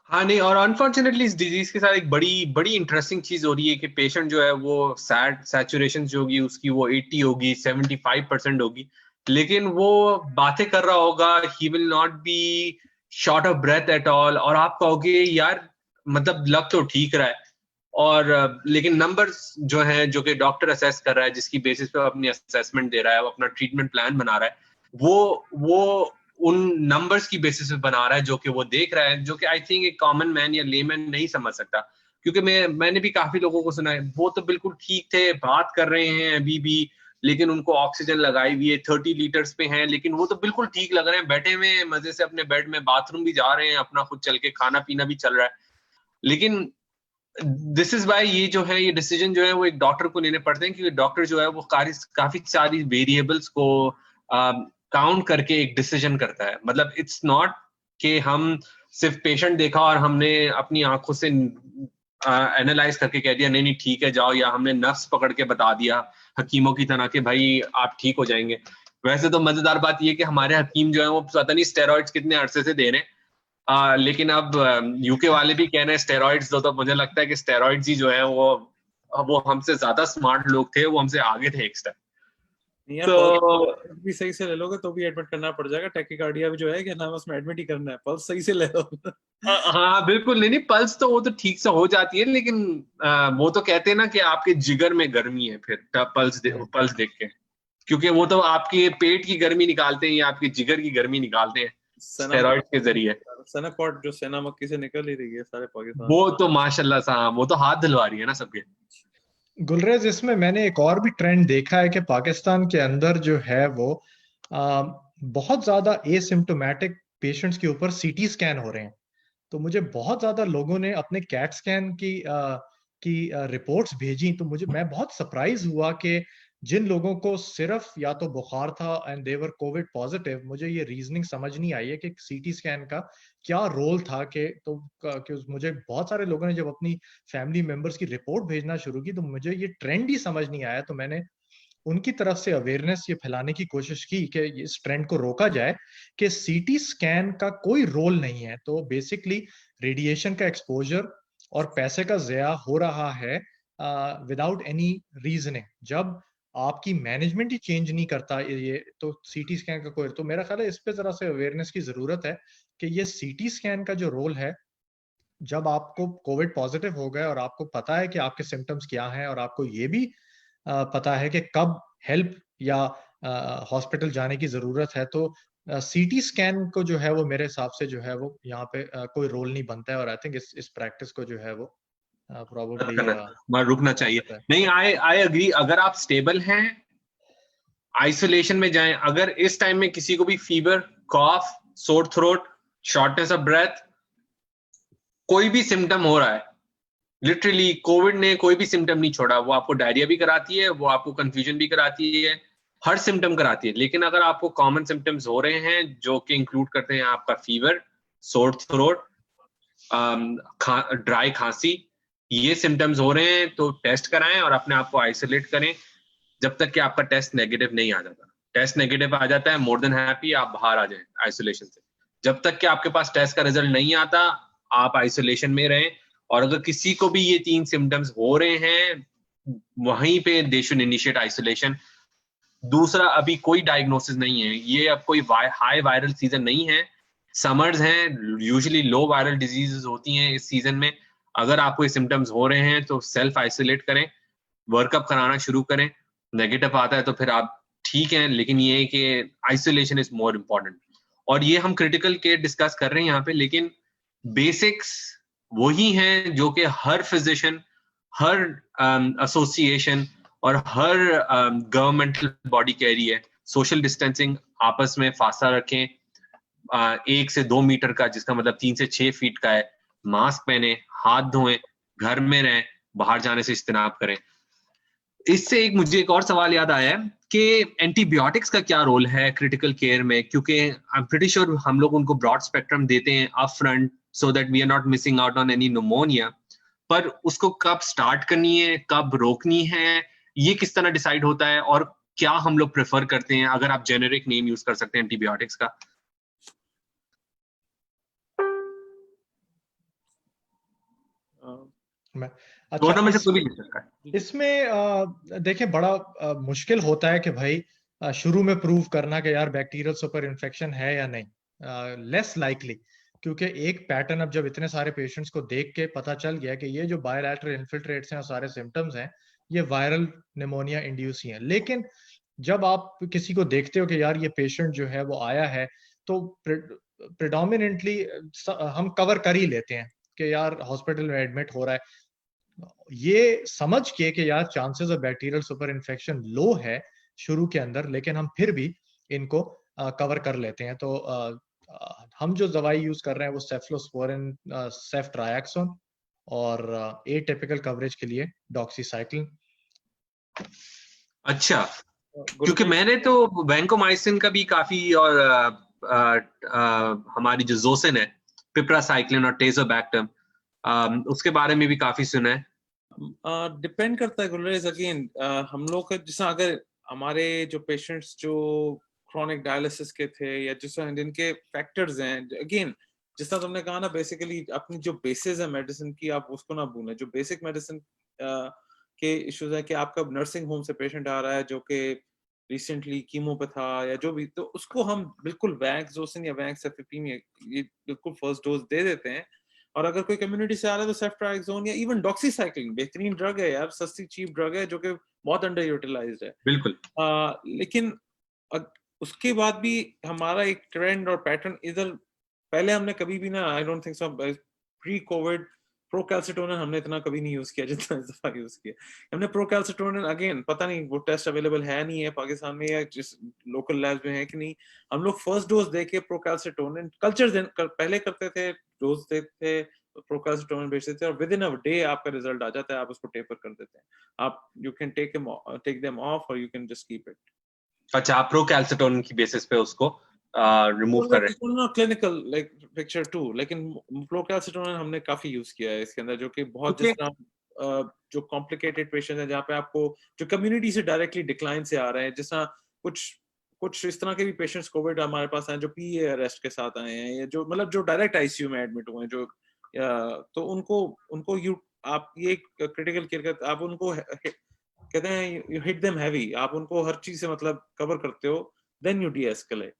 हाँ नहीं, और अनफॉर्चुनेटली इस डिजीज के साथ एक बड़ी इंटरेस्टिंग चीज हो रही है कि पेशेंट जो है वो सैचुरेशन जो होगी उसकी वो 80 होगी, 75% होगी, लेकिन वो बातें कर रहा होगा, he will not be short of breath at all, और आप कहोगे यार मतलब लग तो ठीक रहा है, और लेकिन नंबर्स जो है जो कि डॉक्टर असेस कर रहा है, जिसकी बेसिस पे अपनी असेसमेंट दे रहा है, वो अपना ट्रीटमेंट प्लान बना रहा है, वो उन नंबर्स की बेसिस पे बना रहा है जो कि वो देख रहा है, जो कि आई थिंक एक कॉमन मैन या लेमैन नहीं समझ सकता। क्योंकि मैंने भी काफी लोगों को सुना है, वो तो बिल्कुल ठीक थे, बात कर रहे हैं अभी भी, लेकिन उनको ऑक्सीजन लगाई हुई है, 30 लीटर्स पे हैं, लेकिन वो तो बिल्कुल ठीक लग रहे हैं, बैठे हुए हैं मजे से अपने बेड में, बाथरूम भी जा रहे हैं, अपना खुद चल के खाना पीना भी चल रहा है। लेकिन दिस इज वाई ये जो है, ये डिसीजन जो है वो एक डॉक्टर को लेने पड़ते हैं, क्योंकि डॉक्टर जो है वो काफी सारी वेरिएबल्स को काउंट करके एक डिसीजन करता है। मतलब इट्स नॉट कि हम सिर्फ पेशेंट देखा और हमने अपनी आंखों से एनालाइज करके कह दिया नहीं ठीक है जाओ, या हमने नफ्स पकड़ के बता दिया हकीमों की तरह कि भाई आप ठीक हो जाएंगे। वैसे तो मजेदार बात ये कि हमारे हकीम जो है वो पता नहीं स्टेरॉइड्स कितने अरसे से दे रहे हैं, लेकिन अब यूके वाले भी कह रहे हैं स्टेरॉइड्स दो, तो मुझे लगता है कि स्टेरॉइड्स ही जो है वो हमसे ज्यादा स्मार्ट लोग थे, वो हमसे आगे थे एक स्टेप। तो भी सही से ले लोगे तो भी एडमिट करना पड़ जाएगा। टैकीकार्डिया भी जो है कि नाम उसमें एडमिट ही करना है, पल्स सही से ले लो। हाँ बिल्कुल, नहीं पल्स तो वो तो ठीक से हो जाती है, लेकिन वो तो कहते हैं ना कि आपके जिगर में गर्मी है फिर पल्स देख के, क्योंकि वो तो आपके पेट की गर्मी निकालते हैं या आपके जिगर की गर्मी निकालते हैं स्टेरॉइड के जरिए। सेनाकॉट जो सेना मक्की से निकल ही रही है सारे पाकिस्तान, वो तो माशाल्लाह सा, वो तो हाथ दिलवा रही है ना सबके। गुलरेज, इसमें मैंने एक और भी ट्रेंड देखा है कि पाकिस्तान के अंदर जो है वो बहुत ज्यादा एसिम्प्टोमेटिक पेशेंट्स के ऊपर सीटी स्कैन हो रहे हैं। तो मुझे बहुत ज्यादा लोगों ने अपने कैट स्कैन की रिपोर्ट्स भेजी, तो मैं बहुत सरप्राइज हुआ कि जिन लोगों को सिर्फ या तो बुखार था and they were Covid positive, मुझे ये रीजनिंग समझ नहीं आई है कि सीटी स्कैन का क्या रोल था। कि मुझे बहुत सारे लोगों ने जब अपनी फैमिली मेंबर्स की रिपोर्ट भेजना शुरू की, तो मुझे ये ट्रेंड ही समझ नहीं आया। तो मैंने उनकी तरफ से अवेयरनेस ये फैलाने की कोशिश की कि इस ट्रेंड को रोका जाए कि सीटी स्कैन का कोई रोल नहीं है। तो बेसिकली रेडिएशन का एक्सपोजर और पैसे का ज़या हो रहा है विदाउट एनी रीजनिंग। जब आपकी मैनेजमेंट ही चेंज नहीं करता ये तो सीटी स्कैन का कोई, तो मेरा ख्याल है इस पे जरा से अवेयरनेस की जरूरत है कि ये सीटी स्कैन का जो रोल है, जब आपको कोविड पॉजिटिव हो गए और आपको पता है कि आपके सिम्टम्स क्या हैं और आपको ये भी पता है कि कब हेल्प या हॉस्पिटल जाने की जरूरत है, तो सीटी स्कैन को जो है वो मेरे हिसाब से जो है वो यहाँ पे कोई रोल नहीं बनता है। और आई थिंक इस प्रैक्टिस को जो है वो प्रोबेबली रुकना चाहिए। नहीं, आई एग्री। अगर आप स्टेबल हैं, आइसोलेशन में जाएं। अगर इस टाइम में किसी को भी fever, cough, sore throat, shortness of breath, कोई भी सिम्टम हो रहा है, लिटरली कोविड ने कोई भी सिम्टम नहीं छोड़ा। वो आपको डायरिया भी कराती है, वो आपको कंफ्यूजन भी कराती है, हर सिम्टम कराती है। लेकिन अगर आपको कॉमन सिम्टम्स हो रहे हैं जो कि इंक्लूड करते हैं आपका फीवर, सोर थ्रोट, ड्राई खांसी, ये सिम्टम्स हो रहे हैं तो टेस्ट कराएं और अपने आप को आइसोलेट करें जब तक कि आपका टेस्ट नेगेटिव नहीं आ जाता। टेस्ट नेगेटिव आ जाता है, मोर देन हैप्पी, आप बाहर आ जाएं आइसोलेशन से। जब तक कि आपके पास टेस्ट का रिजल्ट नहीं आता, आप आइसोलेशन में रहें। और अगर किसी को भी ये 3 सिम्टम्स हो रहे हैं, वहीं पे दे शुड इनिशिएट आइसोलेशन। दूसरा, अभी कोई डायग्नोसिस नहीं है, ये अब कोई हाई वायरल सीजन नहीं है, समर्स हैं, यूजुअली लो वायरल डिजीजेस होती हैं इस सीजन में। अगर आपको ये सिम्टम्स हो रहे हैं तो सेल्फ आइसोलेट करें, वर्कअप कराना शुरू करें। नेगेटिव आता है तो फिर आप ठीक हैं, लेकिन ये है कि आइसोलेशन इज मोर इम्पोर्टेंट। और ये हम क्रिटिकल केयर डिस्कस कर रहे हैं यहाँ पे, लेकिन बेसिक्स वही हैं जो कि हर फिजिशियन, हर एसोसिएशन और हर गवर्नमेंटल बॉडी कह रही है। सोशल डिस्टेंसिंग, आपस में फासला रखें 1 से 2 मीटर का, जिसका मतलब 3 से 6 फीट का है। मास्क पहने, हाथ धोएं, घर में रहें, बाहर जाने से इज्तनाब करें। इससे मुझे एक और सवाल याद आया कि एंटीबायोटिक्स का क्या रोल है क्रिटिकल केयर में, क्योंकि आई एम प्रीटी श्योर हम लोग उनको ब्रॉड स्पेक्ट्रम देते हैं up front so that we are not missing out on any pneumonia, पर उसको कब स्टार्ट करनी है, कब रोकनी है, ये किस तरह डिसाइड होता है, और क्या हम लोग प्रेफर करते हैं? अगर आप जेनेरिक नेम यूज कर सकते हैं एंटीबायोटिक्स का। अच्छा, में से कोई भी ले सकता है। इसमें देखिए बड़ा मुश्किल होता है कि भाई शुरू में प्रूव करना कि यार बैक्टीरियल सुपर इन्फेक्शन है या नहीं। लेस लाइकली, क्योंकि एक पैटर्न अब जब इतने सारे पेशेंट्स को देख के पता चल गया कि ये जो बायलैटरल इन्फिल्ट्रेट्स हैं और सारे सिम्टम्स हैं, ये वायरल निमोनिया इंड्यूस ही हैं। लेकिन जब आप किसी को देखते हो कि यार ये पेशेंट जो है वो आया है, तो प्रिडोमिनेंटली हम कवर कर ही लेते हैं कि यार हॉस्पिटल में एडमिट हो रहा है, ये समझ के कि यार chances of bacterial super infection low है शुरू के अंदर, लेकिन हम फिर भी इनको कवर कर लेते हैं। तो हम जो दवाई यूज कर रहे हैं वो सेफ्लोस्पोरिन, सेफ्ट्रायक्सोन, और एटिपिकल कवरेज के लिए डॉक्सीसाइक्लिन। अच्छा, क्योंकि मैंने तो वैंकोमाइसिन का भी काफी, और हमारी जो जोसिन है, पिप्रासाइक्लिन और टेजोबैक्टम, उसके बारे में भी काफी सुना है। डिपेंड करता है गुलरेज, अगेन हम लोग का जैसा, अगर हमारे जो पेशेंट्स जो क्रोनिक डायलिसिस के थे या जिनके फैक्टर्स हैं, अगेन जिस तरह तुमने कहा ना, बेसिकली अपनी जो बेसिस है मेडिसिन की, आप उसको ना भूलें। जो बेसिक मेडिसिन के इश्यूज है कि आपका नर्सिंग होम से पेशेंट आ रहा है जो कि रिसेंटली कीमो पे था या जो भी, तो उसको हम बिल्कुल वैंक्सोसिन या वैंक्सएफिपिन ये बिल्कुल फर्स्ट डोज दे देते हैं। और अगर कोई कम्युनिटी से आ रहा है तो सेफ्ट्रायक्सोन या इवन डॉक्सीसाइक्लिन बेहतरीन ड्रग है यार, सस्ती चीप ड्रग है जो कि बहुत अंडर यूटिलाइज्ड है। बिल्कुल। लेकिन उसके बाद भी हमारा एक ट्रेंड और पैटर्न इधर, पहले हमने कभी भी ना, I don't think so, pre COVID procalcitonin हमने इतना कभी नहीं यूज किया जितना इस दफा यूज किया हमने। प्रोकैल्सिटोनिन अगेन पता नहीं वो टेस्ट अवेलेबल है नहीं है पाकिस्तान में या जिस लोकल लैब्स में है कि नहीं। हम लोग फर्स्ट डोज देके प्रोकैल्सिटोनिन कल्चर पहले करते थे, डोज देते थे, प्रोकैल्सिटोनिन भेजते थे, और विद इन अ डे आपका रिजल्ट आ जाता है, आप उसको टेपर कर देते हैं। आप you can take them off और you can just keep it. अच्छा, आप प्रोकैल्सिटोनिन की बेसिस पे उसको रिमूव कर रहे हैं। क्लिनिकल लाइक पिक्चर टू, लेकिन प्रोकैल्सिटोनिन हमने काफी यूज किया है इसके अंदर, जो कि बहुत जिस तरह जो कॉम्प्लिकेटेड पेशेंट है, जहाँ पे आपको जो कम्युनिटी से डायरेक्टली डिक्लाइन से आ रहे हैं, जिस तरह कुछ इस तरह के भी पेशेंट्स कोविड हमारे पास आए जो पीए अरेस्ट के साथ आए हैं, या जो मतलब जो डायरेक्ट आईसीयू में एडमिट हुए हैं, जो तो उनको आप ये क्रिटिकल केयर का आप उनको कहते हैं यू हिट देम हैवी, आप उनको हर चीज से मतलब कवर करते हो, देन यू डी एस्केलेट।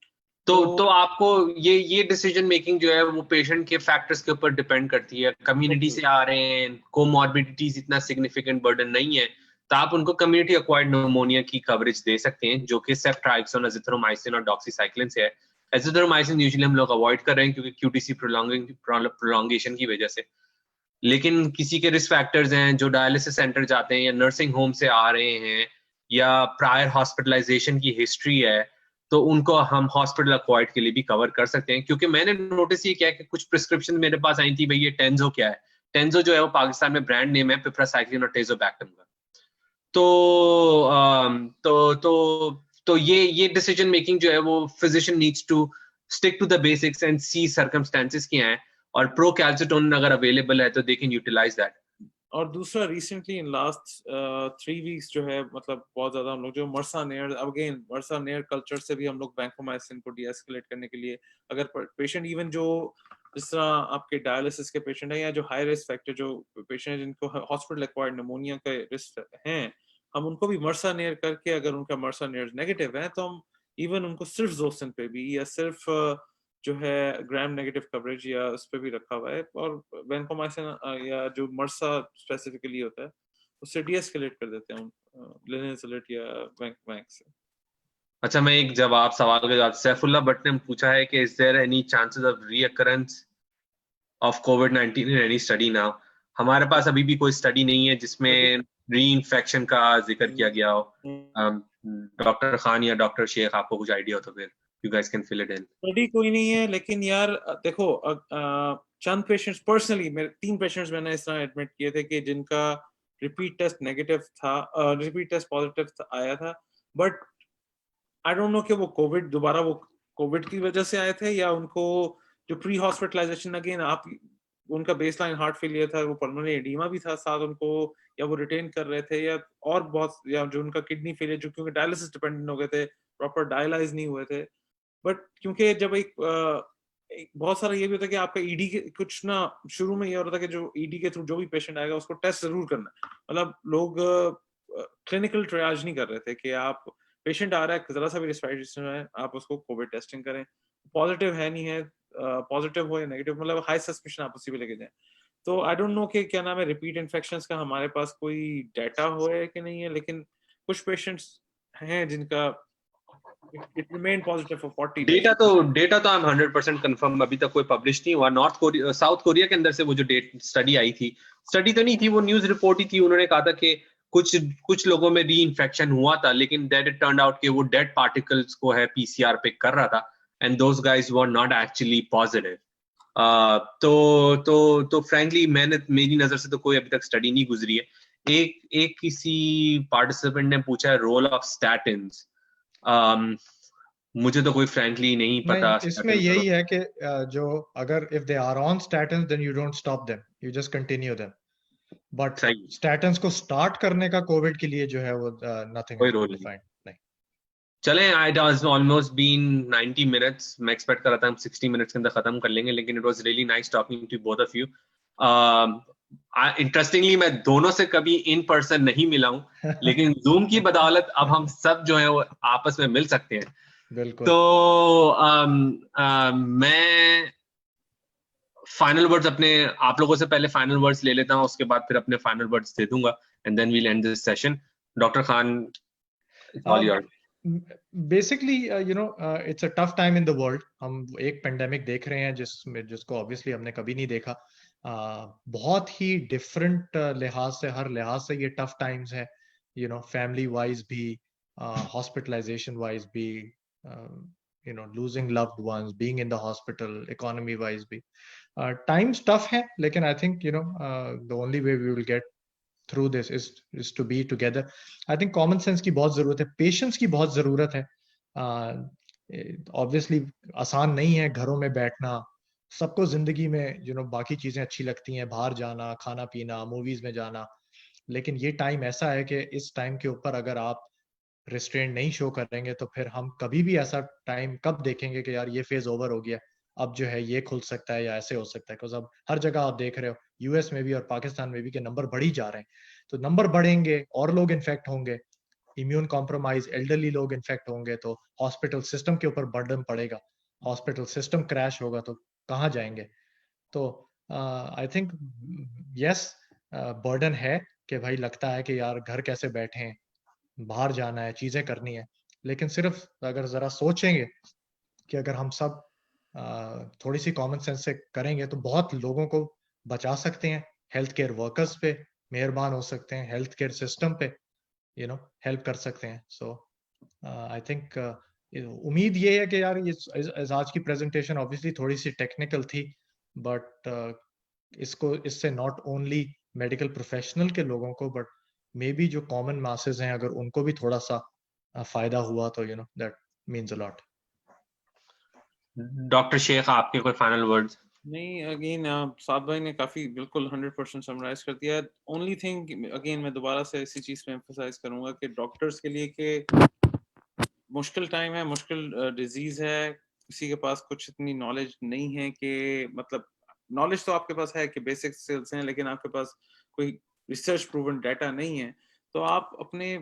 तो आपको ये डिसीजन मेकिंग जो है वो पेशेंट के फैक्टर्स के ऊपर डिपेंड करती है। कम्युनिटी से आ रहे हैं, कोमॉर्बिडिटीज इतना सिग्निफिकेंट बर्डन नहीं है, तो आप उनको कम्युनिटी एक्वायर्ड निमोनिया की कवरेज दे सकते हैं, जो कि सेफ्ट्राइक्सोन, एजिथ्रोमाइसिन और डॉक्सीसाइक्लिन से है। एजिथ्रोमाइसिन यूजुअली हम लोग अवॉइड कर रहे हैं क्योंकि क्यूटीसी प्रोलॉन्गेशन की वजह से। लेकिन किसी के रिस्क फैक्टर्स हैं जो डायलिसिस सेंटर जाते हैं या नर्सिंग होम से आ रहे हैं या प्रायर हॉस्पिटलाइजेशन की हिस्ट्री है, तो उनको हम हॉस्पिटल अक्वायर्ड के लिए भी कवर कर सकते हैं। क्योंकि मैंने नोटिस ये किया कि कुछ प्रिस्क्रिप्शन मेरे पास आई थी, भाई ये टेंजो क्या है। टेंजो जो है वो पाकिस्तान में ब्रांड नेम है पिप्रासाइक्लिन और टेजोबैक्टम का। तो ये डिसीजन मेकिंग जो है वो physician needs to stick to the basics and see circumstances क्या हैं, और प्रोकैल्सिटोनिन अगर अवेलेबल है तो दे कैन यूटिलाइज दैट। और दूसरा रिसेंटली इन लास्ट 3 वीक्स जो है मतलब बहुत ज्यादा हम लोग जो मर्सानेर, अगेन मर्सानेर कल्चर से भी हम लोग वैंकोमाइसिन को डी एस्केलेट करने के लिए, अगर पेशेंट इवन जो जिस तरह आपके डायलिसिस के पेशेंट है या जो हाई रिस्क फैक्टर जो पेशेंट जिनको हॉस्पिटल एक्वायर्ड निमोनिया का रिस्क है, हम उनको भी मर्सानेर करके अगर उनका मर्सानेर नेगेटिव है तो हम इवन उनको सिर्फ जोसिन पे भी या सिर्फ जो है ग्राम नेगेटिव कवरेज या उस पे भी रखा हुआ है, और वैंकोमाइसिन या जो मर्सा स्पेसिफिकली होता है उससे डी एस्केलेट कर देते हैं लिनेसिलेट या वैंक से। अच्छा, मैं एक सवाल का जवाब सैफुल्ला भट्ट ने पूछा है कि is there any chances of recurrence of कोविड-19 इन एनी स्टडी नाउ। हमारे पास अभी भी कोई स्टडी नहीं है जिसमें री इन्फेक्शन का जिक्र किया गया हो। डॉक्टर खान या डॉक्टर शेख, आपको कुछ आइडिया हो तो फिर you guys can fill it in. Study कोई नहीं है, लेकिन यार देखो चंद पेशेंट्स, पर्सनली मेरे 3 पेशेंट्स मैंने इस तरह एडमिट किए थे कि जिनका रिपीट टेस्ट नेगेटिव था, रिपीट टेस्ट पॉजिटिव आया था, बट आई डोंट नो कि वो कोविड की वजह से आए थे या उनको जो प्री हॉस्पिटलाइजेशन, अगेन आप उनका बेसलाइन हार्ट फेलियर था, वो पल्मोनरी एडीमा भी था साथ उनको, या वो रिटेन कर रहे थे, या और बहुत, या जो उनका किडनी फेलियर जो क्योंकि डायलिसिस डिपेंडेंट हो गए थे, प्रॉपर डायलाइज नहीं हुए थे। बट क्योंकि जब एक बहुत सारा ये भी होता है कि आपका ईडी के कुछ ना शुरू में ये होता है कि जो ईडी के थ्रू जो भी पेशेंट आएगा उसको टेस्ट जरूर करना है। मतलब लोग क्लिनिकल ट्रायज नहीं कर रहे थे कि आप पेशेंट आ रहा है जरा सा भी रेस्पिरेशन है आप उसको कोविड टेस्टिंग करें, पॉजिटिव है नहीं है, पॉजिटिव हो या नेगेटिव, मतलब हाई सस्पिशन आप उसी पे लेके जाएं। तो आई डोंट नो कि क्या नाम है रिपीट इन्फेक्शंस का हमारे पास कोई डाटा हो है कि नहीं है, लेकिन कुछ पेशेंट्स हैं जिनका it remained positive for 40 days. Data तो आई एम 100% कंफर्म, अभी तक कोई पब्लिश नहीं हुआ। साउथ कोरिया के अंदर से वो जो स्टडी आई थी, स्टडी तो नहीं थी, वो न्यूज रिपोर्ट ही थी। उन्होंने कहा था कि कुछ लोगों में री इन्फेक्शन हुआ था, लेकिन दैट इट टर्न्ड आउट कि वो डेड पार्टिकल्स को है पीसीआर पिक कर रहा था, and those guys were not actually positive. तो फ्रैंकली मेरी नजर से तो कोई अभी तक स्टडी नहीं गुजरी है। एक किसी पार्टिसिपेंट ने पूछा है रोल ऑफ स्टैटिन्स। मुझे तो कोई फ्रैंकली नहीं पता। इसमें यही है कि जो अगर if they are on statins then you don't stop them, you just continue them, but statins को स्टार्ट करने का कोविड के लिए जो है वो नथिंग कोई रोल नहीं। चलें, it has almost been 90 minutes. मैं एक्सपेक्ट कर रहा था हम 60 मिनट्स के अंदर खत्म कर लेंगे, लेकिन it was really nice talking to both of you. Interestingly मैं दोनों से कभी इन पर्सन नहीं मिला हूं, लेकिन जूम की बदौलत अब हम सब जो है वो आपस में मिल सकते हैं। बिल्कुल। तो मैं फाइनल वर्ड्स अपने आप लोगों से पहले फाइनल वर्ड्स ले लेता हूं, उसके बाद फिर अपने फाइनल वर्ड्स दे दूंगा, and then we'll end this session. Doctor Khan, all yours. Basically it's a tough time in the world. हम एक पेंडेमिक देख रहे हैं जिसको ऑब्वियसली हमने कभी नहीं देखा। बहुत ही डिफरेंट लिहाज से, हर लिहाज से ये टफ टाइम्स है, फैमिली वाइज भी, हॉस्पिटलाइजेशन वाइज भी, losing loved ones, being in the hospital, economy wise भी टाइम्स टफ है। लेकिन I think the only way we will get through this is to be together. I think common sense की बहुत जरूरत है, patience की बहुत जरूरत है। Obviously आसान नहीं है घरों में बैठना, सबको जिंदगी में बाकी चीजें अच्छी लगती हैं, बाहर जाना, खाना पीना, मूवीज में जाना, लेकिन ये टाइम ऐसा है कि इस टाइम के ऊपर अगर आप रिस्ट्रेंट नहीं शो करेंगे तो फिर हम कभी भी ऐसा टाइम कब देखेंगे कि यार ये फेज ओवर हो गया, अब जो है ये खुल सकता है या ऐसे हो सकता है, बिकॉज अब हर जगह आप देख रहे हो यूएस में भी और पाकिस्तान में भी के नंबर बढ़ ही जा रहे हैं। तो नंबर बढ़ेंगे और लोग इन्फेक्ट होंगे, इम्यून कॉम्प्रोमाइज एल्डरली लोग इन्फेक्ट होंगे, तो हॉस्पिटल सिस्टम के ऊपर बर्डन पड़ेगा, हॉस्पिटल सिस्टम क्रैश होगा तो कहाँ जाएंगे। तो आई थिंक यस बर्डन है कि भाई लगता है कि यार घर कैसे बैठे हैं, बाहर जाना है, चीजें करनी है, लेकिन सिर्फ अगर जरा सोचेंगे कि अगर हम सब थोड़ी सी कॉमन सेंस से करेंगे तो बहुत लोगों को बचा सकते हैं, हेल्थ केयर वर्कर्स पे मेहरबान हो सकते हैं, हेल्थ केयर सिस्टम पे हेल्प कर सकते हैं। सो आई थिंक उम्मीद ये है कि यार ये आज की प्रेजेंटेशन ऑब्वियसली थोड़ी सी टेक्निकल थी, बट इसको इससे नॉट ओनली मेडिकल प्रोफेशनल के लोगों को बट मे बी जो कॉमन मासेस हैं अगर उनको भी थोड़ा सा फायदा हुआ तो that means a lot. Doctor Sheikh, आपके कोई फाइनल वर्ड्स? नहीं, अगेन साद भाई ने काफी बिल्कुल 100% समराइज कर दिया। ओनली थिंग अगेन मैं दोबारा से इसी चीज पे एम्फसाइज करूंगा कि डॉक्टर्स के लिए कि मुश्किल टाइम है, मुश्किल डिजीज है, किसी के पास कुछ इतनी नॉलेज नहीं है कि मतलब नॉलेज तो आपके पास है कि बेसिक स्किल्स हैं, लेकिन आपके पास कोई रिसर्च प्रूवन डाटा नहीं है। तो आप अपने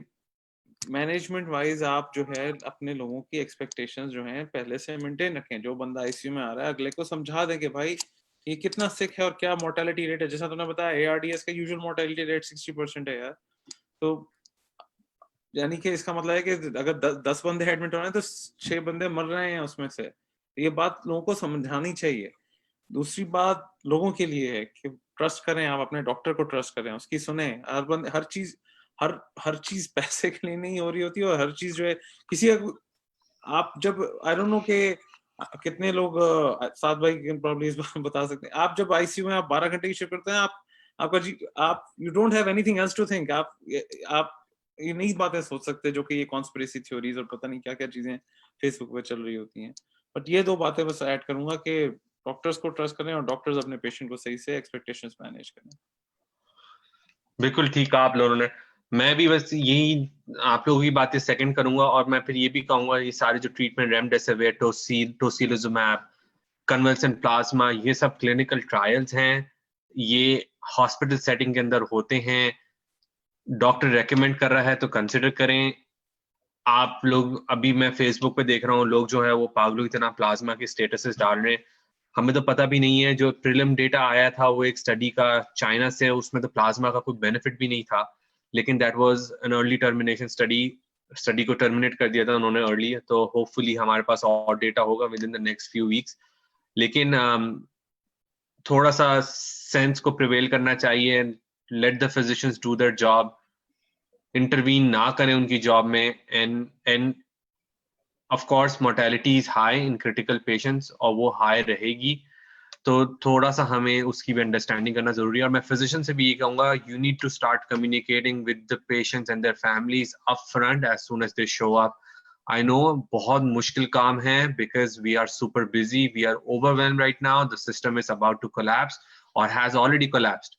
मैनेजमेंट वाइज आप जो है अपने लोगों की एक्सपेक्टेशंस जो हैं पहले से मेंटेन रखें। जो बंदा आईसीयू में आ रहा है अगले को समझा दें कि भाई ये कितना सिक है और क्या मोर्टेलिटी रेट है। जैसा तुमने बताया एआरडीएस का यूजुअल मोर्टेलिटी रेट 60% है यार, तो यानी कि इसका मतलब है कि अगर 10 बंदे एडमिट हो रहे हैं तो 6 बंदे मर रहे हैं उसमें से। ये बात लोगों को समझानी चाहिए। दूसरी बात लोगों के लिए है कि ट्रस्ट करें, आप अपने डॉक्टर को ट्रस्ट करें, उसकी सुने। हर चीज पैसे के लिए नहीं हो रही होती, और हर चीज जो है किसी आप जब आई डोंट नो के कितने लोग साथ भाई प्रॉब्लम इस बात बता सकते हैं। आप जब आईसीयू में आप 12 घंटे की शिफ्ट करते हैं, आप you don't have anything else to think. आप ये नई बातें सोच सकते जो कि ये कॉन्स्पिरेसी थ्योरीज और पता नहीं क्या क्या चीजें फेसबुक पे चल रही होती हैं। बट ये 2 बातें बस ऐड करूंगा कि डॉक्टर्स को ट्रस्ट करें और डॉक्टर्स अपने पेशेंट को सही से एक्सपेक्टेशंस मैनेज करें। बिल्कुल ठीक कहा आप लोगों ने। मैं भी बस यही आप लोगों की बातें सेकंड करूंगा, और मैं फिर ये भी कहूंगा ये सारे जो treatment remdesivir, tocilizumab, convulsant plasma, ये सब क्लिनिकल ट्रायल्स हैं, ये हॉस्पिटल सेटिंग के अंदर होते हैं। डॉक्टर रेकमेंड कर रहा है तो कंसिडर करें। आप लोग अभी मैं फेसबुक पे देख रहा हूँ लोग जो है वो पागलों की तरह प्लाज्मा के स्टेटसेस डाल रहे हैं। हमें तो पता भी नहीं है, जो प्रीलिम डेटा आया था वो एक स्टडी का चाइना से, उसमें तो प्लाज्मा का कोई बेनिफिट भी नहीं था, लेकिन that was an early termination study को टर्मिनेट कर दिया था उन्होंने अर्ली। तो होपफुली हमारे पास और डेटा होगा with in the next few weeks. लेकिन थोड़ा सा सेंस को प्रिवेल करना चाहिए, let the physicians do their job, intervene ना करें उनकी जॉब में। End of course mortality is high in critical patients, और वो हाई रहेगी, तो थोड़ा सा हमें उसकी भी अंडरस्टैंडिंग करना जरूरी है। और मैं फिजिशियन से भी ये कहूंगा, you need to start communicating with the patients and their families up front as soon as they show up. I know बहुत मुश्किल काम है, because we are super busy, we are overwhelm right now, the system is about to collapse और has already collapsed.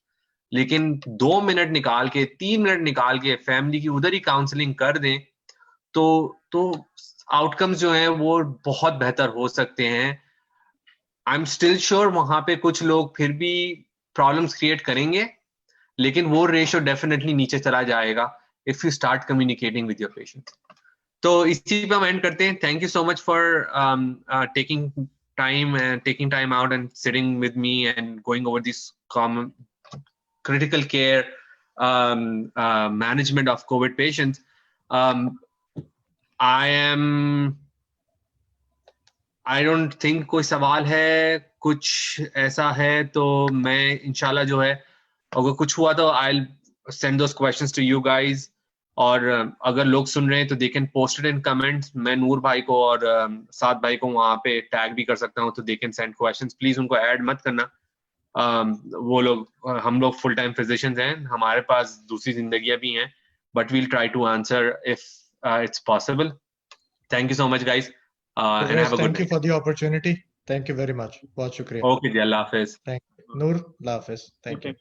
लेकिन 2 minute निकाल के, 3 minute निकाल के फैमिली की उधर ही काउंसलिंग कर दें तो आउटकम्स जो हैं वो बहुत बेहतर हो सकते हैं। आई एम स्टिल श्योर वहां पे कुछ लोग फिर भी प्रॉब्लम्स क्रिएट करेंगे, लेकिन वो रेशियो डेफिनेटली नीचे चला जाएगा if you start communicating with your patients. तो इसी पे हम एंड करते हैं। Thank you so much for taking time out and sitting with me and going over this common critical care management of COVID patients. I don't think कोई सवाल है, कुछ ऐसा है तो मैं इंशाल्लाह जो है अगर कुछ हुआ तो I'll send those questions to you guys. और अगर लोग सुन रहे हैं तो they can post it in comments. मैं नूर भाई को और साद भाई को वहाँ पे टैग भी कर सकता हूँ, तो they can send questions. Please उनको ऐड मत करना। वो लोग, हम लोग फुल टाइम फिजिशियंस हैं, हमारे पास दूसरी जिंदगियां भी हैं, but we'll try to answer if it's possible. Thank you so much guys. And have a good Thank you day. for the opportunity. Thank you very much. बहुत शुक्रिया। Okay ji, Allah Hafiz. Thank you. Noor, Allah Hafiz. Thank you.